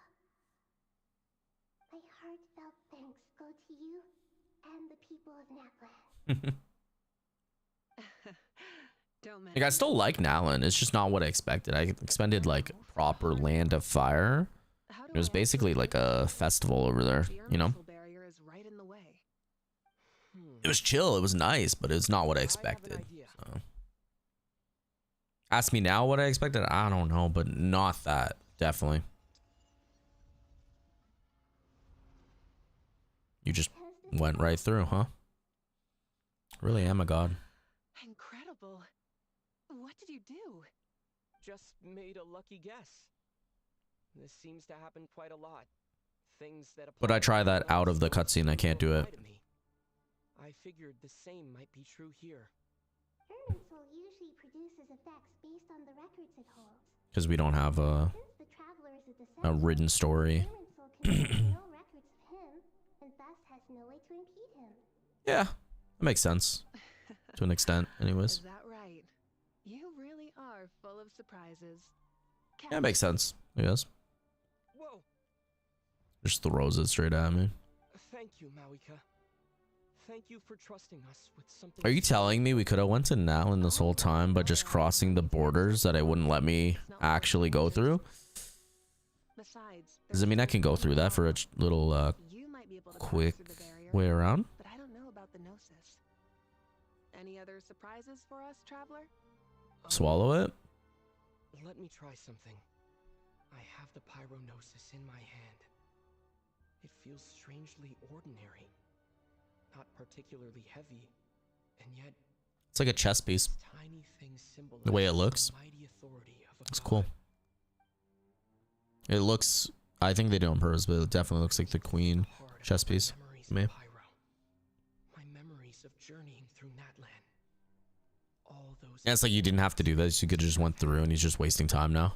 my heartfelt thanks go to you and the people of Natlan. Don't Like, I still like Nalan. It's just not what I expected. I expected like proper Land of Fire. It was basically like a festival over there, you know? Barrier is right in the way. It was chill. It was nice, but it's not what I expected. So. Ask me now what I expected. I don't know, but not that. Definitely. You just went right through, huh? Really am a god. Incredible. What did you do? Just made a lucky guess. This seems to happen quite a lot. Things that But I try that out of the cutscene. I can't do it. I figured the same might be true here. Irminsul usually produces a effects based on the records it holds. Because we don't have a Since the traveler is a descendant, written story. Human Soul contains no records of him, and thus has no way to impede him. Yeah, that makes sense. To an extent, anyways. Is that right? You really are full of surprises. Yeah, it makes sense, I guess. Whoa! Just throws it straight at me. Thank you, Mawika. Thank you for trusting us with something. Are you telling me we could have went to Natlin this whole time, but just crossing the borders that it wouldn't let me actually go through? Does it mean I can go through that for a little quick way around? But I don't know about the Gnosis. Any other surprises for us, traveler? Swallow it? Let me try something. I have the Pyronosis in my hand. It feels strangely ordinary. Not particularly heavy, and yet It's like a chess piece. tiny things symbolize The way it looks. the mighty authority of a It's god. cool. It looks, I think they do it on purpose, but it definitely looks like the queen chess piece to me. My memories of journeying through Natlan. All those. Yeah, it's like you didn't have to do this. You could have just went through and he's just wasting time now.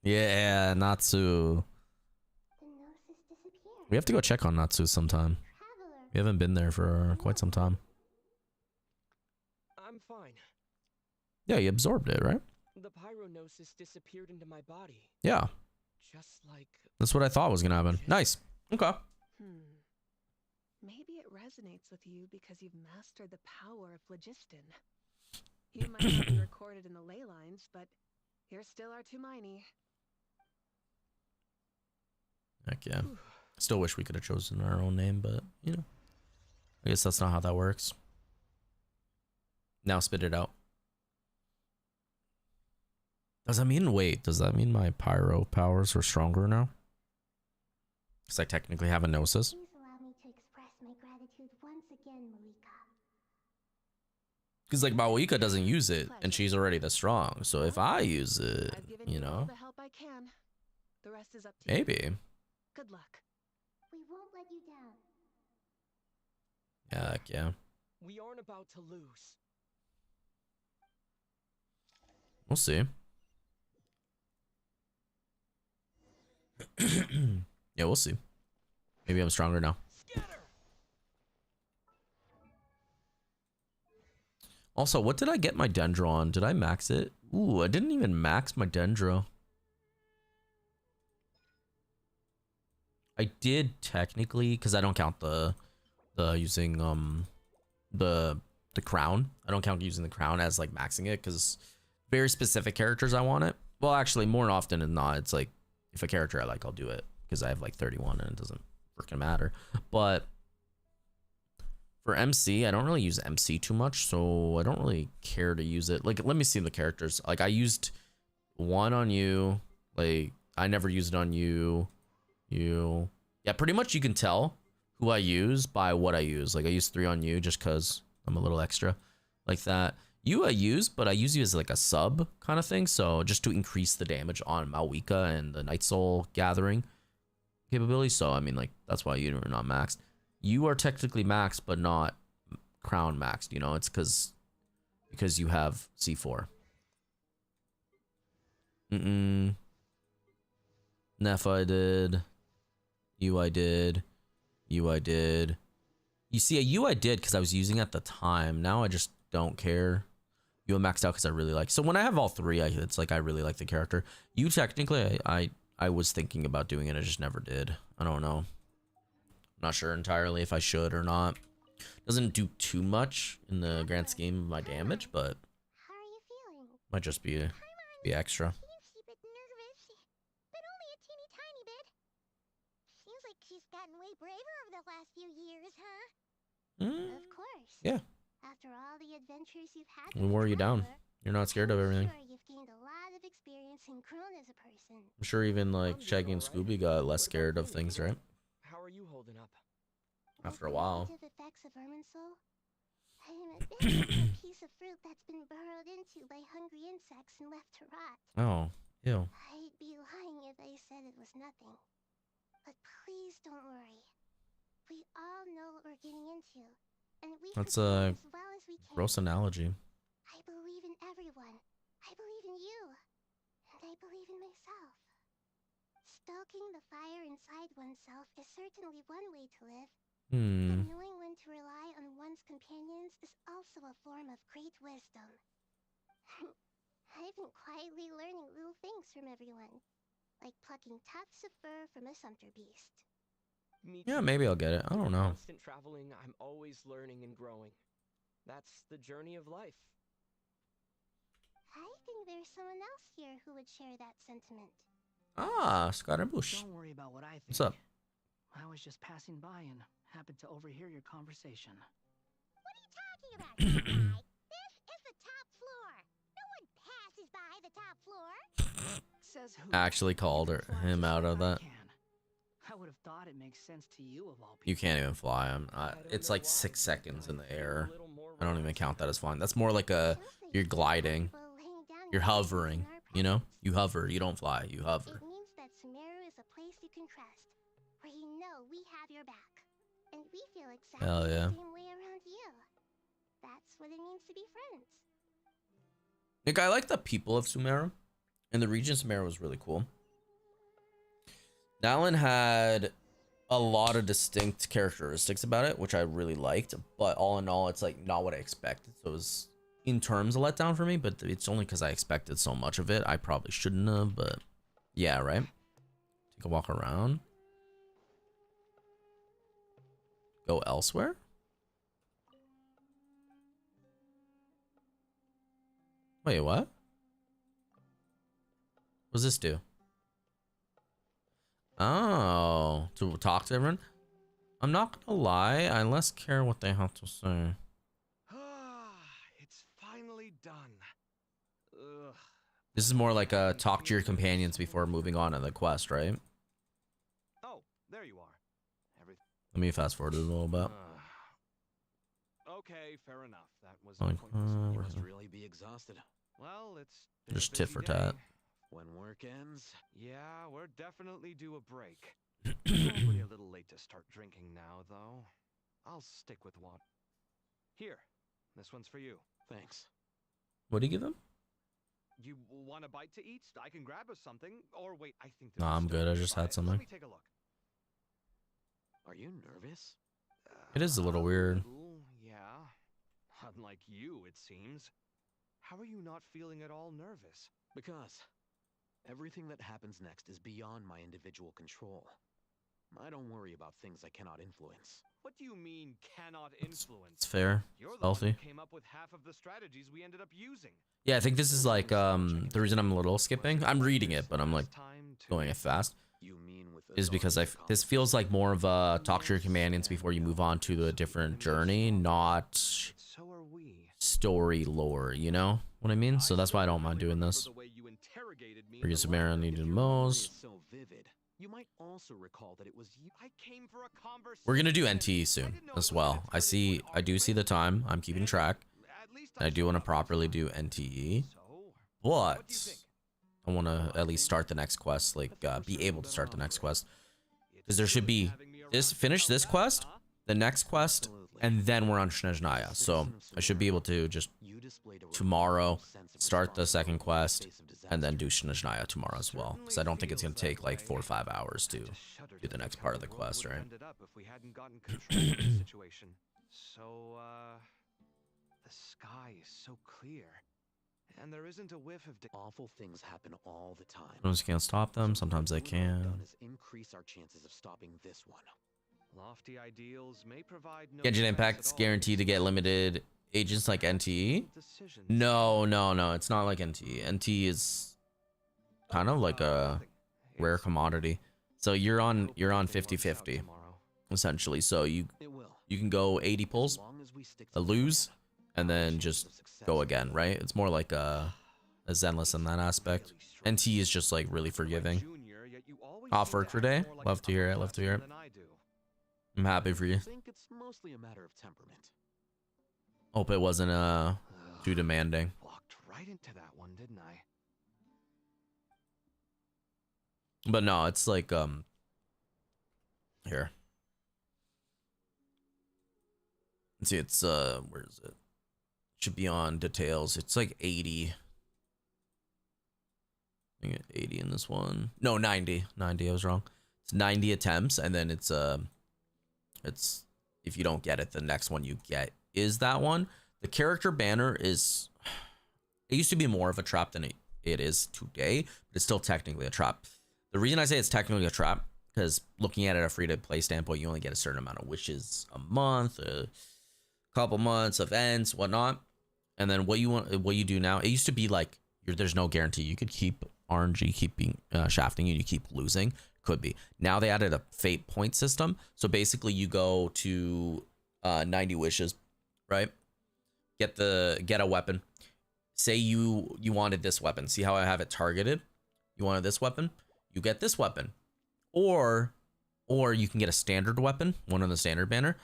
Yeah, Natsu. We have to go check on Natsu sometime. We haven't been there for quite some time. I'm fine. Yeah, you absorbed it, right? The Pyronosis disappeared into my body. Yeah. Just like. That's what I thought was gonna happen. Nice. Okay. Maybe it resonates with you because you've mastered the power of phlogiston. You might not be recorded in the ley lines, but you're still our Tumaini. Heck yeah. Still wish we could have chosen our own name, but you know, I guess that's not how that works. Now spit it out. Does that mean, wait, does that mean my pyro powers are stronger now? Because I technically have a Gnosis. Please allow me to express my gratitude once again, Marika. Because like Mawika doesn't use it, and she's already the strong. So if I use it, you know, The help I can. The rest is up to you. maybe. Good luck. We won't let you down. Yeah, heck yeah. We aren't about to lose. We'll see. Yeah, we'll see. Maybe I'm stronger now. Also, what did I get my Dendro on? Did I max it? Ooh, I didn't even max my Dendro. I did technically, because I don't count the using the crown. I don't count using the crown as like maxing it, because very specific characters I want it. Well, actually, more often than not, it's like if a character I like, I'll do it because I have like 31 and it doesn't freaking matter. But for MC, I don't really use MC too much, so I don't really care to use it. Like, let me see the characters. Like, I used one on you. Like, I never used it on you. You. Yeah, pretty much you can tell who I use by what I use. Like, I use 3 on you just because I'm a little extra like that. You I use, but I use you as like a sub kind of thing. So just to increase the damage on Mawika and the Night Soul gathering capability. So, I mean, like, that's why you are not maxed. You are technically maxed, but not crown maxed. You know, it's because you have C4. Nef I did. You I did. You I did. You see, a you I did because I was using it at the time. Now I just don't care. You maxed out because I really like. So when I have all 3, it's like I really like the character. You technically, I was thinking about doing it. I just never did. I don't know. I'm not sure entirely if I should or not. Doesn't do too much in the grand scheme of my damage, but How are you feeling? might just be extra. Seems a bit nervous, but only a teeny tiny bit. Seems like she's gotten way braver over the last few years, huh? Of course. Yeah. After all the adventures you've had, We wore you down. You're not scared of everything. sure you've gained a lot of experience and grown as a person. I'm sure even like Shaggy and Scooby got less scared of things, right? How are you holding up? After a while. Negative effects of Irminsul? I am a bit like a piece of fruit that's been burrowed into by hungry insects and left to rot. Oh, ew. I'd be lying if I said it was nothing. But please don't worry. We all know what we're getting into, and we That's prepare a as well as we can. gross analogy. I believe in everyone. I believe in myself. Stoking the fire inside oneself is certainly one way to live. But knowing when to rely on one's companions is also a form of great wisdom. I've been quietly learning little things from everyone, like plucking tufts of fur from a sumpter beast. Yeah, maybe I'll get it. I don't know. Constant traveling, I'm always learning and growing. That's the journey of life. I think there's someone else here who would share that sentiment. Ah, Scaramouche. Don't worry about what I think. What's up? I was just passing by and happened to overhear your conversation. What are you talking about, guy? This is the top floor. No one passes by the top floor. Says who? Actually called him out of that. I would have thought it makes sense to you of all people. You can't even fly him. It's like 6 seconds in the air. I don't even count that as flying. That's more like you're gliding. You're hovering, you know? You hover, you don't fly, you hover. It means that Sumeru is a place you can trust, where you know we have your back. And we feel exactly Hell yeah. the same way around you. That's what it means to be friends. Like, I like the people of Sumeru. And the region of Sumeru was really cool. Dallin had a lot of distinct characteristics about it, which I really liked. But all in all, it's like not what I expected. So it was, in terms, a letdown for me. But it's only because I expected so much of it. I probably shouldn't have, but yeah, right? Take a walk around. Go elsewhere? Wait, what? What does this do? Oh, to talk to everyone? I'm not gonna lie, I less care what they have to say. It's finally done. Ugh. This is more like a talk to your companions before moving on to the quest, right? Oh, there you are. Let me fast forward a little bit. Okay, fair enough. That was Like, You must really be exhausted. well, it's just tit for tat. When work ends? Yeah, we're definitely due a break. Probably a little late to start drinking now, though. I'll stick with what. Here, this one's for you. Thanks. What do you give him? You want a bite to eat? I can grab us something. Or wait, I think. No, I'm good. I just had something. Let me take a look. Are you nervous? It is a little weird. Yeah. Unlike you, it seems. How are you not feeling at all nervous? Because everything that happens next is beyond my individual control. I don't worry about things I cannot influence. What do you mean cannot influence? It's fair. You're the one Healthy. who came up with half of the strategies we ended up using. Yeah, I think this is like the reason I'm a little skipping. I'm reading it, but I'm like going it fast. Is because this feels like more of a talk to your companions before you move on to the different journey, not story lore, you know what I mean? So that's why I don't mind doing this. Because Samara needed most. So vivid. You might also recall that it was you. I came for a conversation. We're gonna do NTE soon as well. I do see the time. I'm keeping track. And I do want to properly do NTE, but I want to at least start the next quest, like be able to start the next quest, because there should be finish this quest, the next quest, and then we're on Snezhnaya. So I should be able to just tomorrow start the second quest and then do Snezhnaya tomorrow as well, because I don't think it's gonna take like 4 or 5 hours to do the next part of the quest, right? So the sky is so clear. And there isn't a whiff of awful things happen all the time. Sometimes you can't stop them, sometimes they can. Increase our chances of stopping this one. Lofty ideals may provide no Genshin Impact's guaranteed to get limited agents like NTE? No, it's not like NTE. NTE is kind of like a rare commodity. So you're on 50-50 essentially. So you can go 80 pulls, lose, and then just go again, right? It's more like a Zenless in that aspect. NT is just like really forgiving. Off work for day. Love to hear it. Love to hear it. I'm happy for you. I think it's mostly a matter of temperament. Hope it wasn't too demanding. Walked right into that one, didn't I? But no, it's like here. Let's see, it's where is it? Should be on details. It's like 80. I think 80 in this one. No, 90. 90, I was wrong. It's 90 attempts, and then it's if you don't get it, the next one you get is that one. The character banner is, it used to be more of a trap than it is today, but it's still technically a trap. The reason I say it's technically a trap, because looking at it at a free-to-play standpoint, you only get a certain amount of wishes a month, a couple months, events, whatnot. And then what you do now, it used to be like there's no guarantee. You could keep RNG, keeping shafting, and you keep losing. Could be. Now they added a fate point system. So basically you go to 90 wishes, right? Get a weapon. Say you wanted this weapon. See how I have it targeted? You wanted this weapon? You get this weapon. Or you can get a standard weapon, one on the standard banner,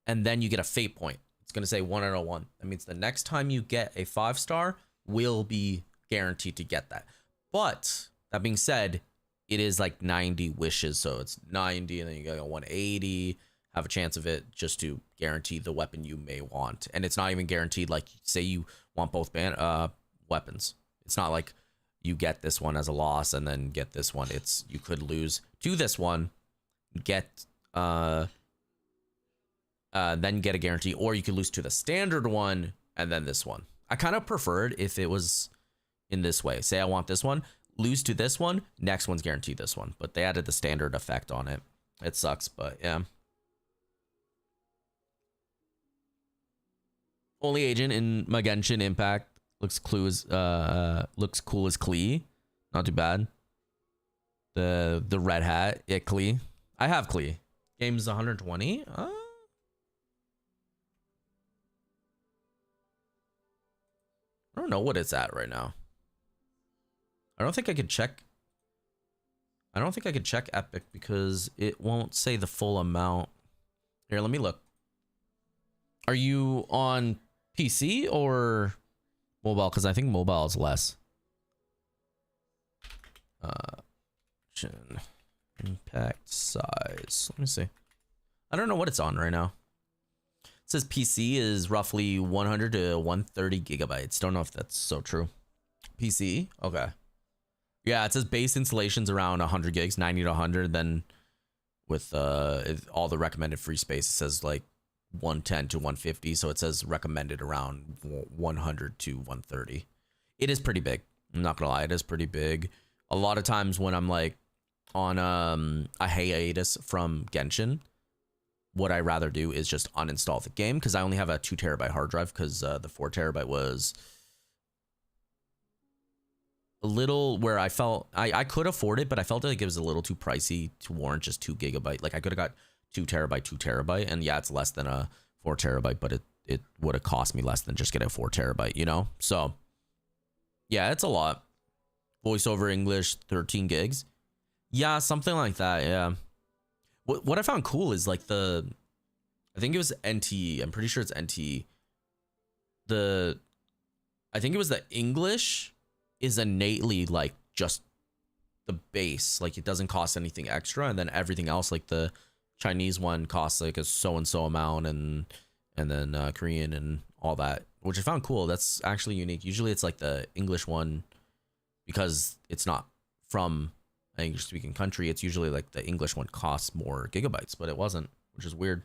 and then you get a fate point. It's going to say 1 out of 1. That means the next time you get a 5-star will be guaranteed to get that. But that being said, it is like 90 wishes. So it's 90 and then you got 180, have a chance of it just to guarantee the weapon you may want. And it's not even guaranteed. Like say you want both weapons. It's not like you get this one as a loss and then get this one. It's you could lose to this one, get then get a guarantee, or you could lose to the standard one and then this one. I kind of preferred if it was in this way. Say I want this one, lose to this one, next one's guaranteed this one. But they added the standard effect on it. It sucks, but yeah. Only agent in my Genshin Impact looks cool as Klee. Not too bad. The red hat, yeah, Klee. I have Klee. Game's 120. I don't know what it's at right now. I don't think I could check. I don't think I could check Epic because it won't say the full amount. Here, let me look. Are you on PC or mobile? Because I think mobile is less. Impact size. Let me see. I don't know what it's on right now. It says PC is roughly 100 to 130 gigabytes. Don't know if that's so true. PC? Okay. Yeah, it says base installations around 100 gigs, 90 to 100. Then with all the recommended free space, it says like 110 to 150. So it says recommended around 100 to 130. It is pretty big. I'm not gonna lie, it is pretty big. A lot of times when I'm like on a hiatus from Genshin, what I rather do is just uninstall the game because I only have a 2 terabyte hard drive because the 4 terabyte was a little where I felt I could afford it, but I felt like it was a little too pricey to warrant just 2 gigabyte. Like I could have got 2 terabyte, and yeah, it's less than a 4 terabyte, but it would have cost me less than just getting a 4 terabyte, you know? So yeah, it's a lot. Voice over English, 13 gigs. Yeah, something like that. Yeah. What I found cool is like I think it was NT. I'm pretty sure it's NT. I think it was the English is innately like just the base. Like it doesn't cost anything extra. And then everything else, like the Chinese one costs like a so-and-so amount and then Korean and all that, which I found cool. That's actually unique. Usually it's like the English one because it's not from an English-speaking country. It's usually like the English one costs more gigabytes, but it wasn't, which is weird.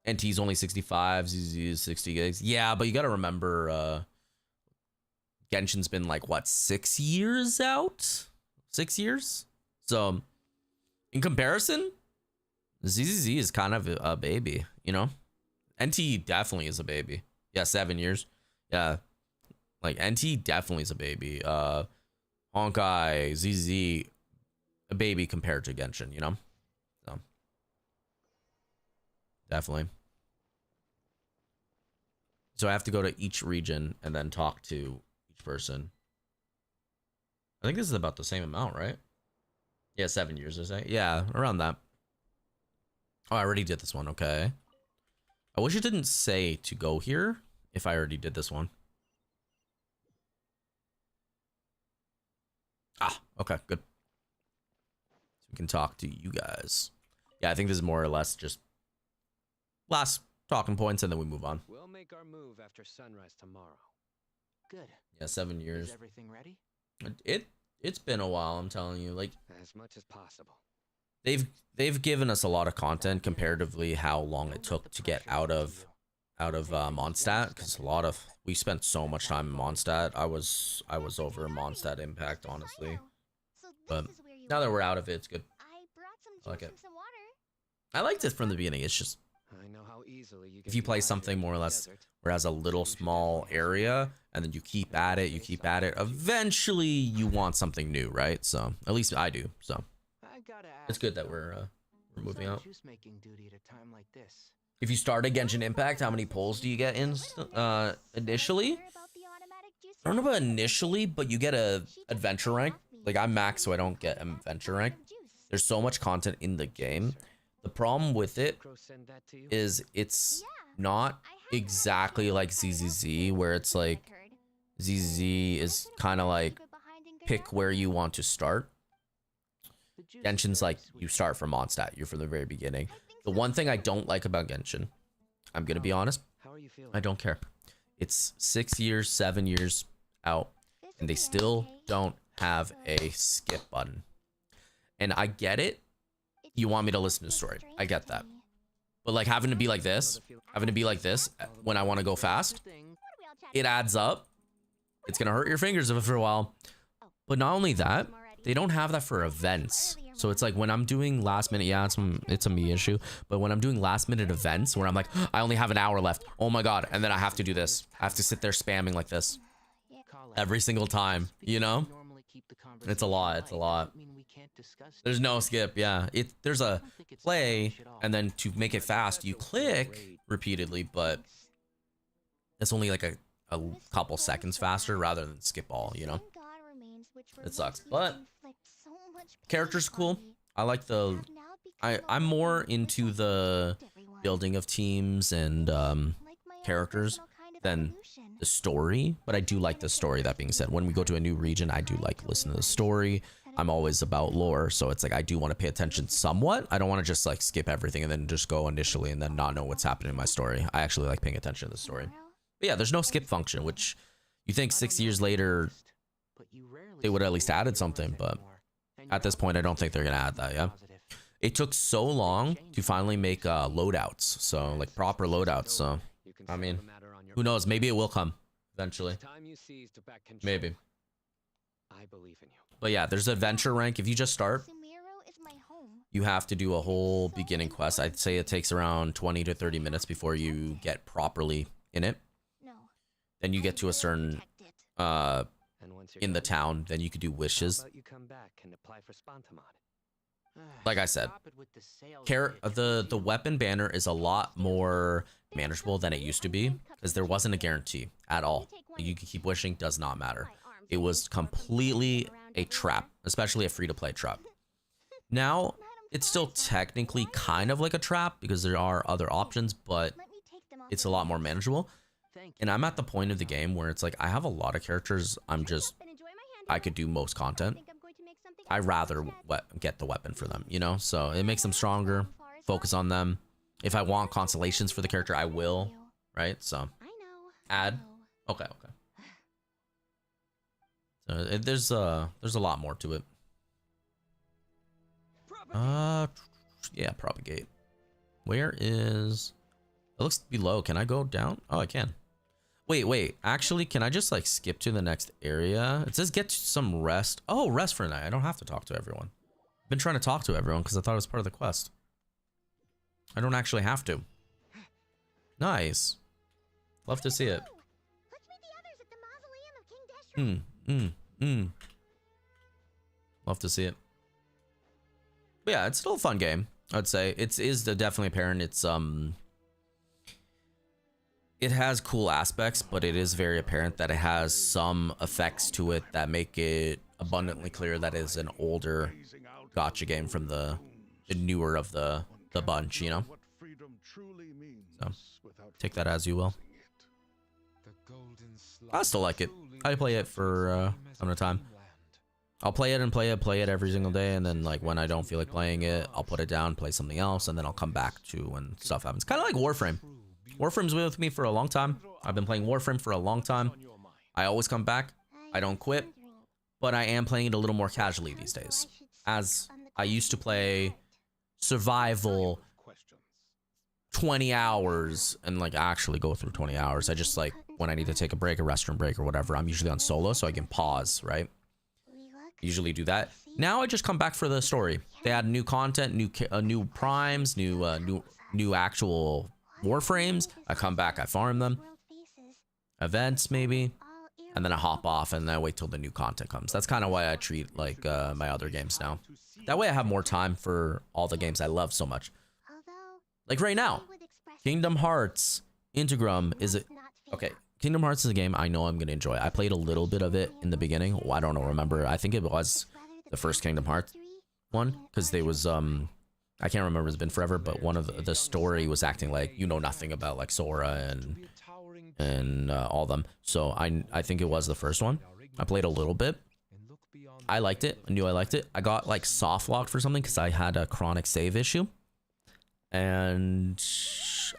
NT's only 65, ZZ is 60 gigs. Yeah, but you got to remember, Genshin's been like, what, 6 years out? 6 years? So, in comparison, ZZZ is kind of a baby, you know? NT definitely is a baby. Yeah, 7 years. Yeah. Like, NT definitely is a baby. Honkai, ZZ, a baby compared to Genshin, you know? So, definitely. So I have to go to each region and then talk to each person. I think this is about the same amount, right? Yeah, 7 years, I say. Yeah, around that. Oh, I already did this one. Okay. I wish it didn't say to go here if I already did this one. Ah, okay, good. So we can talk to you guys. Yeah, I think this is more or less just last talking points and then we move on. We'll make our move after sunrise tomorrow. Good. Yeah, 7 years. Is everything ready? It's been a while, I'm telling you. Like, As much as possible. they've given us a lot of content comparatively how long it took to get out of Mondstadt, because we spent so much time in Mondstadt. I was over Mondstadt Impact, honestly. But now that we're out of it, it's good. I like it. I liked it from the beginning. It's just, I know how easily you if you play something more or less where it has a little small area and then you keep at it, eventually you want something new, right? So at least I do. So it's good that we're moving out. If you start a Genshin Impact, how many pulls do you get initially? I don't know about initially, but you get a adventure rank. Like, I'm max, so I don't get adventure rank. There's so much content in the game. The problem with it is it's not exactly like ZZZ, where it's like ZZZ is kind of like pick where you want to start. Genshin's like you start from Mondstadt. You're from the very beginning. The one thing I don't like about Genshin, I'm gonna be honest, I don't care. It's 6 years, 7 years out, and they still don't have a skip button. And I get it. You want me to listen to the story. I get that. But like having to be like this when I want to go fast, it adds up. It's gonna hurt your fingers for a while. But not only that, they don't have that for events. So it's like when I'm doing last minute, yeah, it's a me issue. But when I'm doing last minute events where I'm like, I only have an hour left. Oh my God. And then I have to do this. I have to sit there spamming like this every single time, you know? It's a lot. It's a lot. There's no skip. Yeah. There's a play, and then to make it fast, you click repeatedly, but it's only like a couple seconds faster rather than skip all, you know? It sucks, but character's cool. I like I'm more into the building of teams and characters than the story, but I do like the story. That being said, when we go to a new region, I do like listen to the story. I'm always about lore, so it's like I do want to pay attention somewhat. I don't want to just like skip everything and then just go initially and then not know what's happening in my story. I actually like paying attention to the story. But yeah, there's no skip function, which you think 6 years later they would at least added something, but at this point I don't think they're gonna add that. Yeah, it took so long to finally make loadouts, so like proper loadouts. So I mean, who knows, maybe it will come eventually, maybe. But yeah, there's adventure rank. If you just start, you have to do a whole beginning quest. I'd say it takes around 20 to 30 minutes before you get properly in it. Then you get to a certain in the town, then you could do wishes. Like I said, the weapon banner is a lot more manageable than it used to be, because there wasn't a guarantee at all. You can keep wishing, does not matter. It was completely a trap, especially a free-to-play trap. Now, it's still technically kind of like a trap because there are other options, but it's a lot more manageable. And I'm at the point of the game where it's like I have a lot of characters. I could do most content. I rather get the weapon for them, you know? So it makes them stronger, focus on them. If I want constellations for the character, I will, right? So add. Okay. So there's a lot more to it. Yeah, propagate. Where is... It looks below. Can I go down? Oh, I can. Wait. Actually, can I just like skip to the next area? It says get some rest. Oh, rest for a night. I don't have to talk to everyone. I've been trying to talk to everyone because I thought it was part of the quest. I don't actually have to. Nice. Love to see it. Love to see it. But yeah, it's still a fun game, I'd say. It is definitely apparent. It has cool aspects, but it is very apparent that it has some effects to it that make it abundantly clear that it is an older gacha game from the newer of the bunch, you know? So, take that as you will. I still like it. I play it for some of the time. I'll play it every single day, and then like when I don't feel like playing it, I'll put it down, play something else, and then I'll come back to when stuff happens. Kind of like Warframe. Warframe's been with me for a long time. I've been playing Warframe for a long time. I always come back. I don't quit. but I am playing it a little more casually these days. As I used to play survival 20 hours and like actually go through 20 hours. I just like when I need to take a break, a restroom break or whatever, I'm usually on solo so I can pause, right? Usually do that. Now I just come back for the story. They add new content, new primes, new actual warframes. I come back, I farm them. Events maybe. And then I hop off and then I wait till the new content comes. That's kind of why I treat like my other games now. That way I have more time for all the games I love so much. Like right now, Kingdom Hearts Integrum is a... Okay, Kingdom Hearts is a game I know I'm going to enjoy. I played a little bit of it in the beginning. Oh, I don't know, remember. I think it was the first Kingdom Hearts one. Because they was... I can't remember, it's been forever, but one of the story was acting like you know nothing about like Sora and all them. So I think it was the first one. I played a little bit. I liked it. I knew I liked it. I got like soft locked for something because I had a chronic save issue. And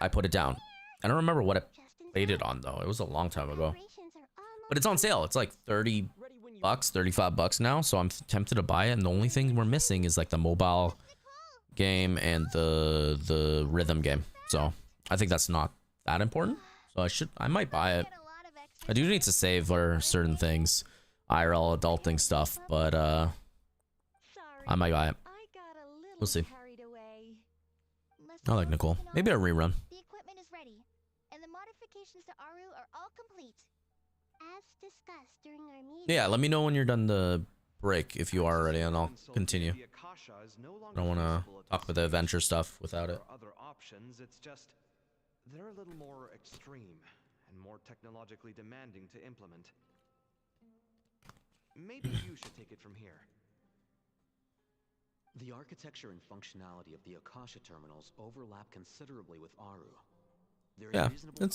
I put it down. I don't remember what I played it on though. It was a long time ago. But it's on sale. It's like 30 bucks, 35 bucks now. So I'm tempted to buy it. And the only thing we're missing is like the mobile game and the rhythm game. So I think that's not that important. So I might buy it. I do need to save for certain things. IRL adulting stuff, but I might buy it. We'll see. I like Nicole. Maybe a rerun. The equipment is ready, and the modifications to Aru are all complete. As discussed during our meeting. Yeah, let me know when you're done the break if you are ready, and I'll continue. I don't want to talk about the adventure stuff without it. Other options, it's just they're a little more extreme and more technologically demanding to implement. Maybe you should take it from here. The architecture and functionality of the Akasha terminals overlap considerably with Aru. Yeah,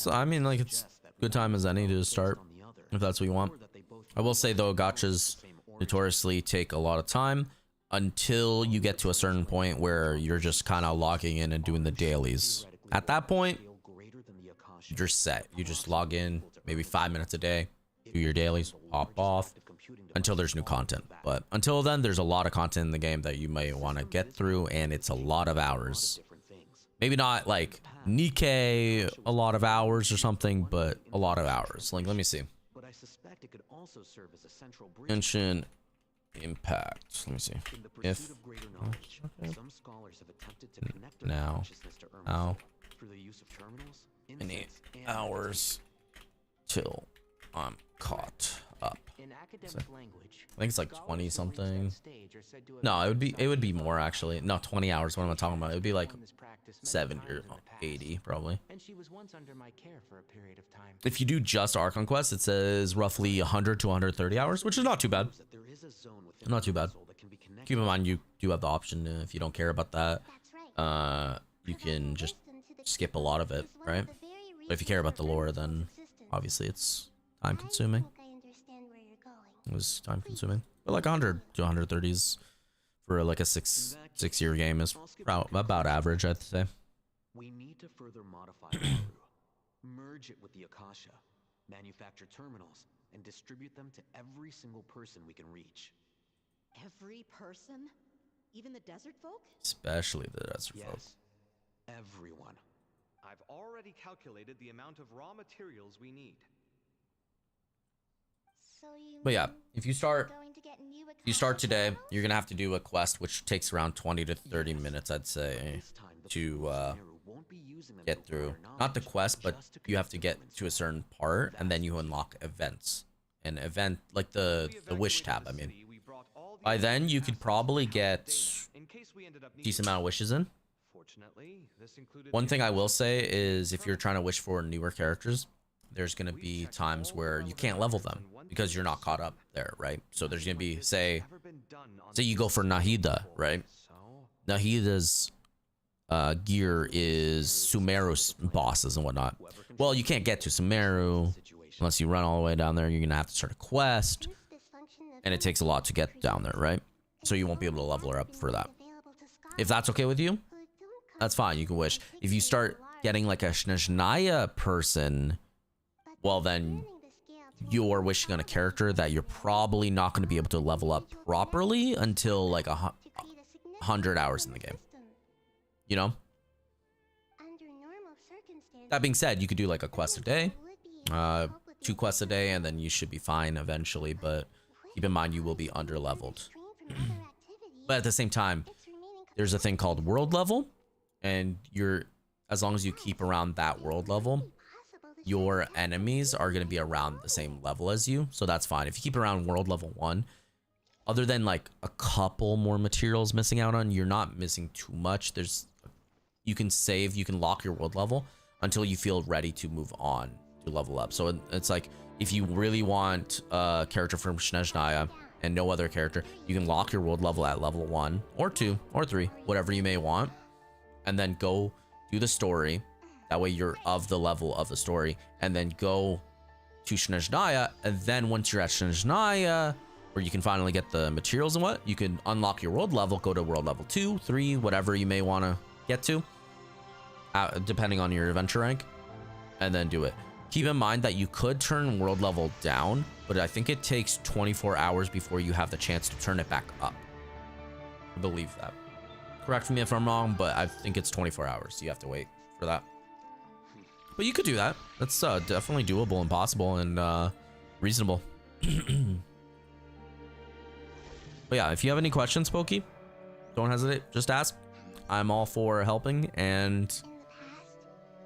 I mean, like, it's good time as any to start, if that's what you want. I will say, though, gachas notoriously take a lot of time until you get to a certain point where you're just kind of logging in and doing the dailies. At that point, you're set. You just log in maybe 5 minutes a day, do your dailies, hop off, until there's new content. But until then, there's a lot of content in the game that you may want to get through, and it's a lot of hours. Maybe not like Nikkei a lot of hours or something, but a lot of hours. Like, let me see. Genshin Impact. Let me see. If now, how many hours till I'm caught up? So, I think it's like 20 something. No, it would be more actually. No, 20 hours. What am I talking about? It would be like 70 or 80 probably. If you do just Archon Quest, it says roughly 100 to 130 hours, which is not too bad. Not too bad. Keep in mind you do have the option if you don't care about that. You can just skip a lot of it, right? But if you care about the lore, then obviously it's time consuming. It was time consuming, but like 100 to 130s for like a six year game is about average, I'd say. We need to further modify Aru, merge it with the Akasha, manufacture terminals, and distribute them to every single person we can reach. Every person? Even the desert folk? Especially the desert folk. Everyone. I've already calculated the amount of raw materials we need. But yeah, if you start today, you're gonna have to do a quest which takes around 20 to 30 minutes, I'd say, to get through. Not the quest, but you have to get to a certain part, and then you unlock events. An event like the wish tab. I mean, by then you could probably get a decent amount of wishes in. One thing I will say is if you're trying to wish for newer characters, there's going to be times where you can't level them because you're not caught up there, right? So there's going to be, say you go for Nahida, right? Nahida's gear is Sumeru's bosses and whatnot. Well, you can't get to Sumeru unless you run all the way down there. You're going to have to start a quest, and it takes a lot to get down there, right? So you won't be able to level her up for that. If that's okay with you, that's fine. You can wish. If you start getting like a Snezhnaya person, well then you're wishing on a character that you're probably not going to be able to level up properly until like 100 hours in the game. You know? That being said, you could do like a quest a day, 2 quests a day, and then you should be fine eventually, but keep in mind you will be under leveled. But at the same time, there's a thing called world level, and as long as you keep around that world level, your enemies are going to be around the same level as you, so that's fine. If you keep around world level 1, other than like a couple more materials missing out on, you're not missing too much. You can save, you can lock your world level until you feel ready to move on to level up. So it's like, if you really want a character from Snezhnaya and no other character, you can lock your world level at level 1 or 2 or 3, whatever you may want, and then go do the story. That way you're of the level of the story, and then go to Snezhnaya, and then once you're at Snezhnaya, where you can finally get the materials and what, you can unlock your world level, go to world level 2, 3, whatever you may want to get to, depending on your adventure rank, and then do it. Keep in mind that you could turn world level down, but I think it takes 24 hours before you have the chance to turn it back up. I believe that. Correct me if I'm wrong, but I think it's 24 hours. You have to wait for that. But you could do that. That's definitely doable and possible and reasonable. But yeah, if you have any questions, Pokey, don't hesitate. Just ask. I'm all for helping, and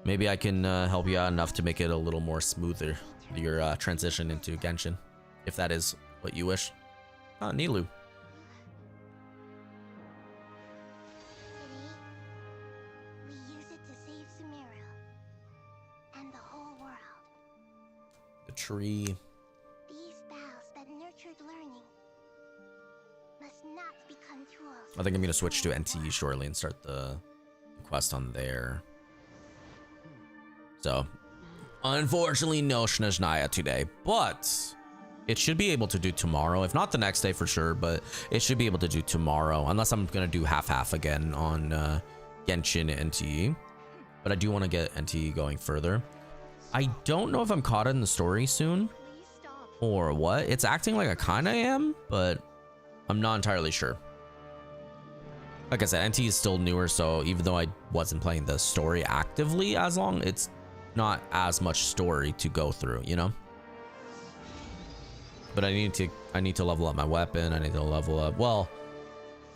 maybe I can help you out enough to make it a little more smoother, your transition into Genshin, if that is what you wish. Nilu. We use it to save Sumeru and the whole world. The tree. These boughs that nurtured learning must not become tools. I think I'm gonna switch to NTE shortly and start the quest on there. So, unfortunately, no Snezhnaya today, but it should be able to do tomorrow. If not the next day for sure, but it should be able to do tomorrow, unless I'm gonna do half-half again on Genshin NTE. But I do want to get NTE going further. I don't know if I'm caught in the story soon or what. It's acting like I kind of am, but I'm not entirely sure. Like I said, NTE is still newer, so even though I wasn't playing the story actively as long, it's not as much story to go through, you know? But I need to level up my weapon. I need to level up, well,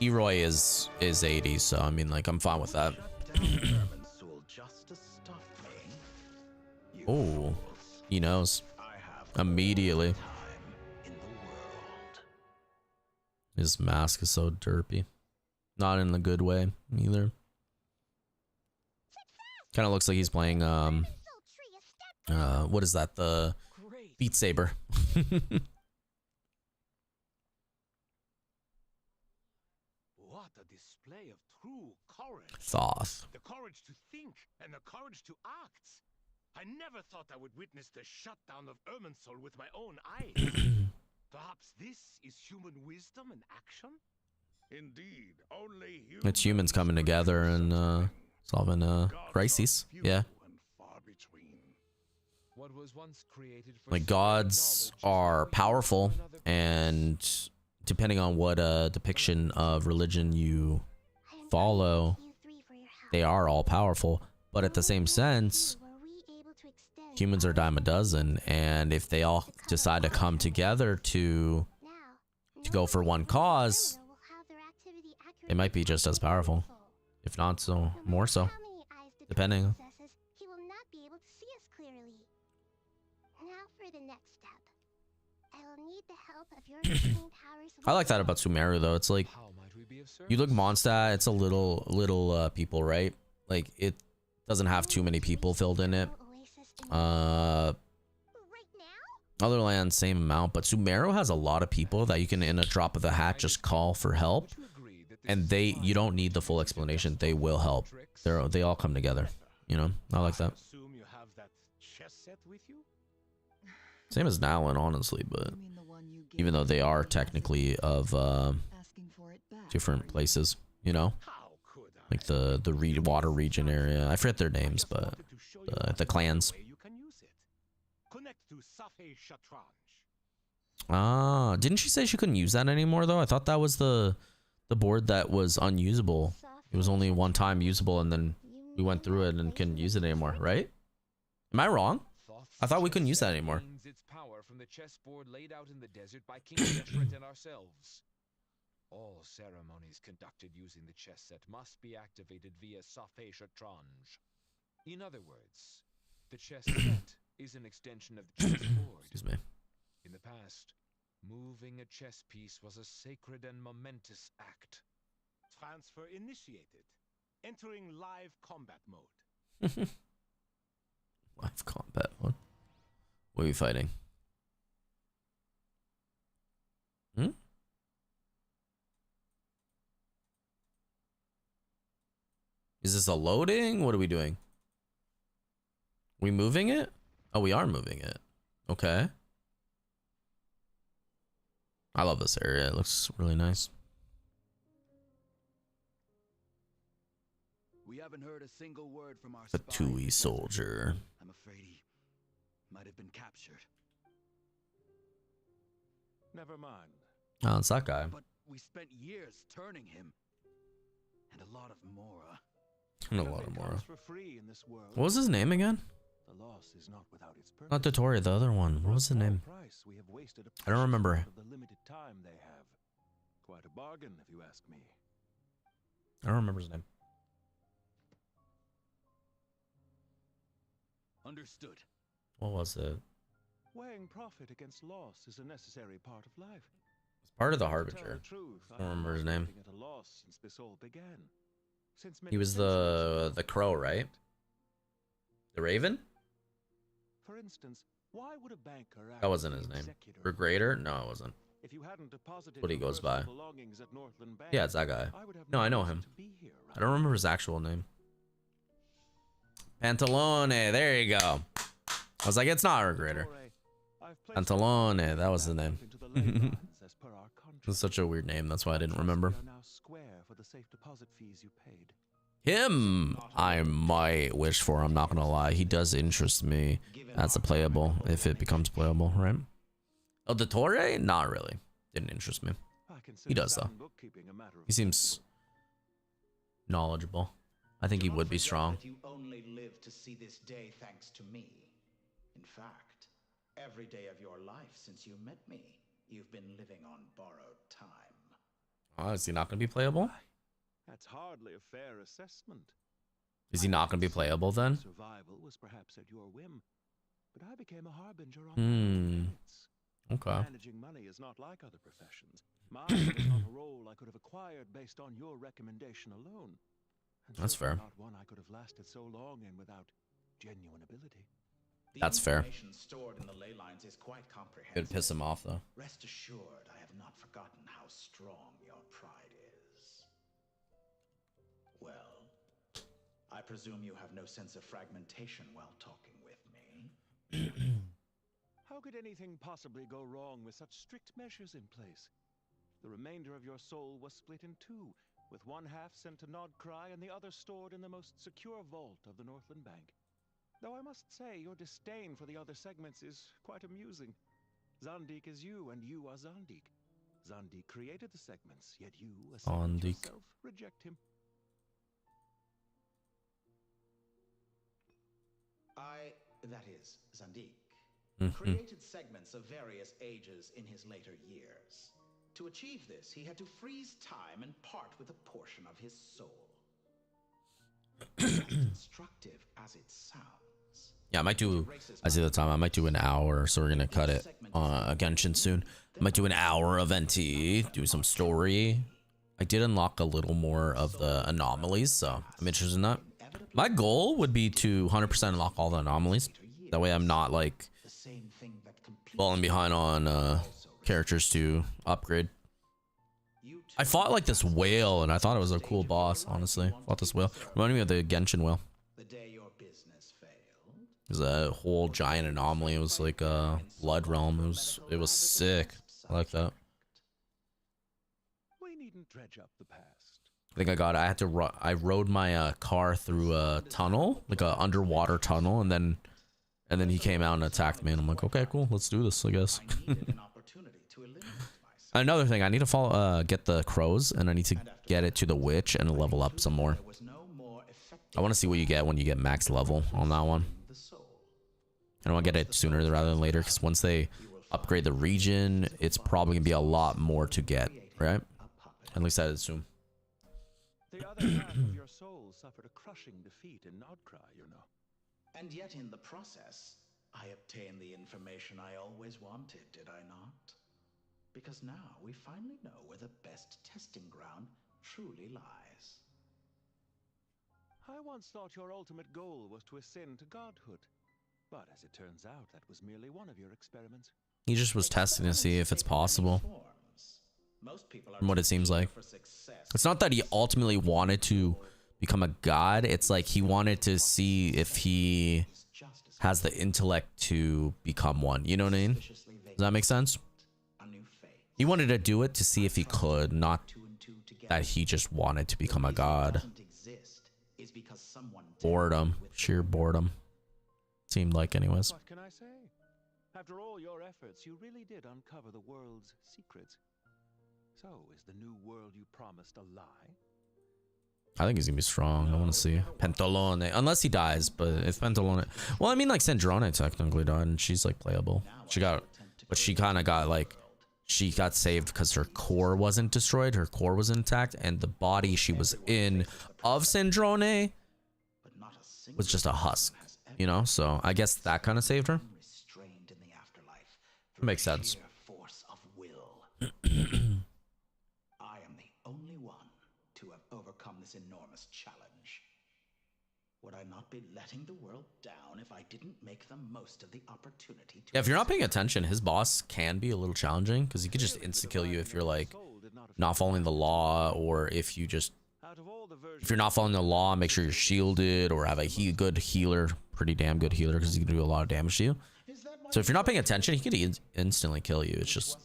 Eroy is 80, so I mean, like, I'm fine with that. Oh, he knows immediately. His mask is so derpy. Not in a good way either. Kind of looks like he's playing what is that, the Beat Saber. What a display of true courage. Thoth. The courage to think and the courage to act. I never thought I would witness the shutdown of Irminsul with my own eyes. Perhaps this is human wisdom in action? Indeed, only It's humans coming together and solving crises. Yeah. What was once created for Like, gods are powerful, and depending on what depiction of religion you follow, they are all powerful. But at the same sense, humans are a dime a dozen, and if they all decide to come together to go for one cause, they might be just as powerful, if not so more so, depending. He will not be able to see us clearly. Now for the next step. I will need the help of your listening powers. I like that about Sumeru though. It's like, you look Mondstadt, it's a little people, right? Like, it doesn't have too many people filled in it. Other lands, same amount, but Sumeru has a lot of people that you can, in a drop of a hat, just call for help, and you don't need the full explanation. They will help. They all come together. You know, I like that. Same as Nalin, honestly, but even though they are technically of different places, you know, like the water region area. I forget their names, but the clans. Connect to Ah, didn't she say she couldn't use that anymore though? I thought that was the board that was unusable. It was only one time usable, and then we went through it and couldn't use it anymore, right? Am I wrong? I thought we couldn't use that anymore. Its power from the chessboard laid out in the desert by King Deshret and ourselves. All ceremonies conducted using the chess set must be activated via Safé Shatranj. In other words, the chess set is an extension of the chessboard. Excuse me. In the past, moving a chess piece was a sacred and momentous act. Transfer initiated. Entering live combat mode. Live combat mode. What are you fighting? Hmm? Is this a loading? What are we doing? We moving it? Oh, we are moving it. Okay. I love this area. It looks really nice. We haven't heard a single word from our The Tui soldier. I'm afraid he might have been captured. Never mind. Oh, it's that guy. But we spent years turning him. And a lot of Mora. And a lot of more. For free in this world. What was his name again? The loss is not without its purpose. Not Dotori, the other one. What was the name? We have wasted I don't remember. of the limited time they have. Quite a bargain, if you ask me. I don't remember his name. Understood. What was it? Weighing profit against loss is a necessary part of life. It's part of the To tell Harbinger. the truth, I don't remember his have name. been at a loss since this all began. Since He many was centuries the crow, right? The Raven? For instance, why would a banker act That wasn't as his the name. executor Regrader? No, it wasn't. if you hadn't deposited What he your goes by. personal belongings at Northland Bank? Yeah, it's that guy. I would have No, I know reason him. to be here I don't remember his actual name. Pantalone, there you go. I was like, it's not Regrader. Pantalone, that was the name. It's such a weird name, that's why I didn't remember. Him, I might wish for, I'm not gonna lie. He does interest me as a playable, if it becomes playable, right? Oh, the Torre? Not really. Didn't interest me. He does, though. He seems knowledgeable. I think he would be strong. You only live to see this day thanks to me. In fact, every day of your life since you met me, you've been living on borrowed time. Oh, is he not gonna be playable? That's hardly a fair assessment. Is he not gonna be playable then? Survival was perhaps at your whim, but I became a harbinger on Okay. Managing money is not like other professions. Mine was not a role I could have acquired based on your recommendation alone. And That's fair. Not one I could have lasted so long in without genuine ability. That's fair. The information stored in the ley lines is quite comprehensive. It'd piss him off though. Rest assured, I have not forgotten how strong your pride is. Well, I presume you have no sense of fragmentation while talking with me. How could anything possibly go wrong with such strict measures in place? The remainder of your soul was split in two, with one half sent to Nodcry and the other stored in the most secure vault of the Northland Bank. Though I must say, your disdain for the other segments is quite amusing. Zandik is you, and you are Zandik. Zandik created the segments, yet you, a segment yourself, reject him. That is, Zandik, created segments of various ages in his later years. To achieve this, he had to freeze time and part with a portion of his soul. As instructive as it sounds. Yeah, I might do, I see the time, I might do an hour, so we're gonna cut it Genshin soon. I might do an hour of NT, do some story. I did unlock a little more of the anomalies, so I'm interested in that. My goal would be to 100% unlock all the anomalies. That way I'm not like falling behind on characters to upgrade. I fought like this whale and I thought it was a cool boss, honestly. Fought this whale. Reminded me of the Genshin whale. It was a whole giant anomaly. It was like a blood realm. It was sick. I like that. We needn't dredge up the past. I think I rode my car through a tunnel, like a underwater tunnel, and then And then he came out and attacked me, and I'm like, okay, cool, let's do this, I guess. Another thing, I need to follow, get the crows, and I need to get it to the witch and level up some more. I want to see what you get when you get max level on that one. I want to get it sooner rather than later, because once they upgrade the region, it's probably going to be a lot more to get, right? At least I assume. The other half of your soul suffered a crushing defeat in Nodcry, you know. And yet in the process, I obtained the information I always wanted, did I not? Because now we finally know where the best testing ground truly lies. I once thought your ultimate goal was to ascend to godhood. But as it turns out, that was merely one of your experiments. He just was testing to see if it's possible. From what it seems like. It's not that he ultimately wanted to become a god. It's like he wanted to see if he has the intellect to become one. You know what I mean? Does that make sense? He wanted to do it to see if he could, not that he just wanted to become a god. Boredom. Sheer boredom. Seemed like, anyways. What can I say? After all your efforts, you really did uncover the world's secrets. So, is the new world you promised a lie? I think he's gonna be strong. I want to see Pentalone, unless he dies. But if Pentalone, well, I mean, like Sandrone technically died, and she's like playable. She got, but she kind of got like, she got saved because her core wasn't destroyed. Her core was intact, and the body she was in of Sandrone was just a husk, you know. So I guess that kind of saved her. Makes sense. Enormous challenge. Would I not be letting the world down if I didn't make the most of the opportunity to... Yeah, if you're not paying attention, his boss can be a little challenging because he could just insta-kill you if you're like not following the law, or if you just, if you're not following the law, make sure you're shielded or have a good healer, pretty damn good healer, because he can do a lot of damage to you. So if you're not paying attention, he could instantly kill you. It's just,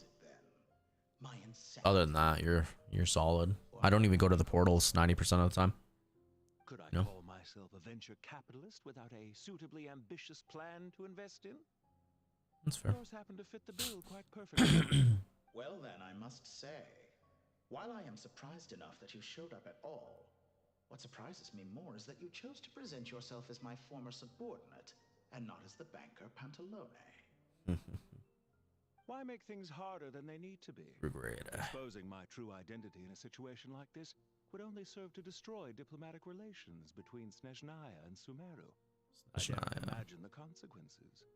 other than that, you're solid. I don't even go to the portals 90% of the time. Could I call myself a venture capitalist without a suitably ambitious plan to invest in? That's fair. Yours happen to fit the bill quite perfectly. Well then, I must say, while I am surprised enough that you showed up at all, what surprises me more is that you chose to present yourself as my former subordinate and not as the banker Pantalone. Why make things harder than they need to be? Exposing my true identity in a situation like this would only serve to destroy diplomatic relations between Snezhnaya and Sumeru. I can't imagine the consequences.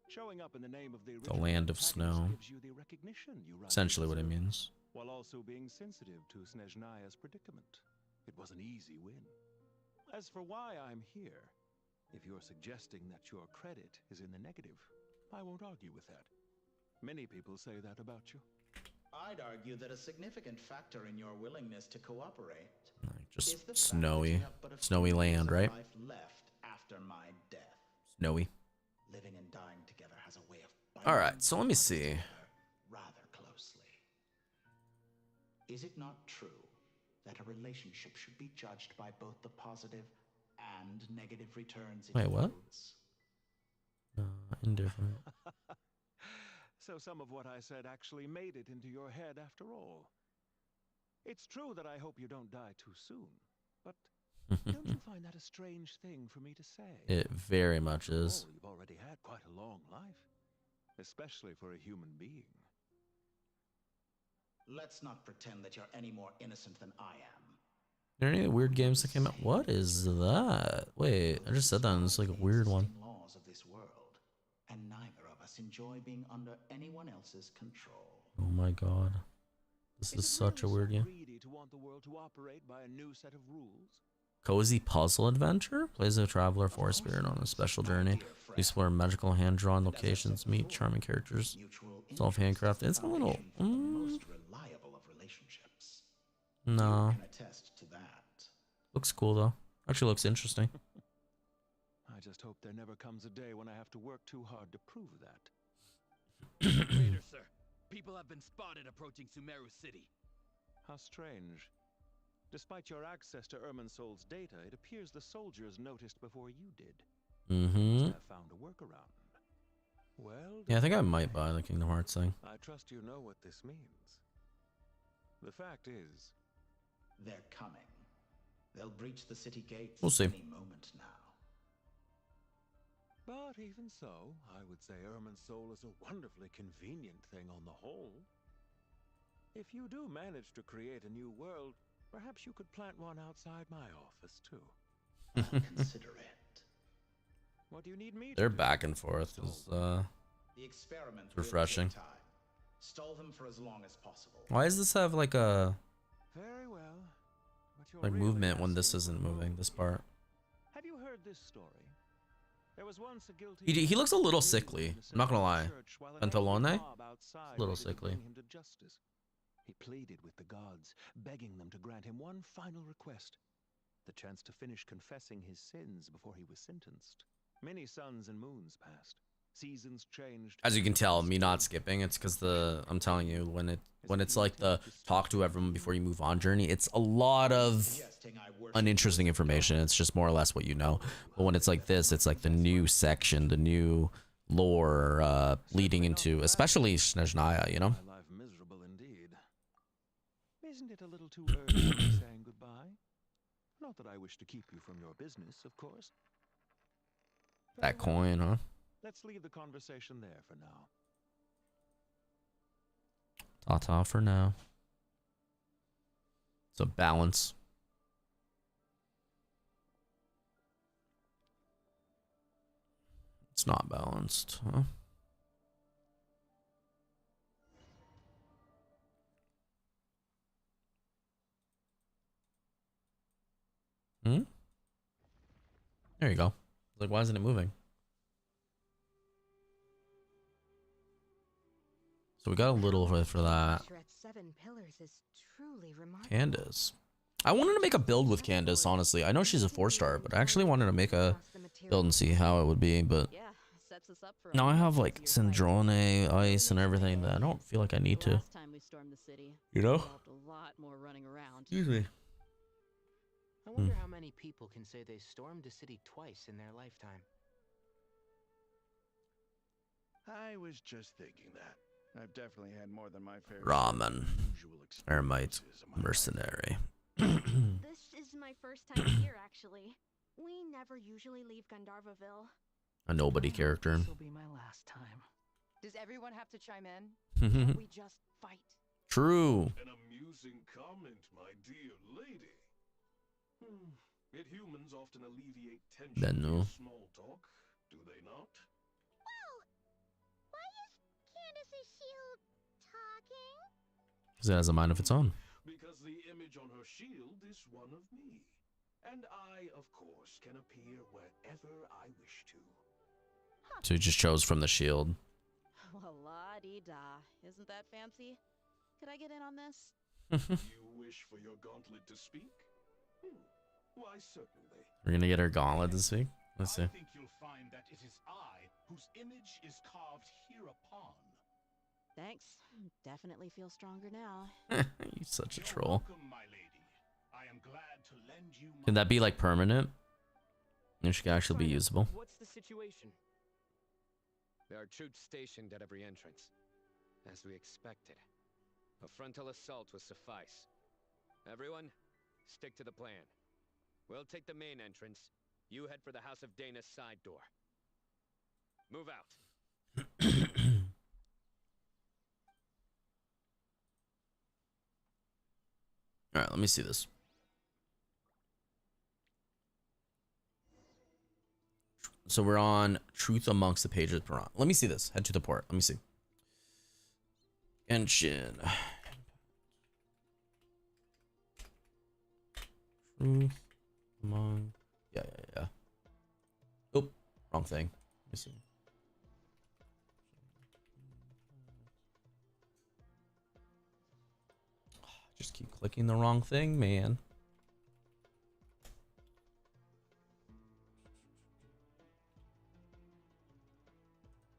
Showing up in the name of the land of snow. Gives you the recognition you Essentially what it means. While also being sensitive to Snezhnaya's predicament. It was an easy win. As for why I'm here, if you're suggesting that your credit is in the negative, I won't argue with that. Many people say that about you. I'd argue that a significant factor in your willingness to cooperate just snowy land, right? Life left after my death. Snowy. Living and dying together has a way of... All right, so let me see. Rather closely. Is it not true that a relationship should be judged by both the positive and negative returns it Wait, what? yields? Indifferent. So some of what I said actually made it into your head after all. It's true that I hope you don't die too soon, but don't you find that a strange thing for me to say? It very much is. You've already had quite a long life, especially for a human being. Let's not pretend that you're any more innocent than I am. Are there any weird games that came out? What is that? Wait, I just said that and it's like a weird one. Laws of this world, and neither of us enjoy being under anyone else's control. Oh my god. This is such a weird game. To want the world to operate by a new set of rules? Cozy puzzle adventure? Plays a traveler forest spirit on a special journey. Explore magical hand-drawn locations, meet charming characters. Self-handcrafted. It's a little... Most reliable of relationships. No. Can attest to that. Looks cool though. Actually looks interesting. I just hope there never comes a day when I have to work too hard to prove that. Raider, sir. People have been spotted approaching Sumeru City. How strange. Despite your access to Irminsol's data, it appears the soldiers noticed before you did. Mm-hmm. Have found a workaround. Well, Yeah, I think I might buy the Kingdom Hearts thing. I trust you know what this means. The fact is, they're coming. They'll breach the city gates We'll see. any moment now. but even so, I would say Ermin's soul is a wonderfully convenient thing on the whole. If you do manage to create a new world, perhaps you could plant one outside my office too. I'll consider it. What do you need me to Their do? back and forth is The experiment will refreshing. take time. Stall them for as long as possible. Why does this have like a Very well. But you're like really movement when this asking isn't for moving? This part. Have you heard this story? There was once a guilty He looks a man little who sickly. in the I'm not gonna center lie. of the church while an Pantalone? angry mob outside A little waited to sickly. bring him to justice. He pleaded with the gods, begging them to grant him one final request: the chance to finish confessing his sins before he was sentenced. Many suns and moons passed. Seasons changed. As you can tell, me not skipping, it's because I'm telling you, when it's like the talk to everyone before you move on journey, it's a lot of uninteresting information. It's just more or less what you know. But when it's like this, it's like the new section, the new lore leading into, especially Snezhnaya, you know? My life miserable indeed. Isn't it a little too early to be saying goodbye? Not that I wish to keep you from your business, of course. That coin, huh? Let's leave the conversation there for now. Ta-ta for now. It's a balance. It's not balanced, huh? Hmm? There you go. Like, why isn't it moving? So we got a little for that. Candace. I wanted to make a build with Candace, honestly. I know she's a 4-star, but I actually wanted to make a build and see how it would be, but now I have like Syndrome, Ice, and everything that I don't feel like I need to. You know? Excuse me. I wonder how many people can say they stormed a city twice in their lifetime. I was just thinking that. I've definitely had more than my fair Ramen. usual Ermite. Mercenary. This is my first time here, actually. We never usually leave Gandharvaville. A nobody character. This will be my last time. Does everyone have to chime in? Can't we just fight? True. An amusing comment, my dear lady. Yet humans often alleviate tension Benno. with small talk, do they not? Whoa! Why is Candace's shield talking? Because it has a mind of its own. Because the image on her shield is one of me. And I, of course, can appear wherever I wish to. So he just chose from the shield. Well, la-dee-da. Isn't that fancy? Could I get in on this? You wish for your gauntlet to speak? Why, certainly. We're gonna get our gauntlet this week. Let's see. I think you'll find that it is I whose image is carved hereupon. Thanks. Definitely feel stronger now. You're such a troll. Welcome, my lady. I am glad to lend you my... Can that be like permanent? It should actually be usable. What's the situation? There are troops stationed at every entrance, as we expected. A frontal assault will suffice. Everyone, stick to the plan. We'll take the main entrance. You head for the House of Dana's side door. Move out. All right, let me see this. So we're on Truth Amongst the Pages Piranha. Let me see this. Head to the port. Let me see. Genshin. Truth among. Yeah. Oh, wrong thing. Let me see. Just keep clicking the wrong thing, man.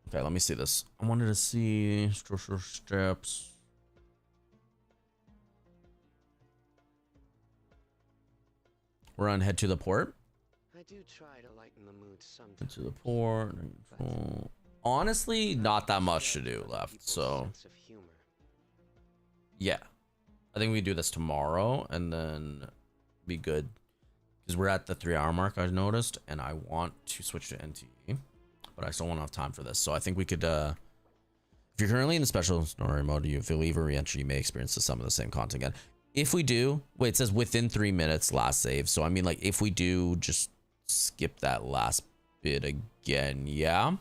Okay, let me see this. I wanted to see structural steps. We're on head to the port. I do try to lighten the mood sometimes. To the poor. Honestly, not that much to do left. So, yeah. I think we do this tomorrow and then be good. Because we're at the 3-hour mark, I've noticed. And I want to switch to NTE. But I still won't have time for this. So I think we could... if you're currently in the special story mode, if you leave a re-entry, you may experience some of the same content again. If we do... Wait, it says within 3 minutes, last save. So I mean, like, if we do, just skip that last bit again. Yeah?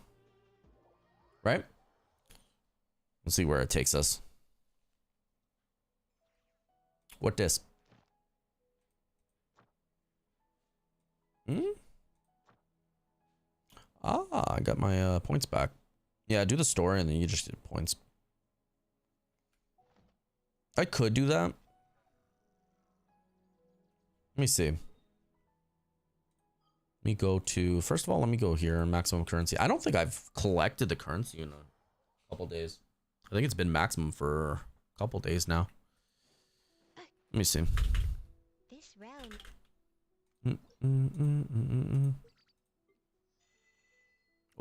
Right? Let's see where it takes us. What disc? Ah, I got my points back. Yeah, do the story and then you just get points. I could do that. Let me see. Let me go to, first of all, let me go here, maximum currency. I don't think I've collected the currency in a couple days. I think it's been maximum for a couple days now. Let me see. This realm.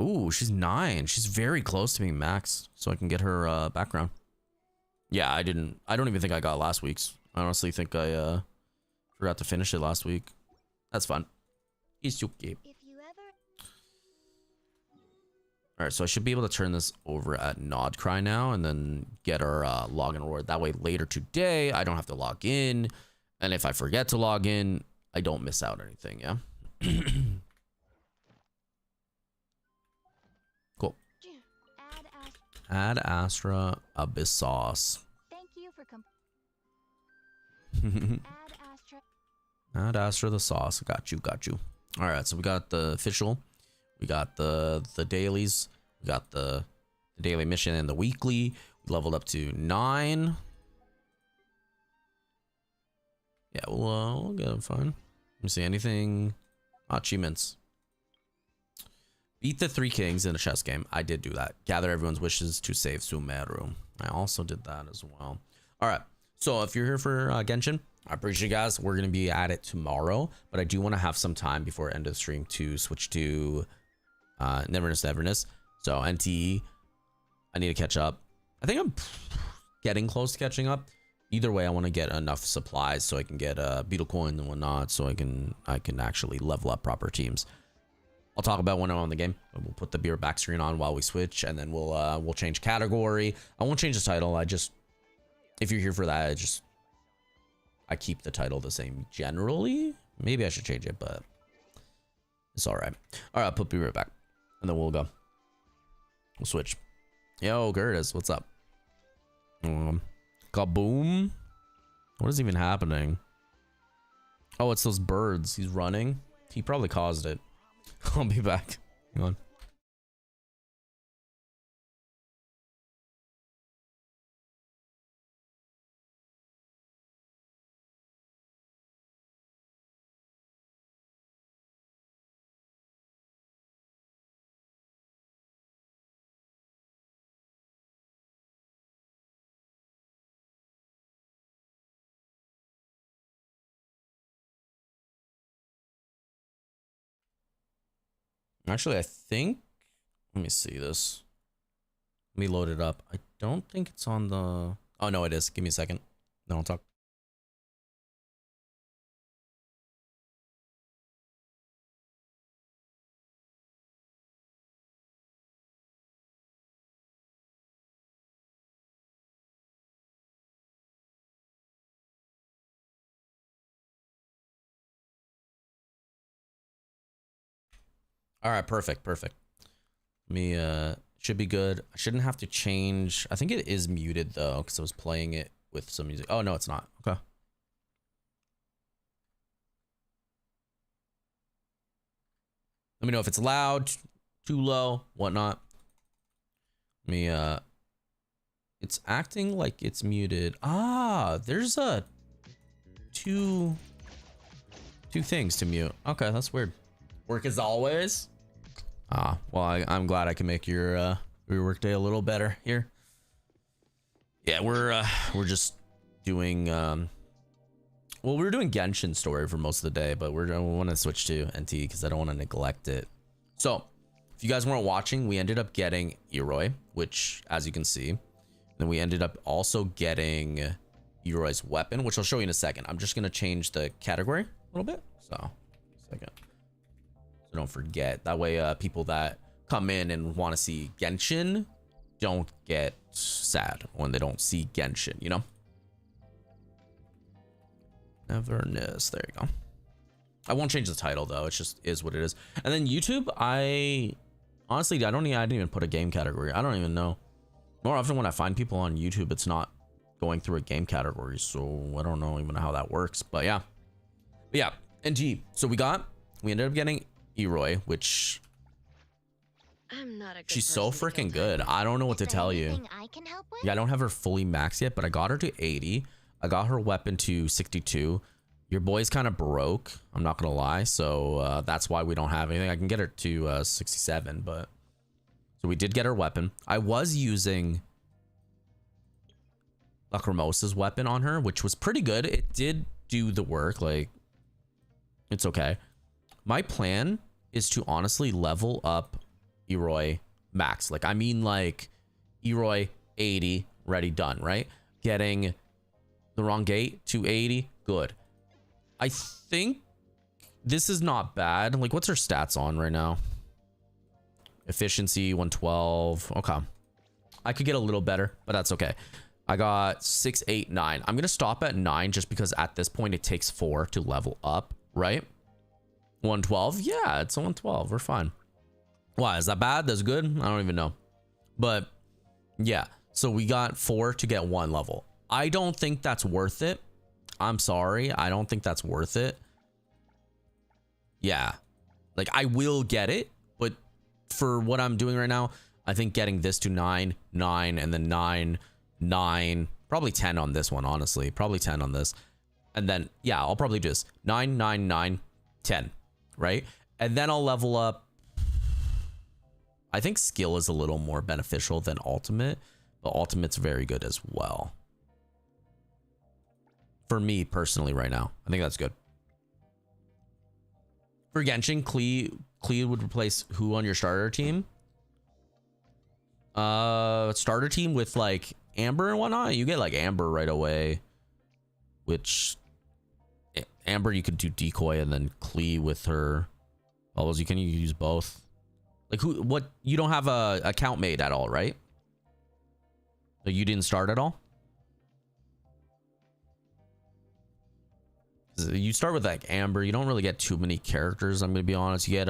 Ooh, she's 9. She's very close to being maxed, so I can get her background. Yeah, I don't even think I got last week's. I honestly think I forgot to finish it last week. That's fun. It's okay. Alright, so I should be able to turn this over at Nodcry now and then get our login reward. That way later today, I don't have to log in. And if I forget to log in, I don't miss out anything, yeah? Cool. Add Astra Abyssos. Thank you for Add Astra the sauce. Got you. Alright, so we got the official. We got the dailies. We got the daily mission and the weekly. We leveled up to 9. Yeah, we'll get it fine. Let me see anything. Achievements. Beat the 3 kings in a chess game. I did do that. Gather everyone's wishes to save Sumeru. I also did that as well. All right. So if you're here for Genshin, I appreciate you guys. We're going to be at it tomorrow, but I do want to have some time before end of the stream to switch to Neverness. So NTE, I need to catch up. I think I'm getting close to catching up. Either way, I want to get enough supplies so I can get beetle coin and whatnot, so I can actually level up proper teams. I'll talk about when I'm on the game. We'll put the beer back screen on while we switch, and then we'll change category. I won't change the title. If you're here for that, I keep the title the same generally. Maybe I should change it, but it's all right. All right, I'll put beer back, and then we'll go. We'll switch. Yo, Curtis, what's up? Kaboom. What is even happening? Oh, it's those birds. He's running. He probably caused it. I'll be back. Hang on. Actually, I think, let me see this. Let me load it up. I don't think it's on the, oh no, it is. Give me a second. Then I'll talk. All right, perfect. Let me, should be good. I shouldn't have to change. I think it is muted though, because I was playing it with some music. Oh no, it's not. Okay. Let me know if it's loud, too low, whatnot. Let me, it's acting like it's muted. Ah, there's two things to mute. Okay, that's weird. Work as always. Well, I'm glad I can make your work day a little better here. Yeah, we're just doing Well, we were doing Genshin Story for most of the day, but we want to switch to NT because I don't want to neglect it. So, if you guys weren't watching, we ended up getting Eroi, which, as you can see, then we ended up also getting Eroi's weapon, which I'll show you in a second. I'm just going to change the category a little bit. So, second. So don't forget. That way, people that come in and want to see Genshin don't get sad when they don't see Genshin, you know? Neverness. There you go. I won't change the title though. It just is what it is. And then YouTube, I honestly, I didn't even put a game category. I don't even know. More often when I find people on YouTube, it's not going through a game category. So I don't know even how that works. But yeah. NG. So we ended up getting Eroi, which I'm not a good she's so person to freaking good. I don't know what to tell you. Anything I can help with? Yeah, I don't have her fully maxed yet, but I got her to 80. I got her weapon to 62. Your boy's kind of broke, I'm not gonna lie, so that's why we don't have anything. I can get her to 67, but so we did get her weapon. I was using Lacrimosa's weapon on her, which was pretty good. It did do the work, like it's okay. My plan is to honestly level up Eroi max. Like I mean like Eroi 80, ready, done, right? Getting the wrong gate to 80, good. I think this is not bad. Like what's her stats on right now? Efficiency 112. Okay, I could get a little better, but that's okay. I got 6, 8, 9. I'm gonna stop at 9 just because at this point it takes 4 to level up, right? 112. Yeah, it's a 112. We're fine. Why is that bad? That's good. I don't even know, but yeah, so we got 4 to get 1 level. I don't think that's worth it. I'm sorry. I don't think that's worth it. Yeah. Like I will get it, but for what I'm doing right now, I think getting this to 9, 9, and then 9, 9, probably 10 on this one, honestly. Probably 10 on this. And then, yeah, I'll probably do this. 9, 9, 9, 10, right? And then I'll level up. I think skill is a little more beneficial than ultimate, but ultimate's very good as well. For me personally right now, I think that's good. For Genshin, Klee would replace who on your starter team? Starter team with like Amber and whatnot. You get like Amber right away, which Amber you could do decoy and then Klee with her. You can use both. Like what? You don't have a account made at all, right? So you didn't start at all? You start with like Amber. You don't really get too many characters. I'm gonna be honest. You get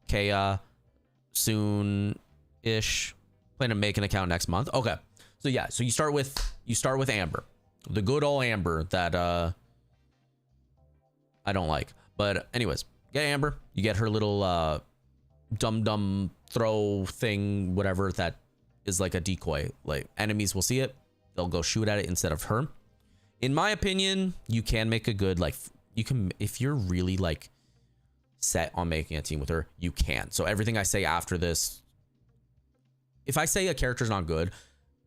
Kaya soon-ish. Plan to make an account next month. Okay. So yeah. So you start with Amber, the good old Amber that I don't like. But anyways, get Amber. You get her little dum throw thing, whatever that is like a decoy. Like enemies will see it, they'll go shoot at it instead of her. In my opinion, you can make a good, like, you can, if you're really like set on making a team with her, you can. So everything I say after this, if I say a character's not good,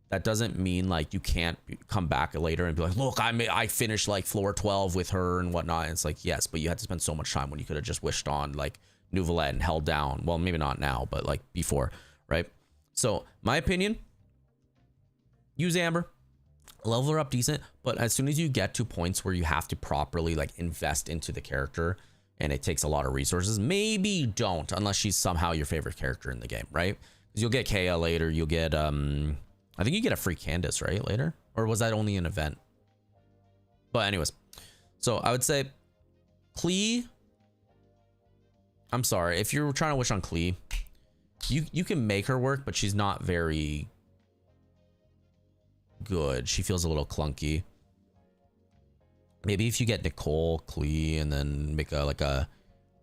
that doesn't mean like you can't come back later and be like, look, I finished like floor 12 with her and whatnot. And it's like, yes, but you had to spend so much time when you could have just wished on like Nouvelette and held down. Well, maybe not now, but like before, right? So my opinion, use Amber. Level her up decent, but as soon as you get to points where you have to properly like invest into the character and it takes a lot of resources, maybe don't, unless she's somehow your favorite character in the game, right? Because you'll get Kaya later, you'll get I think you get a free Candace, right, later? Or was that only an event? But anyways, so I would say Klee, I'm sorry, if you're trying to wish on Klee, you can make her work, but she's not very good. She feels a little clunky. Maybe if you get Nicole, Klee, and then make a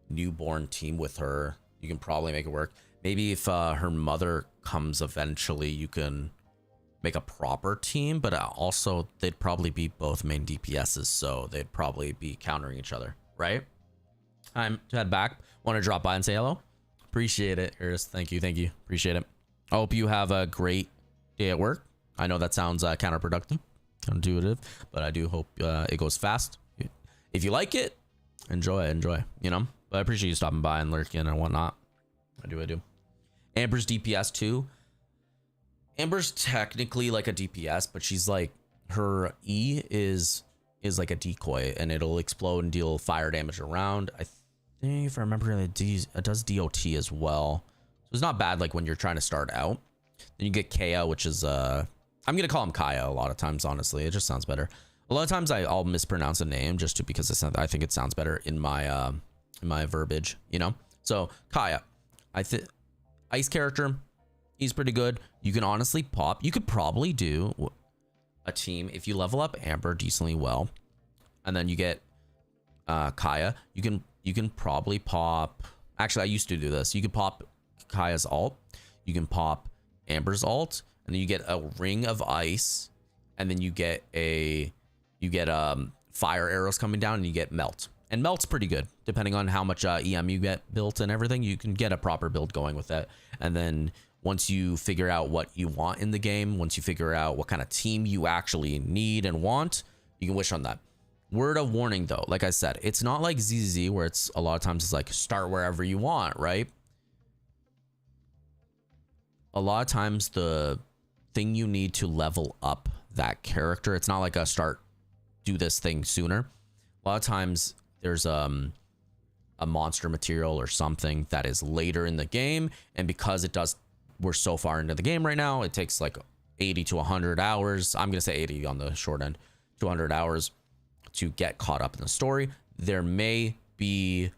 newborn team with her, you can probably make it work. Maybe if her mother comes eventually, you can make a proper team, but also they'd probably be both main DPSs, so they'd probably be countering each other, right? Time to head back. Want to drop by and say hello? Appreciate it, Iris. Thank you. Appreciate it. I hope you have a great day at work. I know that sounds counterproductive, counterintuitive, but I do hope it goes fast. if you like it, enjoy, you know? But I appreciate you stopping by and lurking and whatnot. I do. Amber's DPS too. Amber's technically like a DPS, but she's like, her E is like a decoy, and it'll explode and deal fire damage around. I think if I remember, it does DOT as well. So it's not bad like when you're trying to start out. Then you get Kaya, which is I'm gonna call him Kaya a lot of times, honestly. It just sounds better. A lot of times I'll mispronounce a name just because I think it sounds better in my verbiage, you know? So Kaya, ice character, he's pretty good. You can honestly pop. You could probably do a team if you level up Amber decently well, and then you get Kaya. You can probably pop. Actually, I used to do this. You could pop Kaya's ult. You can pop Amber's ult, and then you get a ring of ice, and then you get fire arrows coming down, and you get melt. And melt's pretty good depending on how much EM you get built and everything. You can get a proper build going with that, and then once you figure out what you want in the game, once you figure out what kind of team you actually need and want, you can wish on that. Word of warning though, like I said, it's not like ZZ where it's a lot of times it's like start wherever you want, right? A lot of times the thing you need to level up that character, it's not like a do this thing sooner. A lot of times there's a monster material or something that is later in the game, and because we're so far into the game right now, it takes like 80 to 100 hours. I'm gonna say 80 on the short end, 200 hours to get caught up in the story. There may be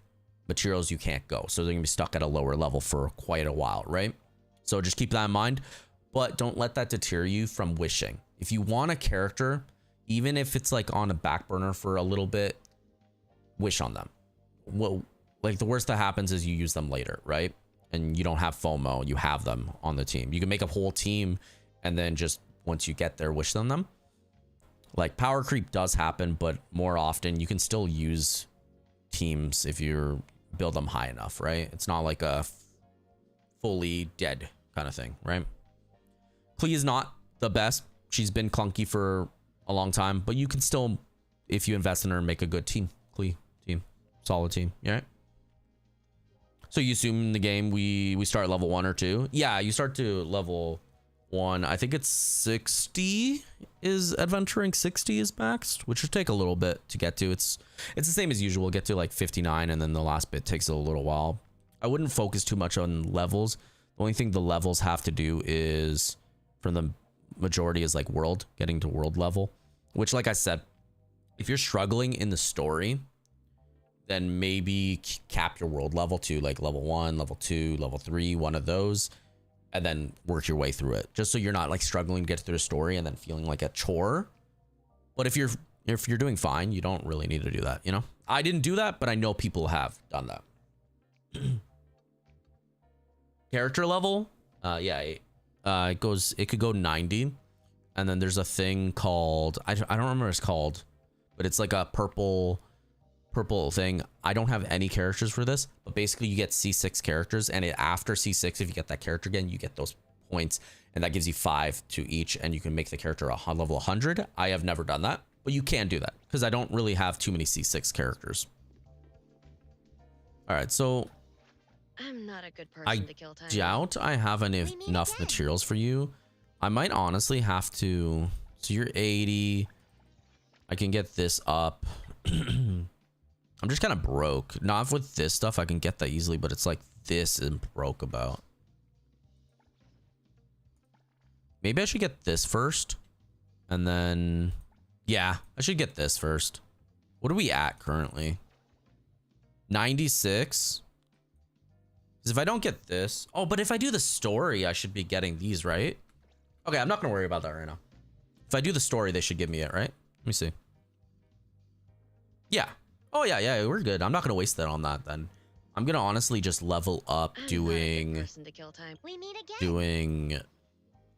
materials you can't go, so they're gonna be stuck at a lower level for quite a while, right? So just keep that in mind, but don't let that deter you from wishing. If you want a character, even if it's like on a back burner for a little bit, wish on them. Well, like the worst that happens is you use them later, right? And you don't have FOMO, you have them on the team. You can make a whole team and then just once you get there, wish on them. Like power creep does happen, but more often you can still use teams if you build them high enough, right? It's not like a fully dead kind of thing, right? Klee is not the best. She's been clunky for a long time, but you can still, if you invest in her, make a good team. Klee team, solid team, yeah. So you assume in the game we start level 1 or 2? Yeah, you start to level 1. I think it's 60 is adventuring. 60 is maxed, which would take a little bit to get to. It's the same as usual. Get to like 59, and then the last bit takes a little while. I wouldn't focus too much on levels. The only thing the levels have to do is, for the majority, is like world, getting to world level. Which, like I said, if you're struggling in the story, then maybe cap your world level to like level 1, level 2, level 3, one of those, and then work your way through it, just so you're not like struggling to get through the story and then feeling like a chore. But if you're doing fine, you don't really need to do that, you know? I didn't do that, but I know people have done that. Character level, it could go 90, and then there's a thing called I don't remember what it's called, but it's like a purple thing. I don't have any characters for this, but basically you get C6 characters, and after C6, if you get that character again, you get those points, and that gives you 5 to each, and you can make the character a level 100. I have never done that, but you can do that because I don't really have too many C6 characters. All right, so I'm not a good person to kill time. I doubt I have enough materials for you. I might honestly have to. So you're 80. I can get this up. I'm just kind of broke. Not with this stuff, I can get that easily, but it's like this I'm broke about. Maybe I should get this first. And then, yeah, I should get this first. What are we at currently? 96. Because if I don't get this, oh, but if I do the story, I should be getting these, right? Okay, I'm not going to worry about that right now. If I do the story, they should give me it, right? Let me see. Yeah. Oh, yeah, we're good. I'm not going to waste that on that then. I'm going to honestly just level up doing...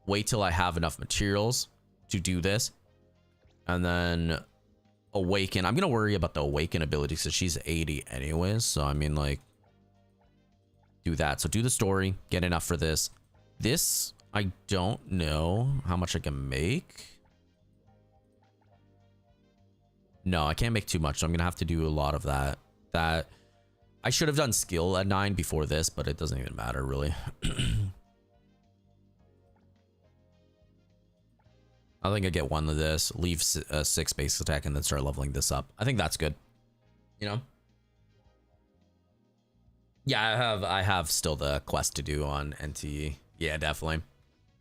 Wait till I have enough materials to do this. And then awaken. I'm going to worry about the awaken ability since she's 80 anyways. So, I mean, like... do that. So do the story. Get enough for this. This, I don't know how much I can make. No, I can't make too much. So I'm gonna have to do a lot of that. I should have done skill at 9 before this, but it doesn't even matter really. I think I get 1 of this, leave 6 base attack, and then start leveling this up. I think that's good. You know? Yeah, I have still the quest to do on NTE. Yeah, definitely.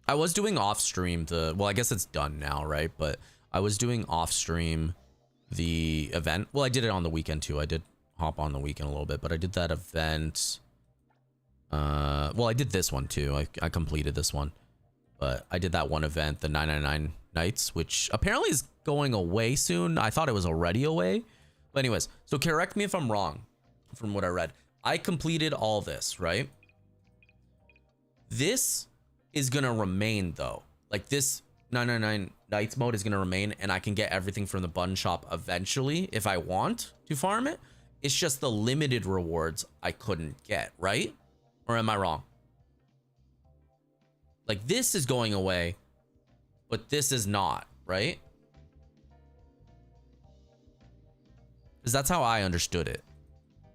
I was doing off stream well, I guess it's done now, right? But I was doing off stream the event. Well, I did it on the weekend too. I did hop on the weekend a little bit, but I did that event. Well, I did this one too. I completed this one, but I did that one event, the 999 nights, which apparently is going away soon. I thought it was already away, but anyways, so correct me if I'm wrong from what I read. I completed all this, right? This is gonna remain though. Like this 999 nights mode is gonna remain, and I can get everything from the button shop eventually if I want to farm it. It's just the limited rewards I couldn't get, right? Or am I wrong? Like this is going away, but this is not, right? Because that's how I understood it.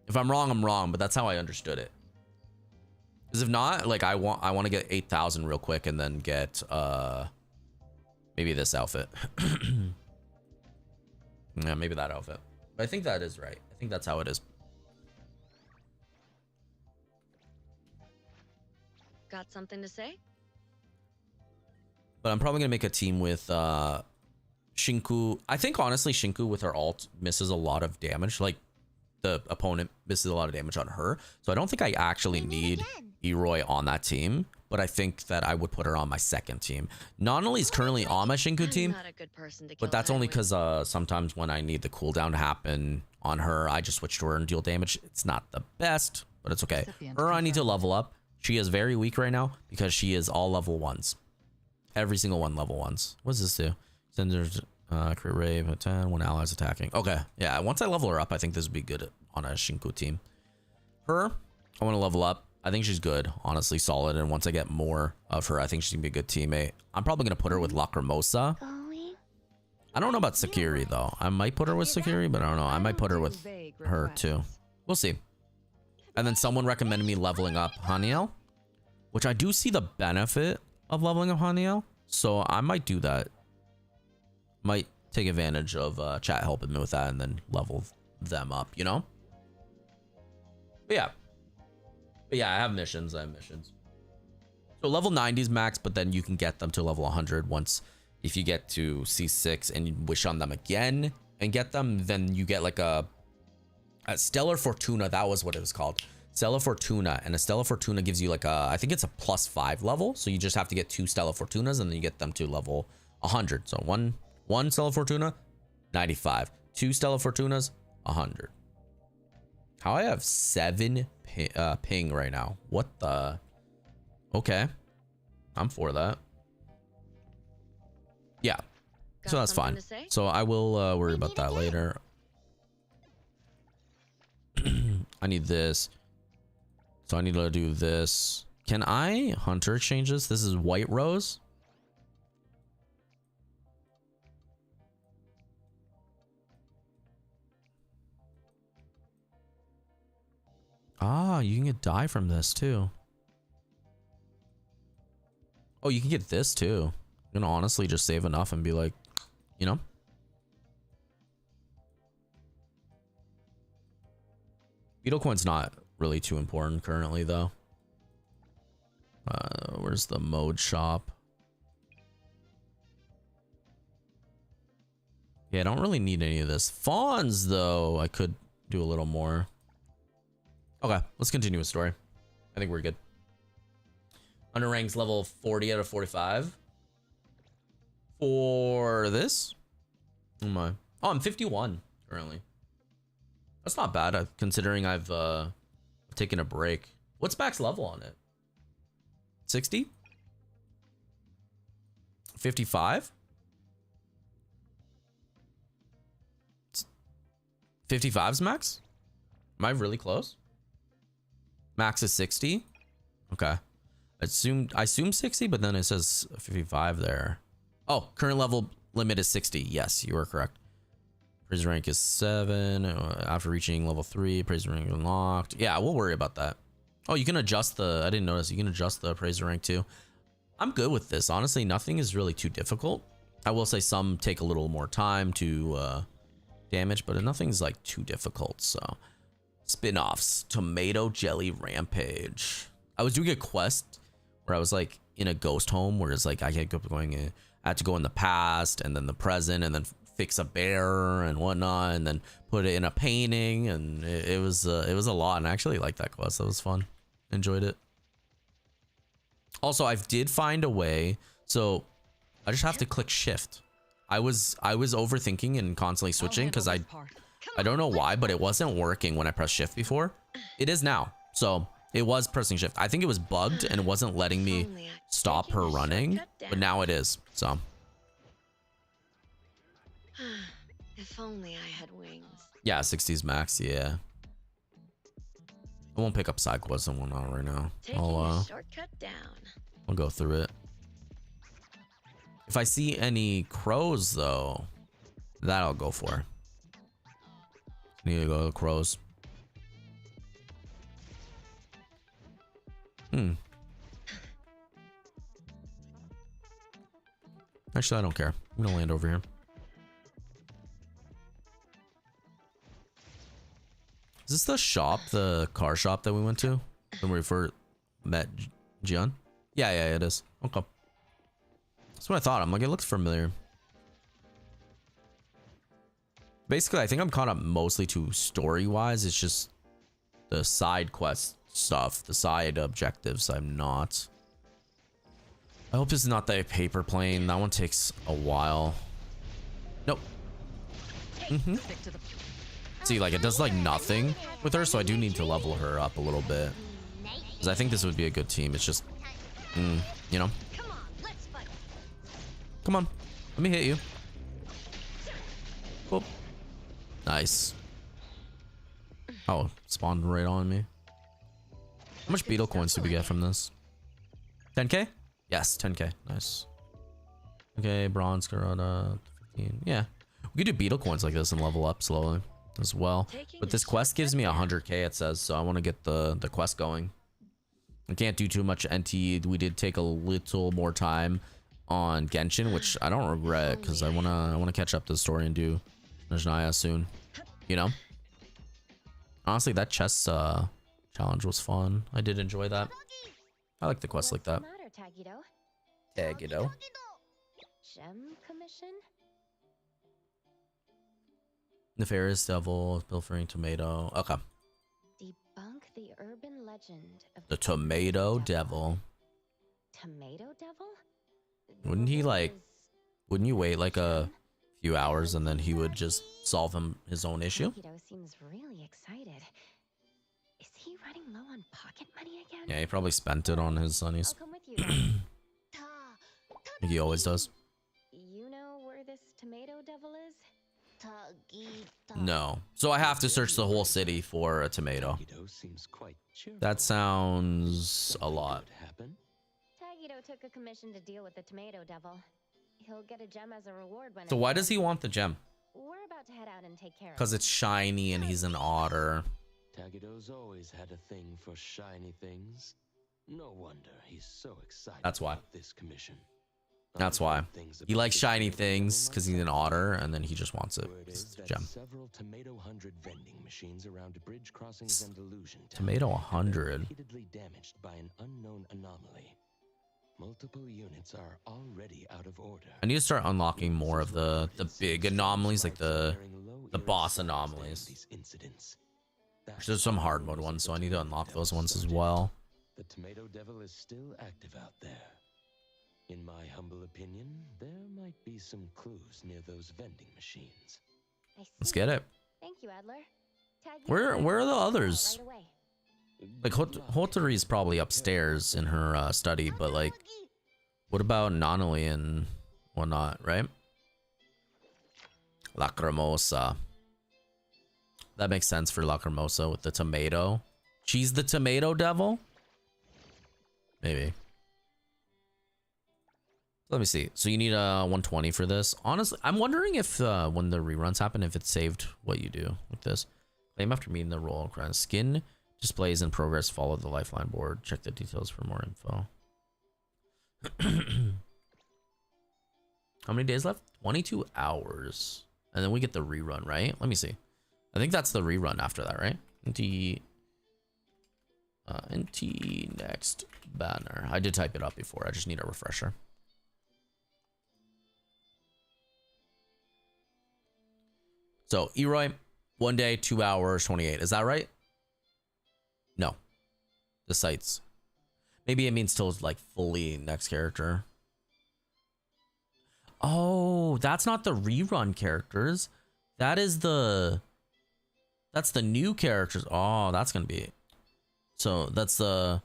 If I'm wrong, I'm wrong, but that's how I understood it. Because if not, like I want to get 8,000 real quick and then get maybe this outfit. Yeah, maybe that outfit. But I think that is right. I think that's how it is. Got something to say? But I'm probably gonna make a team with Shinku. I think honestly Shinku with her ult misses a lot of damage. Like the opponent misses a lot of damage on her. So I don't think I actually need Eroy on that team. But I think that I would put her on my second team. Not only is currently on my Shinku team, Not a good person to kill but that's only because sometimes when I need the cooldown to happen on her, I just switch to her and deal damage. It's not the best, but it's okay. Her I need to level up. She is very weak right now because she is all level 1s. Every single one level 1s. What does this do? Senders, crit rave at 10 when allies attacking. Okay, yeah, once I level her up, I think this would be good on a Shinku team. Her, I want to level up. I think she's good, honestly, solid. And once I get more of her, I think she's gonna be a good teammate. I'm probably gonna put her with Lacrimosa. I don't know about Sakiri though. I might put her with Sakiri, but I don't know. I might put her with her too. We'll see. And then someone recommended me leveling up Haniel, which I do see the benefit of leveling up Haniel. So I might do that. Might take advantage of chat helping me with that and then level them up, you know? But yeah. But yeah, I have missions. So level 90s max, but then you can get them to level 100 once. If you get to C6 and you wish on them again and get them, then you get like a Stellar Fortuna. That was what it was called. Stellar Fortuna. And a Stellar Fortuna gives you like a, I think it's a +5 level. So you just have to get 2 Stellar Fortunas and then you get them to level 100. So one Stellar Fortuna, 95. 2 Stellar Fortunas, 100. How I have 7 ping right now. What the? Okay. I'm for that. Yeah. So that's fine. So I will worry about that later. I need this. So I need to do this. Can I hunter exchange this? This is White Rose. Ah, you can get dye from this too. Oh, you can get this too. I'm gonna honestly just save enough and be like, you know. Beetle coin's not really too important currently though. Where's the mode shop? Yeah, I don't really need any of this. Fawns though, I could do a little more. Okay, let's continue with story. I think we're good. Under ranks level 40 out of 45. For this? Oh my. Oh, I'm 51 currently. That's not bad considering I've taken a break. What's max level on it? 60? 55? 55's max? Am I really close? Max is 60. Okay. I assume 60, but then it says 55 there. Oh, current level limit is 60. Yes, you are correct. Praiser rank is 7. After reaching level 3, praiser rank unlocked. Yeah, we'll worry about that. Oh, you can adjust the, I didn't notice, you can adjust the praiser rank too. I'm good with this. Honestly, nothing is really too difficult. I will say some take a little more time to damage, but nothing's like too difficult. So spin-offs, Tomato Jelly Rampage. I was doing a quest where I was like in a ghost home where it's like I had to go in the past and then the present and then fix a bear and whatnot and then put it in a painting, and it was a lot, and I actually liked that quest. That was fun. Enjoyed it. Also, I did find a way, so I just have to click shift. I was overthinking and constantly switching because I don't know why, but it wasn't working when I pressed shift before. It is now. So it was pressing shift. I think it was bugged and it wasn't letting me stop her running, but now it is. So if only I had wings. yeah, 60s max. Yeah. I won't pick up side quests and whatnot right now. Shortcut down. I'll go through it. If I see any crows though, that I'll go for. Need to go to crows. Actually, I don't care. I'm gonna land over here. Is this the shop, the car shop that we went to when we first met Jian? Yeah, it is. Okay. That's what I thought. I'm like, it looks familiar. Basically, I think I'm caught up mostly to story-wise. It's just the side quest stuff, the side objectives. I'm not. I hope this is not the paper plane. That one takes a while. Nope. See, like, it does like nothing with her, so I do need to level her up a little bit. Because I think this would be a good team. It's just, you know. Come on. Let me hit you. Cool. Nice. Oh, spawned right on me. How much beetle coins did we get from this? 10k? Yes, 10k. Nice. Okay, bronze, Garota, 15. Yeah. We could do beetle coins like this and level up slowly as well. But this quest gives me 100k, it says, so I want to get the quest going. I can't do too much NT. We did take a little more time on Genshin, which I don't regret because I wanna catch up to the story and do Najnaya soon. You know? Honestly, that chess challenge was fun. I did enjoy that. I like the quests like that. Tagido. Gem commission? Nefarious Devil, pilfering tomato. Okay. Debunk the urban legend of The Tomato Devil. Tomato Devil? Wouldn't you wait like a few hours and then he would just solve his own issue? Tagido seems really excited. Is he running low on pocket money again? Yeah, he probably spent it on his sunnies. I'll come with you then. Like he always does. You know where this Tomato Devil is? No. So I have to search the whole city for a tomato. That sounds a lot. Tagido took a commission to deal with the Tomato Devil. He'll get a gem as a reward when So why does he want the gem? We're about to head out and take care of it. Because it's shiny and he's an otter. Tagido's always had a thing for shiny things. No wonder he's so excited. That's why. About this commission. That's why. He likes shiny things because he's an otter and then he just wants it. It's a gem. Several Tomato 100 vending machines around bridge crossings and Illusion Town. Tomato 100. Repeatedly damaged by an unknown anomaly. Multiple units are already out of order. I need to start unlocking more of the big anomalies, like the boss anomalies. There's some hard mode ones, so I need to unlock those ones as well. The Tomato Devil is still active out there. In my humble opinion, there might be some clues near those vending machines. Let's get it. Thank you, Adler. Where are the others? Like Hotari is probably upstairs in her study, but like, what about Nonoli and whatnot, right? Lacrimosa. That makes sense for Lacrimosa with the tomato. She's the Tomato Devil? Maybe. Let me see. So you need a 120 for this. Honestly, I'm wondering if when the reruns happen, if it's saved what you do with this. Claim after meeting the role. Skin displays in progress. Follow the lifeline board. Check the details for more info. How many days left? 22 hours. And then we get the rerun, right? Let me see. I think that's the rerun after that, right? NT next banner. I did type it up before. I just need a refresher. So Eroy, 1 day, 2 hours, 28. Is that right? No. The sites. Maybe it means till like fully next character. Oh, that's not the rerun characters. That's the new characters. Oh, that's gonna be. So that's gonna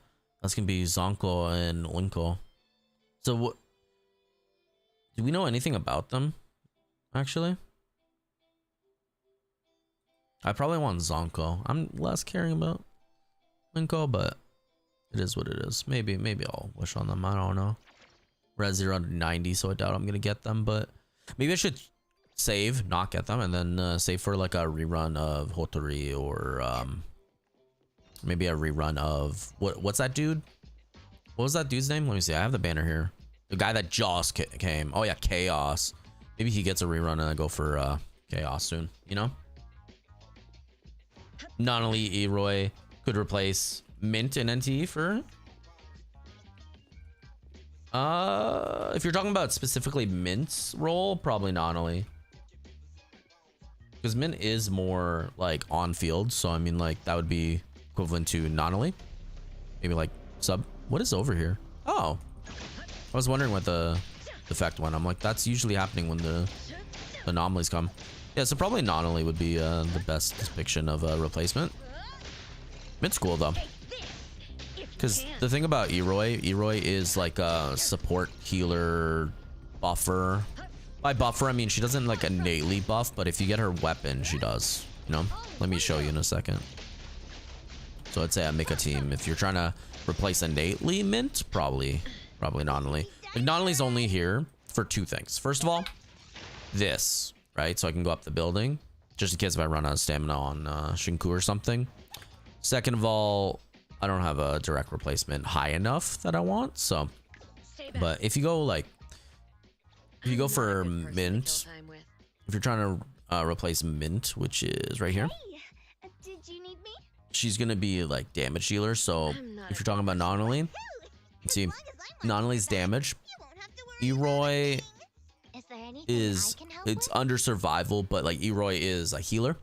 be Zonko and Linko. So what? Do we know anything about them? Actually, I probably want Zonko. I'm less caring about Linko, but it is what it is. Maybe I'll wish on them. I don't know. Red 0 to 90, so I doubt I'm gonna get them, but maybe I should save, not get them, and then save for like a rerun of Hotori, or maybe a rerun of what's that dude? What was that dude's name? Let me see. I have the banner here. The guy that just came. Oh yeah, Chaos. Maybe he gets a rerun and I go for Chaos soon. You know. Not only Eroy could replace Mint and NT for. If you're talking about specifically Mint's role, probably not only. Because Mint is more like on field, so I mean like that would be equivalent to Nonali. Maybe like sub. What is over here? Oh, I was wondering what the effect went. I'm like, that's usually happening when the anomalies come. Yeah, so probably Nonali would be the best depiction of a replacement. Mint's cool though. Because the thing about Eroy is like a support healer buffer. By buffer, I mean she doesn't like innately buff, but if you get her weapon, she does. You know? Let me show you in a second. So I'd say I make a team. If you're trying to replace innately Mint, probably not only. Like Nonali's only here for two things. First of all, this, right? So I can go up the building, just in case if I run out of stamina on Shinku or something. Second of all, I don't have a direct replacement high enough that I want, so. But if you go like, if you go for Mint, if you're trying to replace Mint, which is right here, Did you need me? she's gonna be like damage dealer. So if you're talking about Nonali, see, Nonali's damage. Eroy is it's under survival, but like Eroy is a healer.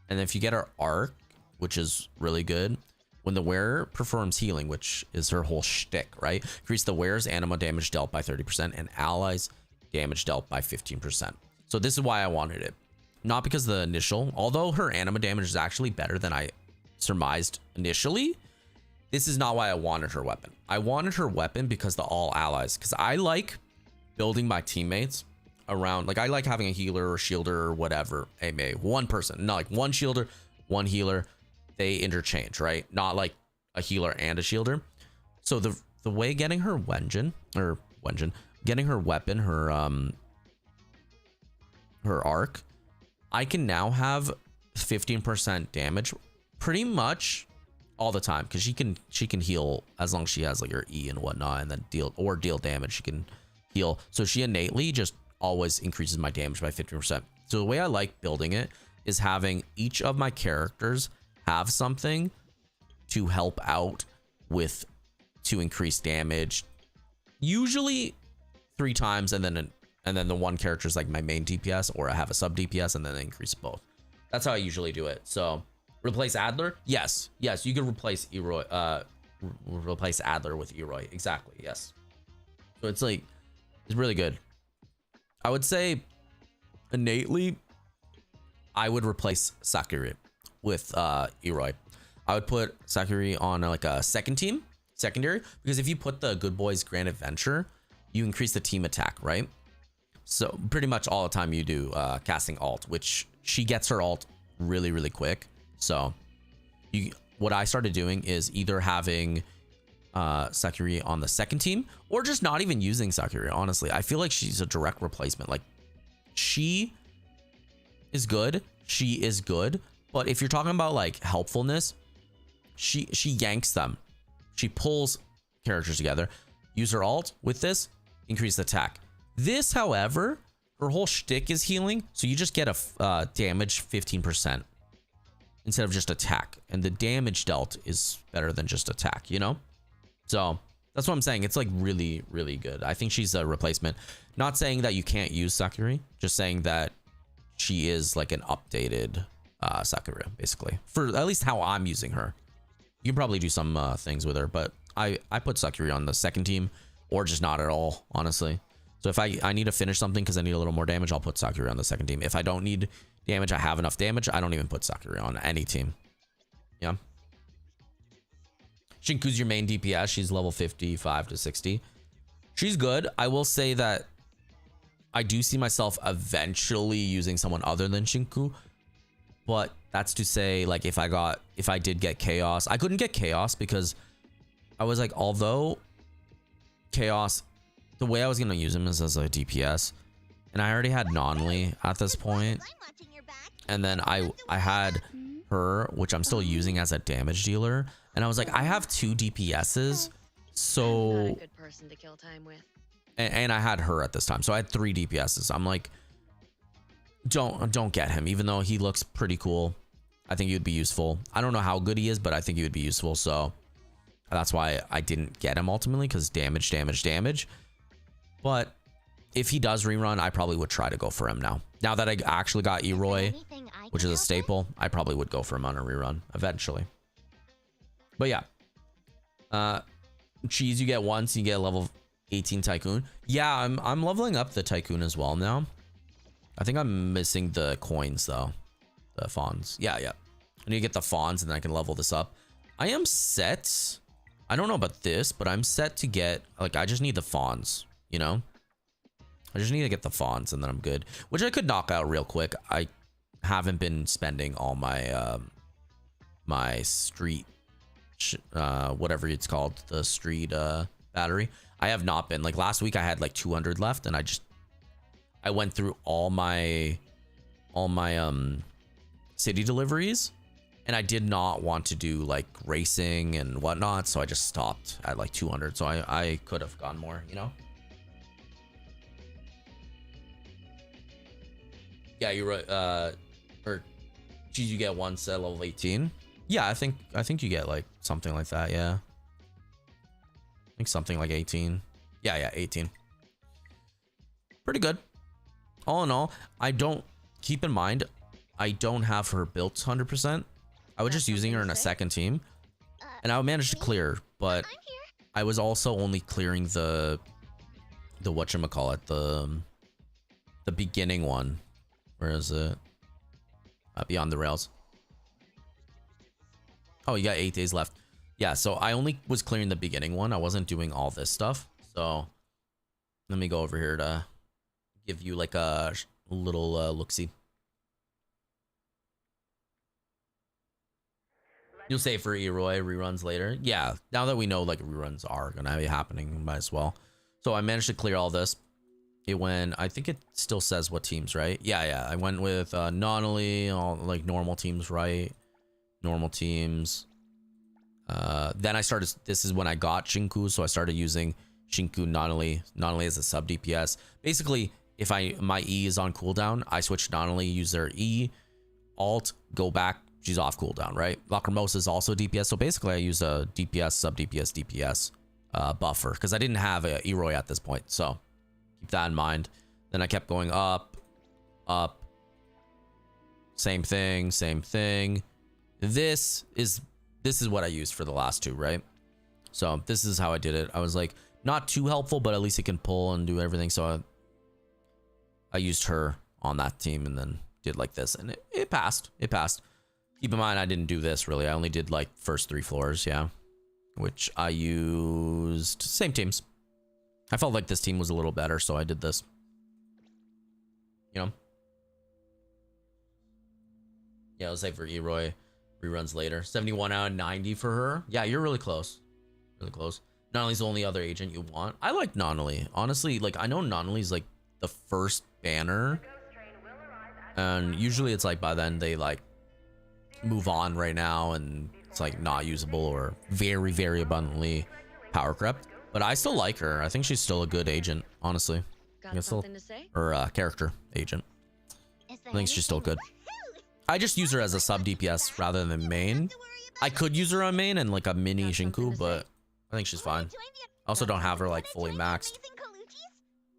And if you get her arc, which is really good. When the wearer performs healing, which is her whole shtick, right? Increase the wearer's anima damage dealt by 30% and allies damage dealt by 15%. So this is why I wanted it. Not because of the initial, although her anima damage is actually better than I surmised initially. This is not why I wanted her weapon. I wanted her weapon because the all allies, because I like building my teammates around, like I like having a healer or shielder or whatever. One person, not like one shielder, one healer. They interchange, right? Not like a healer and a shielder. So the way getting her getting her weapon, her arc, I can now have 15% damage pretty much all the time, because she can heal as long as she has like her E and whatnot, and then deal damage. She can heal, so she innately just always increases my damage by 15%. So the way I like building it is having each of my characters have something to help out with to increase damage, usually 3 times, and then the one character is like my main DPS, or I have a sub DPS and then I increase both. That's how I usually do it. So replace Adler, yes, you can replace Eroy, replace Adler with Eroy, exactly, yes. So it's like, it's really good. I would say innately I would replace Sakura with Eroy. I would put Sakura on like a secondary, because if you put the Good Boys Grand Adventure, you increase the team attack, right? So pretty much all the time you do casting alt, which she gets her alt really quick. So what I started doing is either having Sakura on the second team, or just not even using Sakura. Honestly, I feel like she's a direct replacement. Like, she is good. She is good. But if you're talking about like helpfulness, she yanks them. She pulls characters together. Use her ult with this, increase the attack. This, however, her whole shtick is healing, so you just get a damage 15% instead of just attack, and the damage dealt is better than just attack, you know? So that's what I'm saying. It's like really, really good. I think she's a replacement. Not saying that you can't use Sakura, just saying that she is like an updated Sakura, basically, for at least how I'm using her. You can probably do some things with her, but I put Sakura on the second team, or just not at all, honestly. So if I need to finish something because I need a little more damage, I'll put Sakura on the second team. If I don't need damage, I have enough damage, I don't even put Sakura on any team. Yeah. Shinku's your main DPS. She's level 55 to 60. She's good. I will say that I do see myself eventually using someone other than Shinku, but that's to say, like, if I did get Chaos, I couldn't get Chaos because I was like, although Chaos, the way I was going to use him is as a DPS, and I already had Nonly at this point, and then I had her, which I'm still using as a damage dealer, and I was like, I have 2 DPSs, so I'm not a good person to kill time with. and I had her at this time, so I had 3 DPSs. I'm like, don't get him, even though he looks pretty cool. I think he would be useful. I don't know how good he is, but I think he would be useful, so that's why I didn't get him ultimately, because damage. But if he does rerun, I probably would try to go for him now. Now that I actually got Eroy, which is a staple, I probably would go for him on a rerun eventually. But yeah, cheese you get once, you get level 18 Tycoon. Yeah, I'm leveling up the Tycoon as well now. I think I'm missing the coins though, the fawns. Yeah. I need to get the fawns and then I can level this up. I am set. I don't know about this, but I'm set to get, like, I just need the fawns, you know? I just need to get the fawns and then I'm good, which I could knock out real quick. I haven't been spending all my my street whatever it's called, the street battery. I have not been. Like, last week I had like 200 left, and I went through all my city deliveries, and I did not want to do like racing and whatnot, so I just stopped at like 200. So I could have gone more, you know? Yeah, you're right. Or geez, you get once at level 18. Yeah, I think you get like something like that. Yeah, I think something like 18. Yeah, 18. Pretty good. All in all, keep in mind, I don't have her built 100%. I was just using her in a second team, and I managed to clear, but I was also only clearing the whatchamacallit, the beginning one. Where is it? Beyond the Rails. Oh, you got 8 days left. Yeah, so I only was clearing the beginning one. I wasn't doing all this stuff. So let me go over here to give you like a little look-see. You'll save for Eroy reruns later. Yeah, now that we know like reruns are gonna be happening, might as well. So I managed to clear all this. It went, I think it still says what teams, right? Yeah. I went with Nonly, all like normal teams, right? Normal teams. Then I started, this is when I got Shinku, so I started using Shinku Nonly as a sub DPS. Basically, if my E is on cooldown, I switch Nonly, use their E, alt, go back, she's off cooldown, right? Lacrimosa is also DPS, so basically I use a DPS, sub DPS, DPS buffer, because I didn't have a Eroy at this point, so keep that in mind. Then I kept going up. Same thing. This is what I used for the last 2, right? So this is how I did it. I was like, not too helpful, but at least it can pull and do everything. So I used her on that team and then did like this, and it passed. Keep in mind, I didn't do this really. I only did like first 3 floors, yeah, which I used same teams. I felt like this team was a little better, so I did this. You know? Yeah, let's say for Eroy reruns later. 71 out of 90 for her. Yeah, you're really close. Really close. Nonali's the only other agent you want. I like Nonali. Honestly, like I know Nonali's like the first banner. And usually it's like by then they like move on right now and it's like not usable or very, very abundantly power crept. But I still like her. I think she's still a good agent, honestly. Got something to say? Or character agent. I think she's still good. I just use her as a sub DPS rather than main. I could use her on main and like a mini Shinku, but I think she's fine. I also don't have her like fully maxed.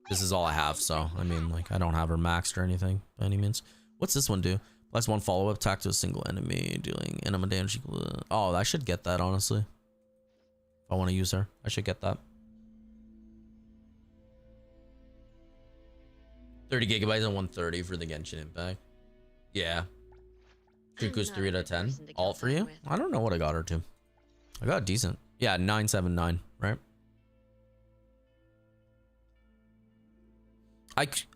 This is all I have, so I mean like I don't have her maxed or anything by any means. What's this one do? Plus 1 follow-up attack to a single enemy, dealing enemy damage equal. Oh, I should get that honestly. If I want to use her, I should get that. 30 gigabytes and 130 for the Genshin Impact. Yeah. Shinku's 3 out of 10. Alt for you? I don't know what I got her to. I got decent. Yeah, 979, right?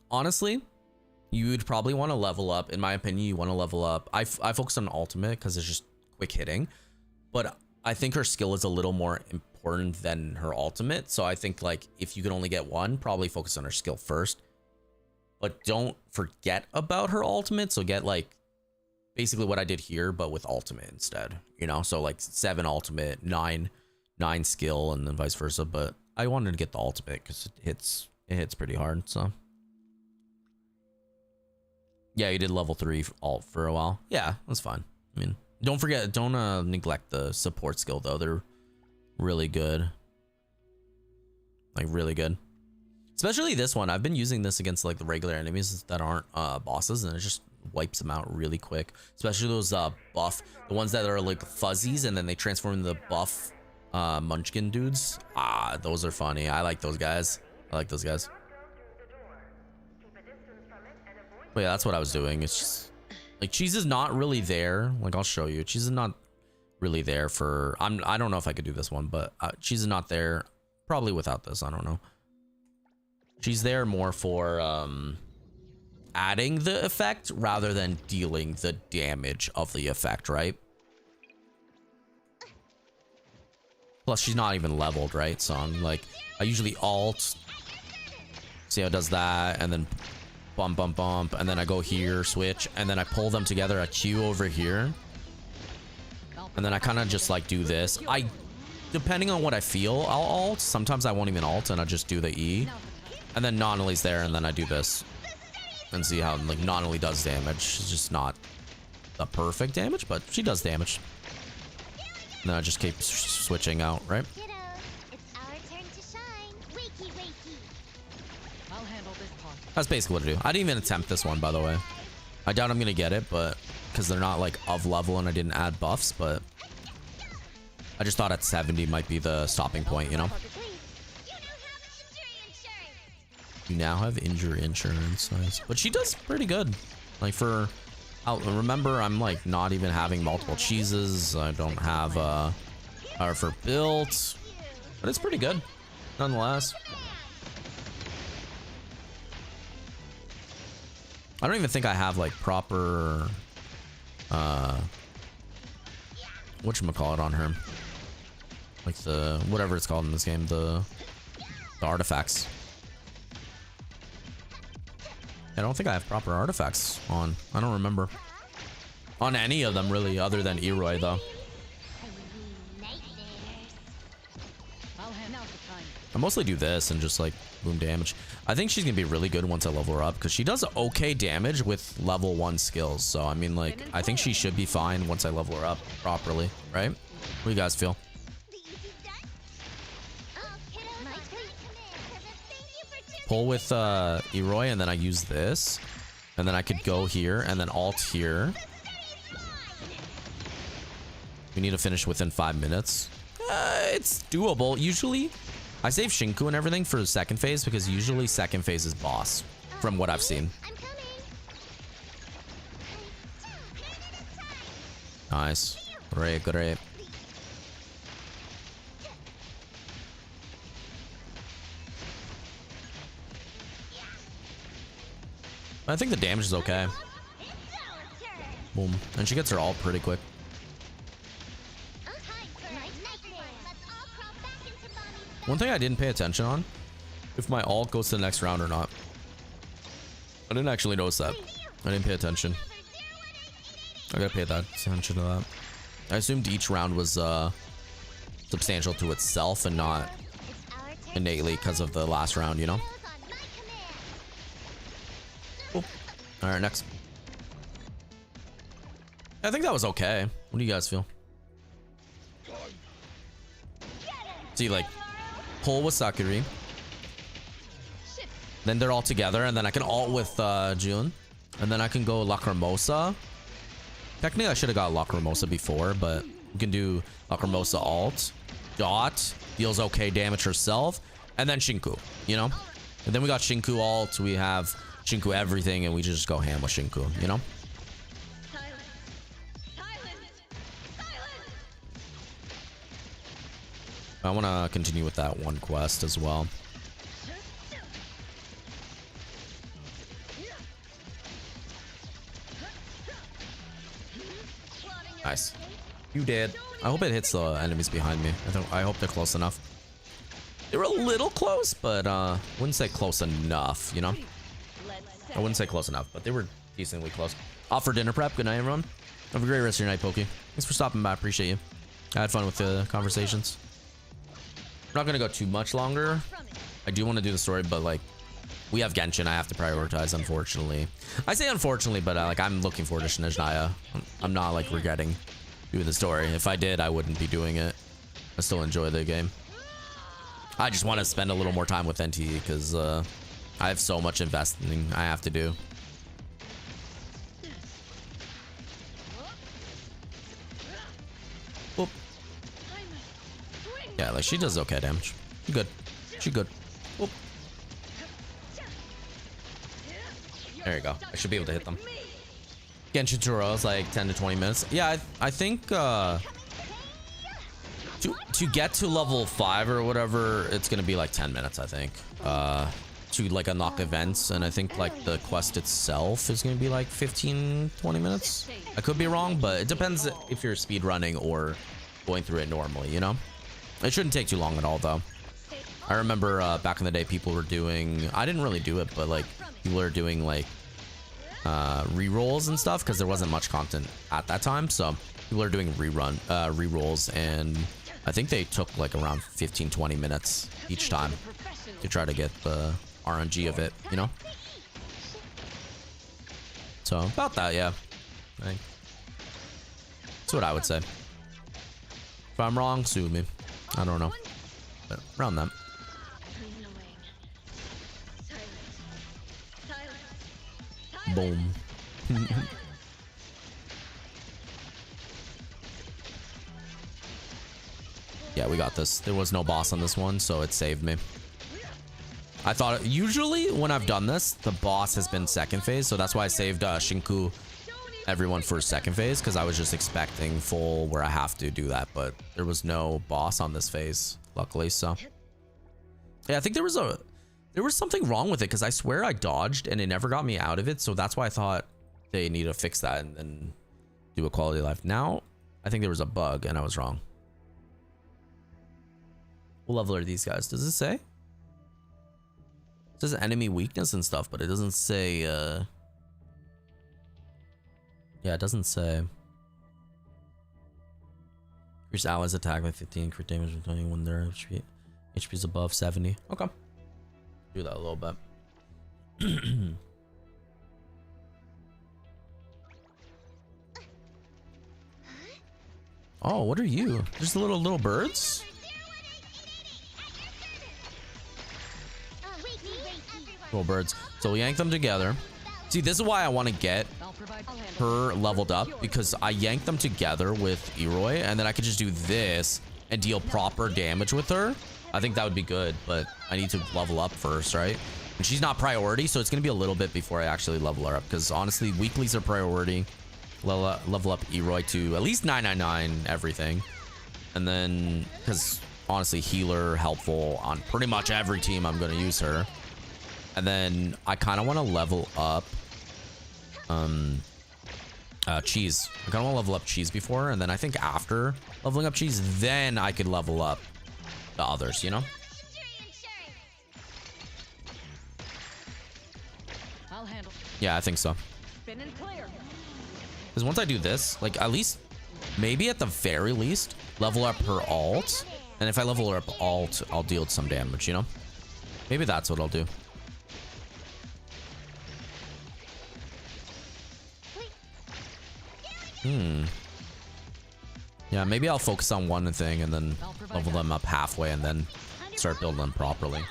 Honestly, you would probably want to level up. In my opinion, you want to level up. I focus on ultimate because it's just quick hitting. But I think her skill is a little more important than her ultimate. So I think like if you can only get one, probably focus on her skill first. But don't forget about her ultimate. So get like basically what I did here, but with ultimate instead. You know, so like 7 ultimate, 9 skill, and then vice versa. But I wanted to get the ultimate because it hits pretty hard. So yeah, you did level 3 alt for a while. Yeah, that's fine. I mean, don't neglect the support skill though. They're really good. Like really good. Especially this one. I've been using this against like the regular enemies that aren't bosses, and it just wipes them out really quick. Especially those the ones that are like fuzzies and then they transform into the buff munchkin dudes. Those are funny. I like those guys. But yeah, that's what I was doing. It's just like cheese is not really there. Like I'll show you. Cheese is not really there for I don't know if I could do this one, but cheese is not there probably without this. I don't know. She's there more for adding the effect rather than dealing the damage of the effect, right? Plus she's not even leveled, right? So I'm like, I usually alt, see how it does that, and then bump, and then I go here, switch, and then I pull them together, a Q over here, and then I kind of just like do this. Depending on what I feel, I'll alt. Sometimes I won't even alt and I'll just do the E. And then Nonali's there, and then I do this. And see how like Nonali does damage. It's just not the perfect damage, but she does damage. And then I just keep switching out, right? That's basically what I do. I didn't even attempt this one, by the way. I doubt I'm gonna get it, but because they're not like of level and I didn't add buffs, but I just thought at 70 might be the stopping point, you know? You now have injury insurance. Nice. But she does pretty good. Like for remember, I'm like not even having multiple cheeses. I don't have power for built, but it's pretty good nonetheless. I don't even think I have like proper whatchamacallit on her, like the whatever it's called in this game, the artifacts. I don't think I have proper artifacts on. I don't remember on any of them really, other than Eroi though. I mostly do this and just like boom damage. I think she's gonna be really good once I level her up because she does okay damage with level 1 skills. So I mean, like, I think she should be fine once I level her up properly, right? What do you guys feel? Pull with Eroi, and then I use this, and then I could go here and then alt here. We need to finish within 5 minutes. It's doable. Usually I save Shinku and everything for the second phase because usually second phase is boss from what I've seen. Nice. Great. I think the damage is okay. Boom. And she gets her ult pretty quick. One thing I didn't pay attention on, if my ult goes to the next round or not. I didn't actually notice that. I didn't pay attention. I gotta pay that attention to that. I assumed each round was substantial to itself and not innately because of the last round, you know? Cool. All right, next. I think that was okay. What do you guys feel? See, like, pull with Sakura. Then they're all together, and then I can ult with June. And then I can go Lacrimosa. Technically, I should have got Lacrimosa before, but you can do Lacrimosa ult. Dot. Deals okay damage herself. And then Shinku, you know? And then we got Shinku ult. We have Shinku everything, and we just go ham with Shinku, you know? I want to continue with that one quest as well. Nice. You did. I hope it hits the enemies behind me. I hope they're close enough. They were a little close, but wouldn't say close enough, you know? I wouldn't say close enough, but they were decently close. Off for dinner prep. Good night, everyone. Have a great rest of your night, Pokey. Thanks for stopping by. Appreciate you. I had fun with the conversations. I'm not gonna go too much longer. I do want to do the story, but like, we have Genshin. I have to prioritize, unfortunately. I say unfortunately, but like, I'm looking forward to Shinigami. I'm not like regretting doing the story. If I did, I wouldn't be doing it. I still enjoy the game. I just want to spend a little more time with NTE because I have so much investing I have to do. Whoop. Yeah, like she does okay damage. She good. She good. Whoop. There you go. I should be able to hit them. Genshin Story is like 10 to 20 minutes. Yeah, I think to get to level 5 or whatever, it's gonna be like 10 minutes, I think. To like unlock events, and I think like the quest itself is gonna be like 15-20 minutes. I could be wrong, but it depends if you're speed running or going through it normally, you know? It shouldn't take too long at all though. I remember back in the day people were doing, I didn't really do it, but like people were doing like re-rolls and stuff because there wasn't much content at that time, so people are doing re-rolls, and I think they took like around 15-20 minutes each time to try to get the RNG of it, you know? So about that, yeah. That's what I would say. If I'm wrong, sue me. I don't know, but around that. Boom. Yeah, we got this. There was no boss on this one, so it saved me. I thought usually when I've done this, the boss has been second phase, so that's why I saved Shinku everyone for second phase, because I was just expecting full where I have to do that, but there was no boss on this phase, luckily. So yeah, I think there was something wrong with it, because I swear I dodged and it never got me out of it, so that's why I thought they need to fix that and do a quality of life. Now I think there was a bug and I was wrong. What level are these guys? Does it say? It says enemy weakness and stuff, but it doesn't say yeah, it doesn't say. Increase allies attack by 15, crit damage with 20 when their HP is above 70. Okay. Do that a little bit. Oh, what are you? Just little birds? Little birds. So we yank them together. See, this is why I want to get her leveled up, because I yanked them together with Eroi, and then I could just do this and deal proper damage with her. I think that would be good, but I need to level up first, right? And she's not priority, so it's gonna be a little bit before I actually level her up, because honestly, weeklies are priority. Level up Eroi to at least 999 everything, and then because honestly, healer helpful on pretty much every team I'm gonna use her. And then I kind of want to level up Cheese. I kind of want to level up Cheese before, and then I think after leveling up Cheese, then I could level up the others, you know? Yeah, I think so. Because once I do this, like at least, maybe at the very least, level up her alt. And if I level her up alt, I'll deal some damage, you know? Maybe that's what I'll do. Yeah, maybe I'll focus on one thing and then level them up halfway and then start building them properly.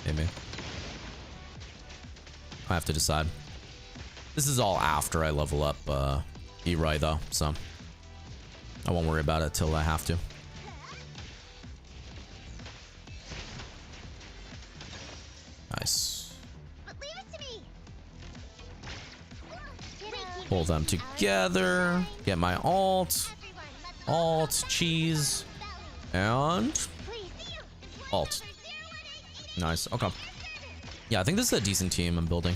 Maybe. I have to decide. This is all after I level up Eroi though, so I won't worry about it till I have to. Nice. Pull them together. Get my alt. Alt, cheese, and alt. Nice. Okay. Yeah, I think this is a decent team I'm building.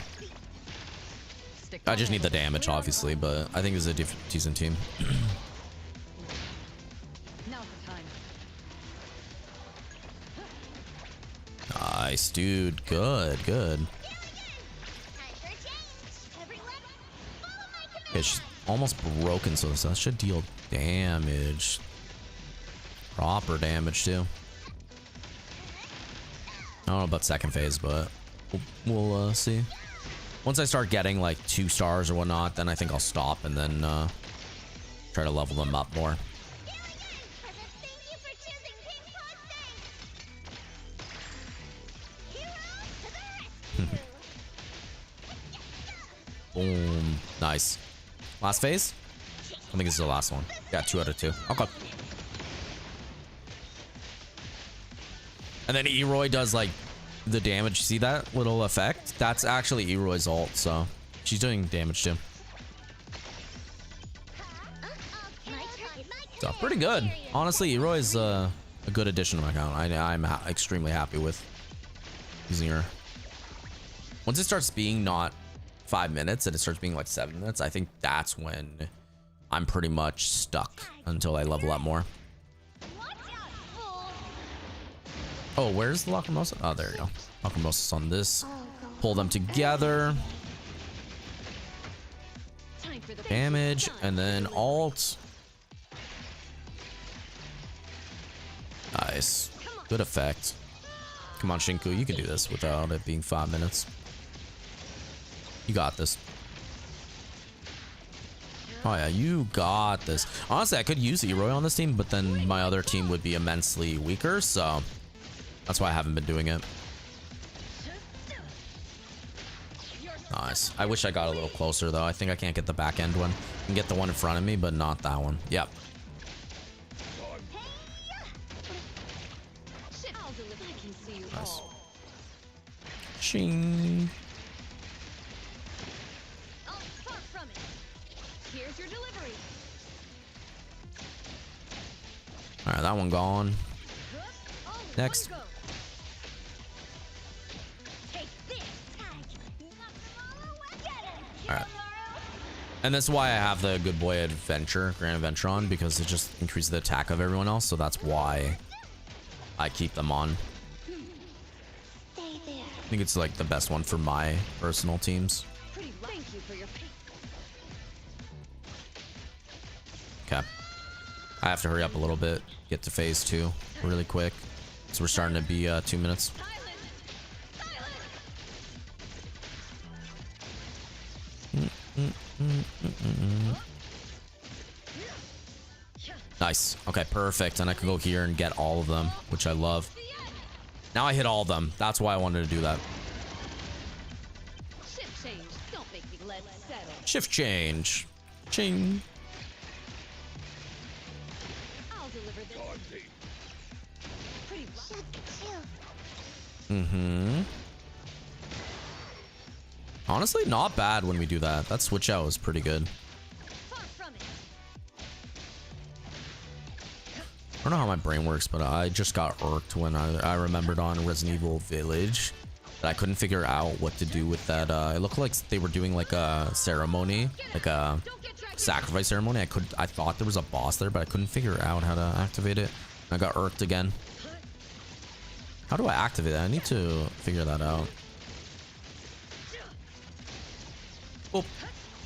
I just need the damage, obviously, but I think this is a decent team. Nice, dude. Good, good. Okay, she's almost broken, so that should deal damage. Proper damage, too. I don't know about second phase, but we'll see. Once I start getting like 2 stars or whatnot, then I think I'll stop and then try to level them up more. Boom. Nice. Last phase? I think this is the last one. Yeah, 2 out of 2. Okay. And then Eroi does like the damage. See that little effect? That's actually Eroi's ult, so she's doing damage too. So pretty good. Honestly, Eroi's a good addition to my account. I'm extremely happy with using her. Once it starts being not 5 minutes and it starts being like 7 minutes, I think that's when I'm pretty much stuck until I level up more. Oh, where's the Lacrimosa? Oh, there you go. Lacrimosa's on this. Pull them together. Damage, and then alt. Nice. Good effect. Come on, Shinku, you can do this without it being 5 minutes. You got this. Oh yeah, you got this. Honestly, I could use Eroi on this team, but then my other team would be immensely weaker, so that's why I haven't been doing it. Nice. I wish I got a little closer, though. I think I can't get the back end one. I can get the one in front of me, but not that one. Yep. Nice. Ching. All right, that one gone. Next. All right. And that's why I have the good boy adventure, Grand Adventure on, because it just increases the attack of everyone else. So that's why I keep them on. I think it's like the best one for my personal teams. Okay. I have to hurry up a little bit, get to phase 2 really quick. So we're starting to be 2 minutes. Nice. Okay, perfect. And I can go here and get all of them, which I love. Now I hit all of them. That's why I wanted to do that. Shift change. Don't make me let settle. Shift change. Ching. I'll deliver this. Pretty Mm-hmm. Honestly, not bad when we do that. That switch out was pretty good. I don't know how my brain works, but I just got irked when I remembered on Resident Evil Village that I couldn't figure out what to do with that. It looked like they were doing like a ceremony, like a sacrifice ceremony. I thought there was a boss there, but I couldn't figure out how to activate it. I got irked again. How do I activate it? I need to figure that out. All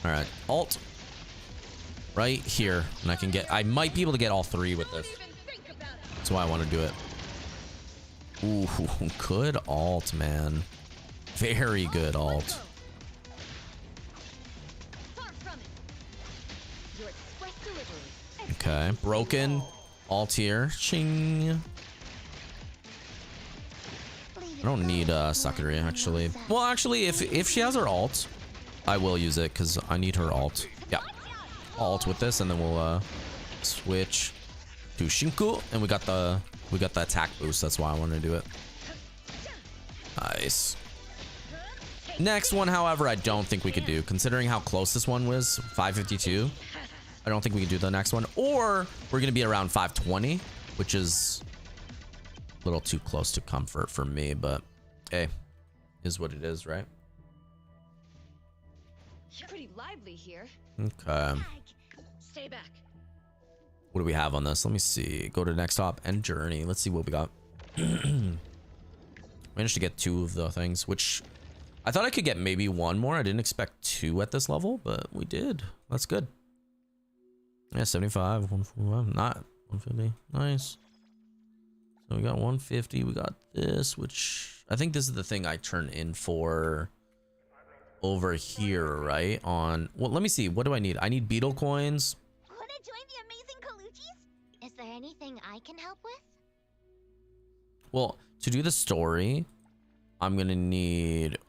right, alt right here, and I might be able to get all 3 with this. That's why I want to do it. Ooh, good alt, man. Very good alt. Okay, broken. Alt here. Ching. I don't need Sakura actually. Well, actually, if she has her alt, I will use it because I need her alt. Yeah, alt with this, and then we'll switch to Shinku, and we got the attack boost. That's why I want to do it. Nice. Next one, however, I don't think we could do, considering how close this one was. 552. I don't think we can do the next one, or we're gonna be around 520, which is a little too close to comfort for me, but hey, is what it is, right? You're pretty lively here. Okay. Stay back. What do we have on this? Let me see. Go to next top and journey. Let's see what we got. Managed to get 2 of the things, which I thought I could get maybe 1 more. I didn't expect 2 at this level, but we did. That's good. Yeah, 75, 145, not 150. Nice. So we got 150. We got this, which I think this is the thing I turn in for over here, right? On, well, let me see. What do I need? I need beetle coins. Wanna join the amazing Kaluchis? Is there anything I can help with? Well, to do the story, I'm gonna need,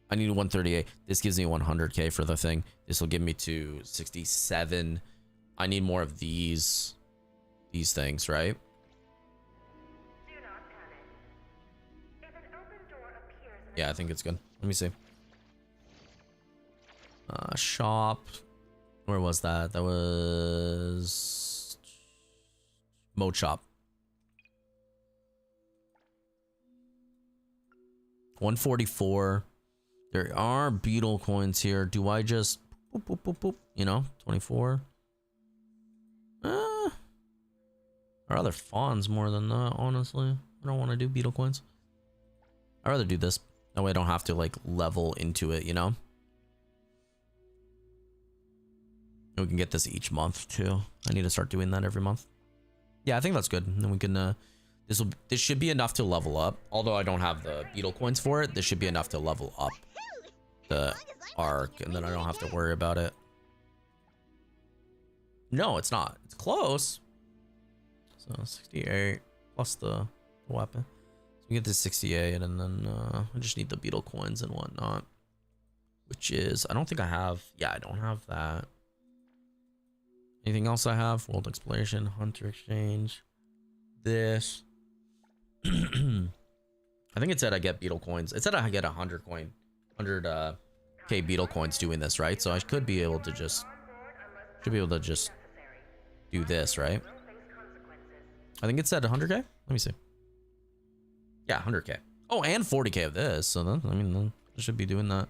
I need 138. This gives me 100k for the thing. This will give me to 67. I need more of these things, right? Yeah, I think it's good. Let me see. Shop. Where was that? That was mode shop. 144. There are beetle coins here. Do I just boop, boop, boop, boop, you know, 24? I'd rather fawns more than that, honestly. I don't want to do beetle coins. I'd rather do this. That way I don't have to like level into it, you know? And we can get this each month too. I need to start doing that every month. Yeah, I think that's good. And then we can this should be enough to level up. Although I don't have the beetle coins for it, this should be enough to level up the arc, and then I don't have to worry about it. No, it's not. It's close. So 68 plus the weapon. So we get to 68, and then I just need the beetle coins and whatnot. Which is, I don't think I have. Yeah, I don't have that. Anything else I have? World exploration, hunter exchange. This. I think it said I get beetle coins. It said I get 100k beetle coins doing this, right? So I should be able to just do this, right? I think it said 100k. Let me see. Yeah, 100k. Oh, and 40k of this. So then, I mean, I should be doing that.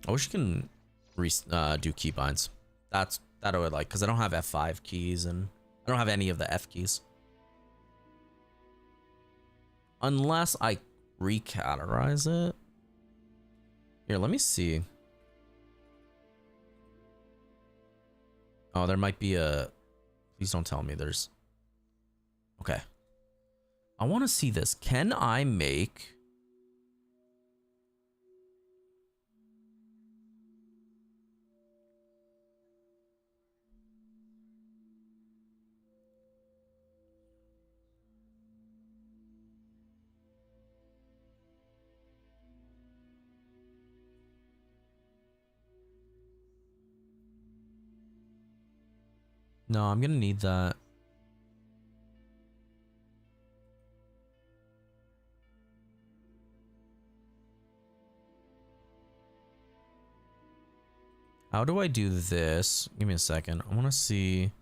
I wish you can do keybinds. That I would like, because I don't have F5 keys and I don't have any of the F keys. Unless I recategorize it. Here, let me see. Oh, there might be a... Please don't tell me there's... Okay. I want to see this. Can I make... No, I'm gonna need that. How do I do this? Give me a second. I want to see if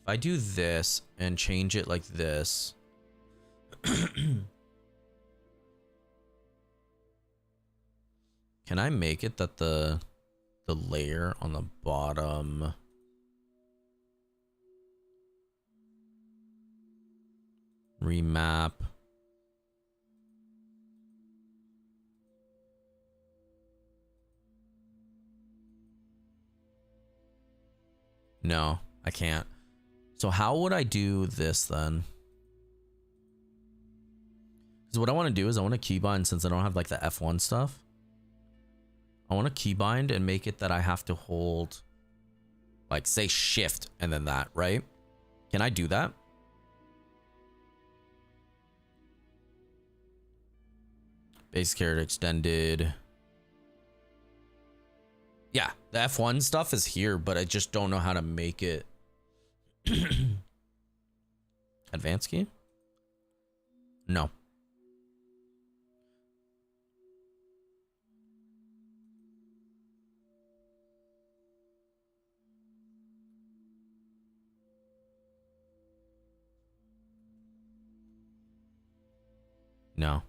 I do this and change it like this. Can I make it that the layer on the bottom remap? No, I can't. So how would I do this then? Because what I want to do is I want to keybind, since I don't have like the F1 stuff. I want to keybind and make it that I have to hold, like, say shift and then that, right? Can I do that? Base character extended. Yeah, the F1 stuff is here, but I just don't know how to make it. Advanced key? No. No.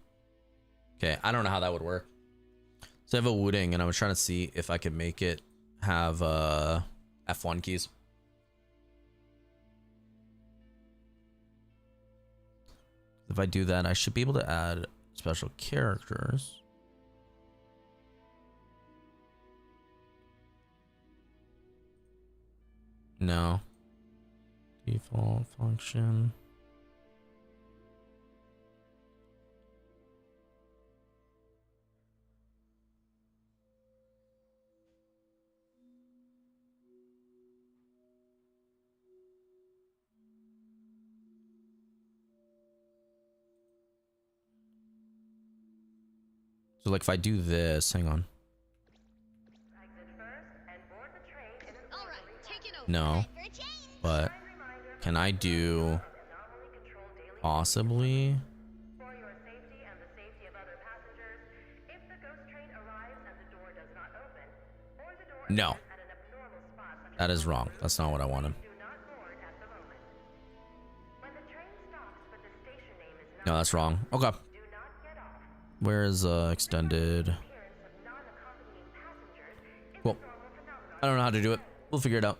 Okay, I don't know how that would work. So I have a Wooding, and I was trying to see if I could make it have F1 keys. If I do that, I should be able to add special characters. No. Default function. So like if I do this, hang on. No, but can I do possibly? No, that is wrong. That's not what I wanted. No, that's wrong. Okay. Where is extended? Cool. I don't know how to do it. We'll figure it out.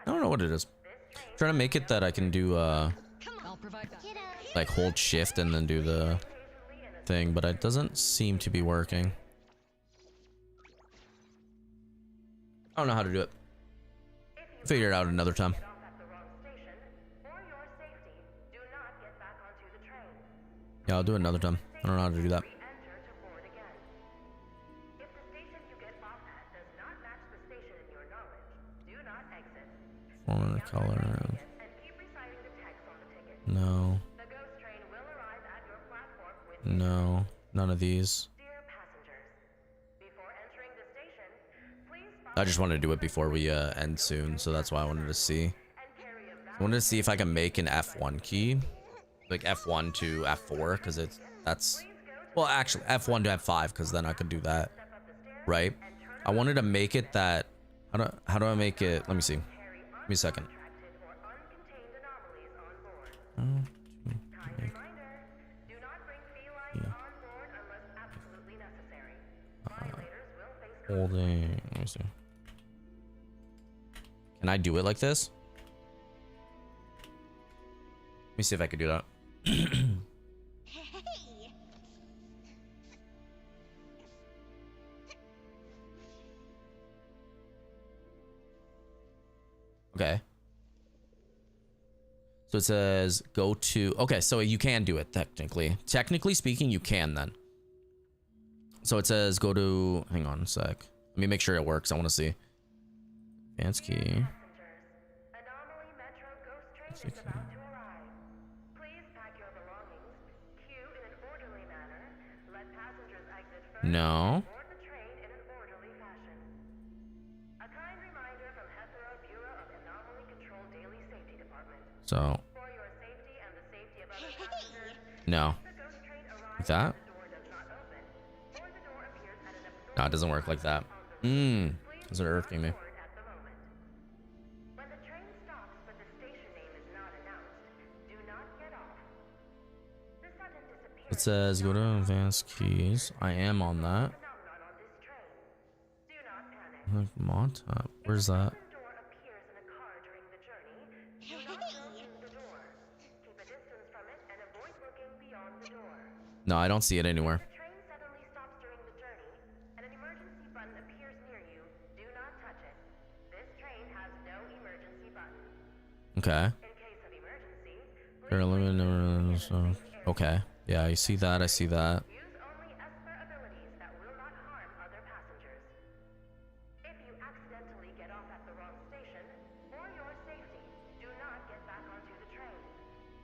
I don't know what it is. I'm trying to make it that I can do like hold shift and then do the thing, but it doesn't seem to be working. I don't know how to do it. Figure it out another time. Yeah, I'll do it another time. I don't know how to do that. Form color. No. No. None of these. I just wanted to do it before we end soon, so that's why I wanted to see. I wanted to see if I can make an F1 key, like F1 to F4, because that's well, actually F1 to F5, because then I could do that, right? I wanted to make it that. How do I make it? Let me see. Give me a second. Holding. Let me see. Can I do it like this? Let me see if I could do that. Okay. So it says go to. Okay, so you can do it technically. Technically speaking, you can then. So it says go to. Hang on a sec. Let me make sure it works. I want to see. Advanced key. No. So. No. Like that? No, it doesn't work like that. Is it irking me? It says go to advanced keys. I am on that. Like mod tab. Where's that? No, I don't see it anywhere. If the train suddenly stops during the journey and an emergency button appears near you, do not touch it. This train has no emergency button. Okay. In case of emergency, Okay. Yeah, I see that. I see that. use only Esper abilities that will not harm other passengers. If you accidentally get off at the wrong station, for your safety, do not get back onto the train.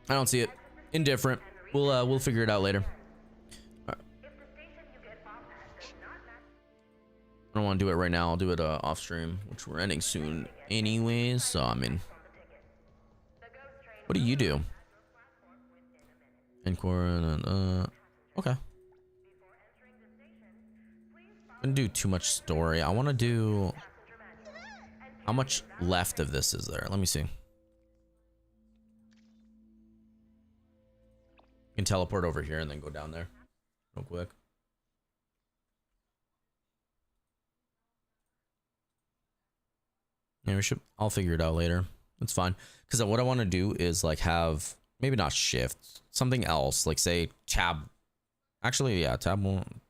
I don't see it. Indifferent. We'll figure it out later. Alright. I don't want to do it right now. I'll do it off stream, which we're ending soon anyways. So I mean, what do you do? Encore. Okay. Didn't do too much story. I want to do. How much left of this is there? Let me see. Can teleport over here and then go down there real quick. Yeah, I'll figure it out later. It's fine. Because what I want to do is like have, maybe not shift, something else. Like say tab. Actually, yeah, tab one.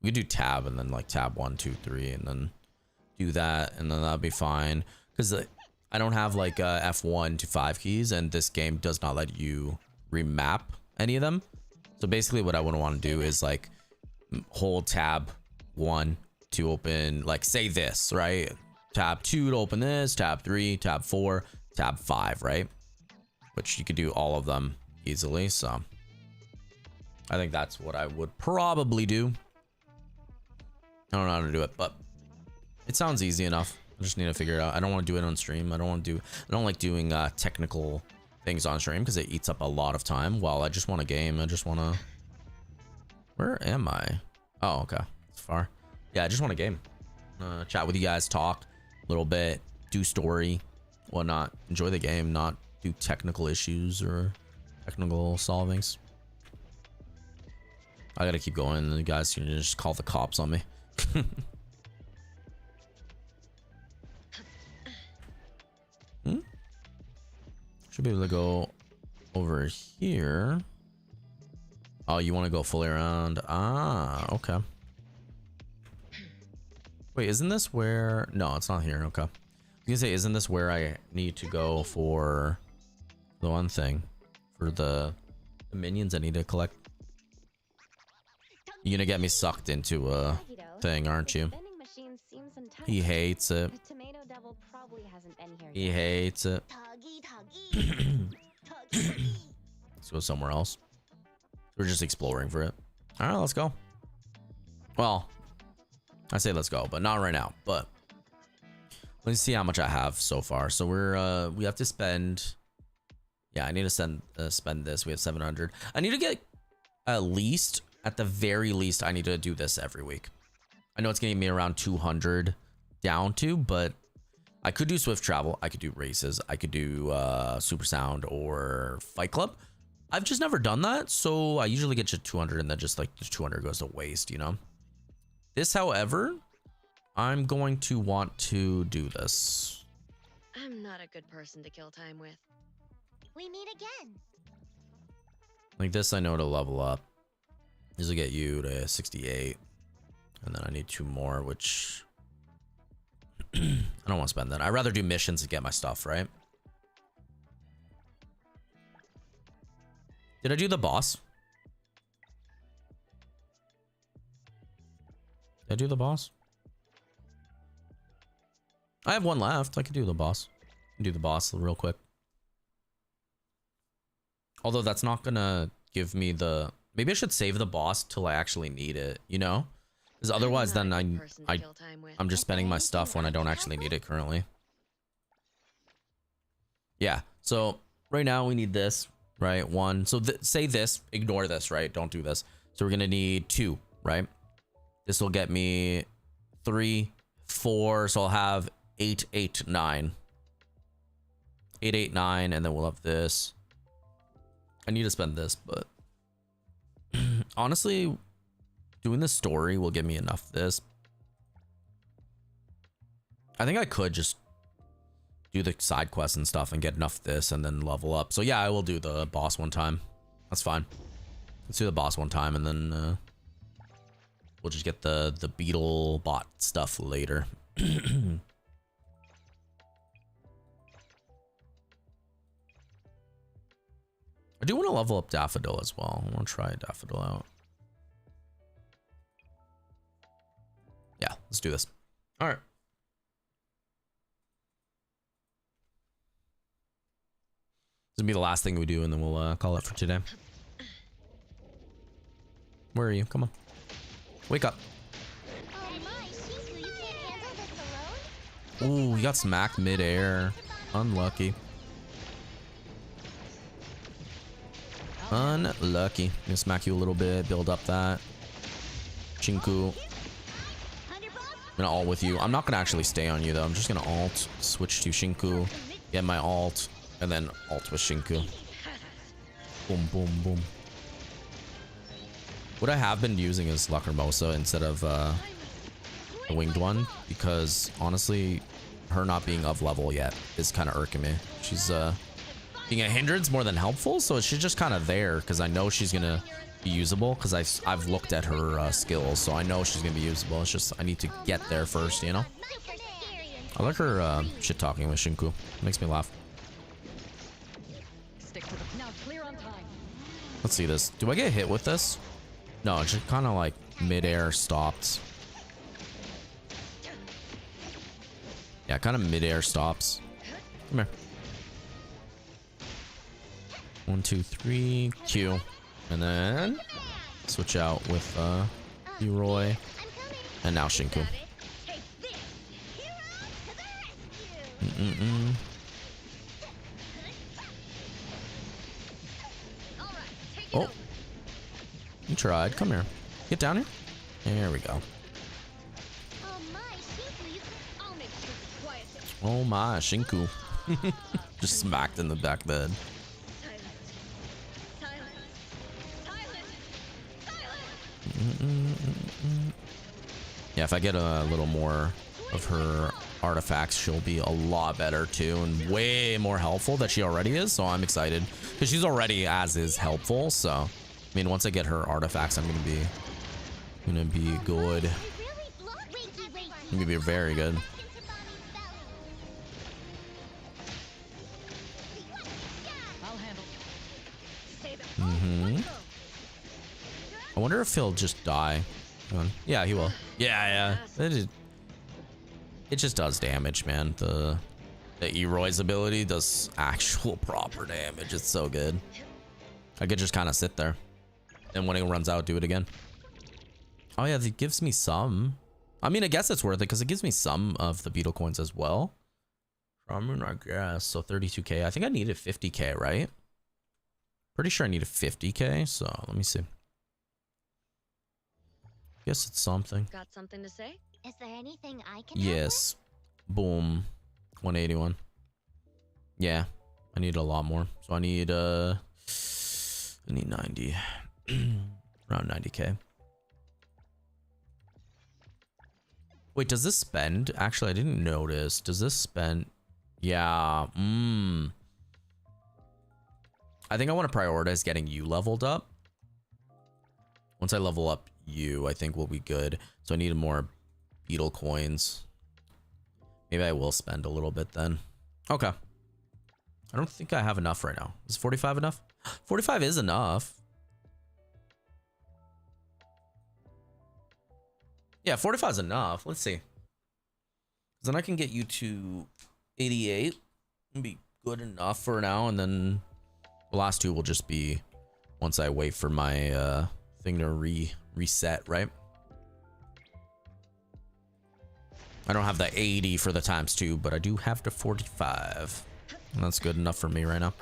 We could do tab and then like tab 1, 2, 3 and then do that. And then that'll be fine. Because I don't have like F1 to 5 keys and this game does not let you remap any of them. So basically what I would want to do is like hold tab 1 to open, like say this, right? Tab 2 to open this, tab 3, tab 4, tab 5, right? Which you could do all of them easily. So I think that's what I would probably do. I don't know how to do it, but it sounds easy enough. I just need to figure it out. I don't want to do it on stream. I don't like doing technical things on stream because it eats up a lot of time. While I just want a game. I just want to. Where am I? Oh, okay. It's far. Yeah, I just want a game. Chat with you guys, talk a little bit, do story, whatnot. Enjoy the game, not do technical issues or technical solvings. I gotta keep going. The guys can just call the cops on me. Should be able to go over here. Oh, you want to go fully around? Ah, okay. Wait, isn't this where? No, it's not here. Okay. I was gonna say, isn't this where I need to go for the one thing? For the minions I need to collect? You're gonna get me sucked into a thing, aren't you? He hates it. He hates it. Let's go somewhere else. We're just exploring for it. All right, let's go. Well, I say let's go, but not right now. But let's see how much I have so far. So we have to spend. Yeah, I need to spend this. We have 700. I need to get at the very least, I need to do this every week. I know it's getting me around 200 down to, but I could do Swift Travel. I could do races. I could do Super Sound or Fight Club. I've just never done that. So I usually get to 200 and then just like the 200 goes to waste, you know? This, however, I'm going to want to do this. I'm not a good person to kill time with. We meet again. Like this, I know to level up. This will get you to 68. And then I need 2 more, which I don't want to spend that. I'd rather do missions to get my stuff, right? Did I do the boss? Did I do the boss? I have 1 left. I could do the boss. Do the boss real quick. Although that's not gonna give me the. Maybe I should save the boss till I actually need it. You know, because otherwise, then I'm just spending my stuff when I don't actually need it currently. Yeah. So right now we need this, right? 1. So say this. Ignore this, right? Don't do this. So we're gonna need 2, right? This will get me 3, 4. So I'll have 8, 8, 9. 8, 8, 9, and then we'll have this. I need to spend this, but honestly, doing the story will give me enough this. I think I could just do the side quests and stuff and get enough this and then level up. So yeah, I will do the boss one time. That's fine. Let's do the boss one time, and then we'll just get the beetle bot stuff later. I do want to level up Daffodil as well. I want to try Daffodil out. Yeah, let's do this. All right. This will be the last thing we do, and then we'll call it for today. Where are you? Come on. Wake up. Ooh, he got smacked mid-air. Unlucky. Unlucky. I'm gonna smack you a little bit, build up that. Shinku. I'm gonna ult with you. I'm not gonna actually stay on you though. I'm just gonna ult, switch to Shinku, get my ult, and then ult with Shinku. Boom, boom, boom. What I have been using is Lacrimosa instead of the winged one, because honestly, her not being of level yet is kind of irking me. She's being a hindrance more than helpful, so she's just kind of there because I know she's gonna be usable because I've looked at her skills, so I know she's gonna be usable. It's just I need to get there first, you know. I like her shit talking with Shinku. It makes me laugh. Let's see this. Do I get hit with this? No, it's just kind of like mid-air stopped. Yeah, kind of mid-air stops. Come here. 1, 2, 3, Q. And then switch out with Leroy. And now Shinku. Oh. You tried. Come here. Get down here. There we go. Oh my, Shinku. Just smacked in the back of the head. Yeah, if I get a little more of her artifacts, she'll be a lot better too, and way more helpful than she already is. So I'm excited because she's already as is helpful. So I mean, once I get her artifacts, I'm gonna be good. I'm gonna be very good. I wonder if he'll just die. Yeah, he will. Yeah. It just does damage, man. The Eroy's ability does actual proper damage. It's so good. I could just kind of sit there, and when it runs out, do it again. Oh yeah, it gives me some. I mean, I guess it's worth it because it gives me some of the beetle coins as well. I guess so. 32k. I think I needed 50k, right? Pretty sure I needed 50k. So let me see. Guess it's something. Got something to say? Is there anything I can Yes. Boom. 181. Yeah. I need a lot more. So I need 90. Around 90k. Wait, does this spend? Actually, I didn't notice. Does this spend? Yeah. I think I want to prioritize getting you leveled up. Once I level up you, I think we'll be good. So I need more beetle coins. Maybe I will spend a little bit then. Okay. I don't think I have enough right now. Is 45 enough? 45 is enough. Yeah, 45 is enough. Let's see. Then I can get you to 88. It'll be good enough for now, and then the last two will just be once I wait for my thing to reset, right? I don't have the 80 for the ×2, but I do have the 45. And that's good enough for me right now.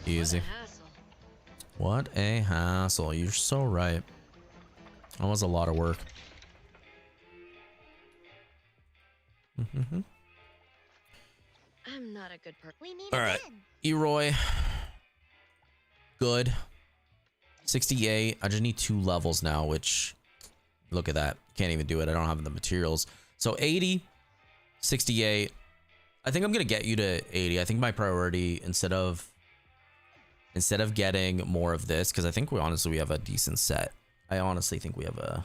Easy. What a hassle. You're so right. That was a lot of work. I'm not a good person. All right. Eroy. Good. 68. I just need 2 levels now, which... Look at that. Can't even do it. I don't have the materials. So 80. 68. I think I'm going to get you to 80. I think my priority, instead of instead of getting more of this, because I think we have a decent set. I honestly think we have a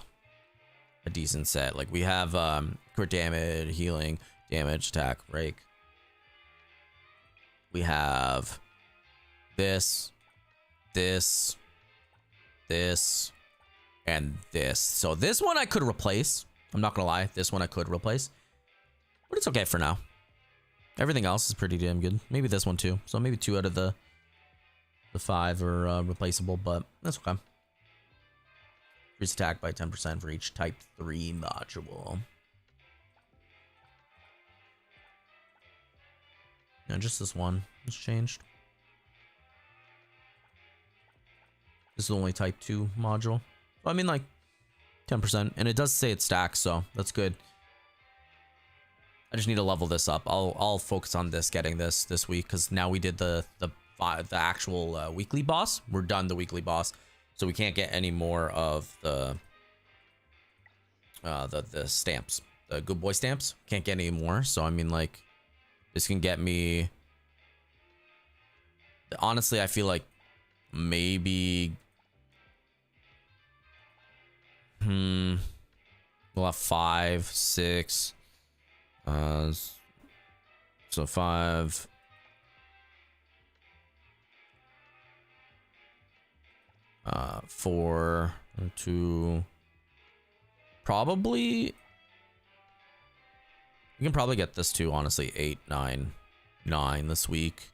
decent set. Like we have crit damage, healing, damage, attack, rake. We have this, this, and this. So this one I could replace. I'm not gonna lie, this one I could replace, but it's okay for now. Everything else is pretty damn good. Maybe this one too. So maybe 2 out of the 5 are replaceable, but that's okay. Increase attack by 10% for each type 3 module. Yeah, just this one has changed. This is only type 2 module. I mean, like 10%, and it does say it stacks, so that's good. I just need to level this up. I'll focus on this, getting this week, because now we did the actual weekly boss. We're done the weekly boss, so we can't get any more of the stamps, the good boy stamps. Can't get any more. So I mean, like, this can get me. Honestly, I feel like maybe we'll have 5, 6. So 5. Uh, 4, 2. Probably. We can probably get this too, honestly. 8, 9, 9 this week.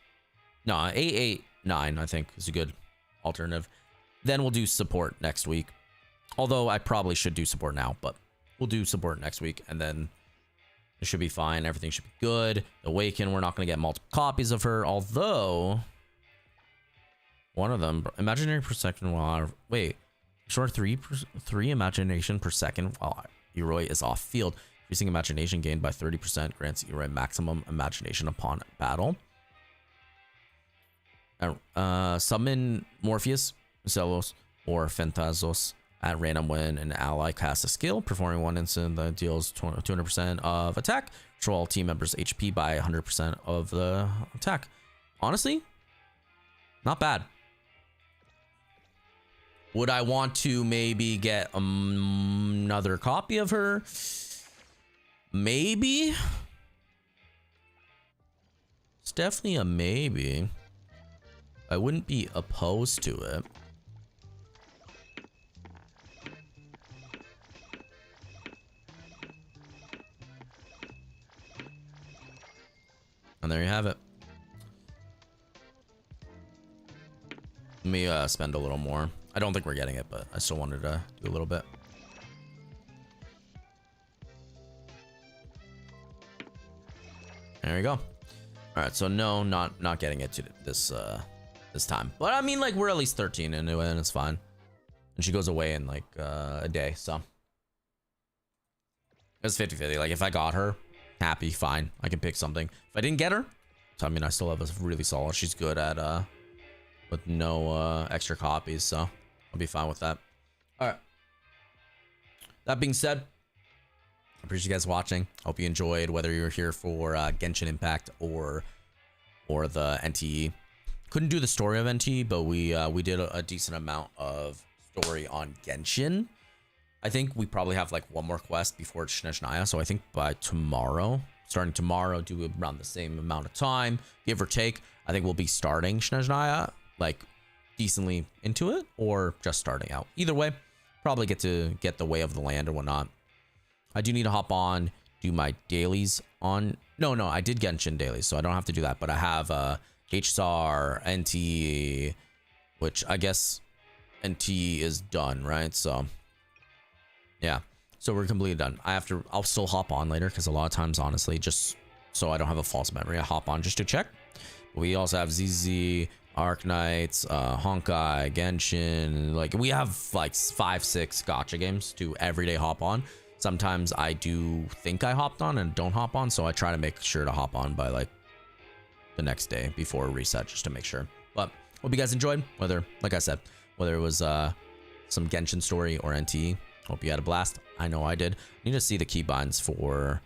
No, 8, 8, 9, I think is a good alternative. Then we'll do support next week. Although I probably should do support now, but we'll do support next week, and then it should be fine. Everything should be good. Awaken, we're not going to get multiple copies of her, although one of them, imaginary per second while, wait, short 3 imagination per second while Eroi is off field. Increasing imagination gained by 30% grants Eroi maximum imagination upon battle. Summon Morpheus, Celos, or Phantazos at random when an ally casts a skill, performing one instant that deals 200% of attack. Control all team members' HP by 100% of the attack. Honestly, not bad. Would I want to maybe get another copy of her? Maybe. It's definitely a maybe. I wouldn't be opposed to it. And there you have it. Let me spend a little more. I don't think we're getting it, but I still wanted to do a little bit. There you go. All right, so no, not getting it to this time. But I mean, like, we're at least 13 anyway, and it's fine. And she goes away in like a day, so it's 50-50. Like, if I got her, happy, fine. I can pick something. If I didn't get her, so I mean, I still have a really solid. She's good at with no extra copies, so I'll be fine with that. All right. That being said, I appreciate you guys watching. Hope you enjoyed, whether you're here for Genshin Impact or the NTE. Couldn't do the story of NTE, but we did a decent amount of story on Genshin. I think we probably have like one more quest before it's Snezhnaya, so I think by tomorrow, starting tomorrow, do around the same amount of time, give or take. I think we'll be starting Snezhnaya like decently into it, or just starting out. Either way, probably get the way of the land or whatnot. I do need to hop on, do my dailies on. No, I did Genshin dailies, so I don't have to do that. But I have HSAR, NTE, which I guess NTE is done, right? So yeah, so we're completely done. I'll still hop on later, because a lot of times, honestly, just so I don't have a false memory, I hop on just to check. We also have ZZ, Arc Knights, Honkai, Genshin. Like, we have like 5-6 gacha games to everyday hop on. Sometimes I do think I hopped on and don't hop on, so I try to make sure to hop on by like the next day before reset, just to make sure. But hope you guys enjoyed, like I said, whether it was some Genshin Story or NTE. Hope you had a blast. I know I did. I need to see the keybinds for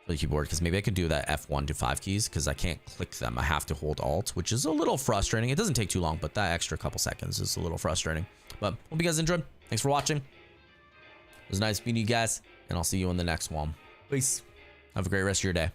for the keyboard, because maybe I could do that F1 to 5 keys because I can't click them. I have to hold Alt, which is a little frustrating. It doesn't take too long, but that extra couple seconds is a little frustrating. But hope you guys enjoyed. Thanks for watching. It was nice meeting you guys, and I'll see you in the next one. Peace. Have a great rest of your day.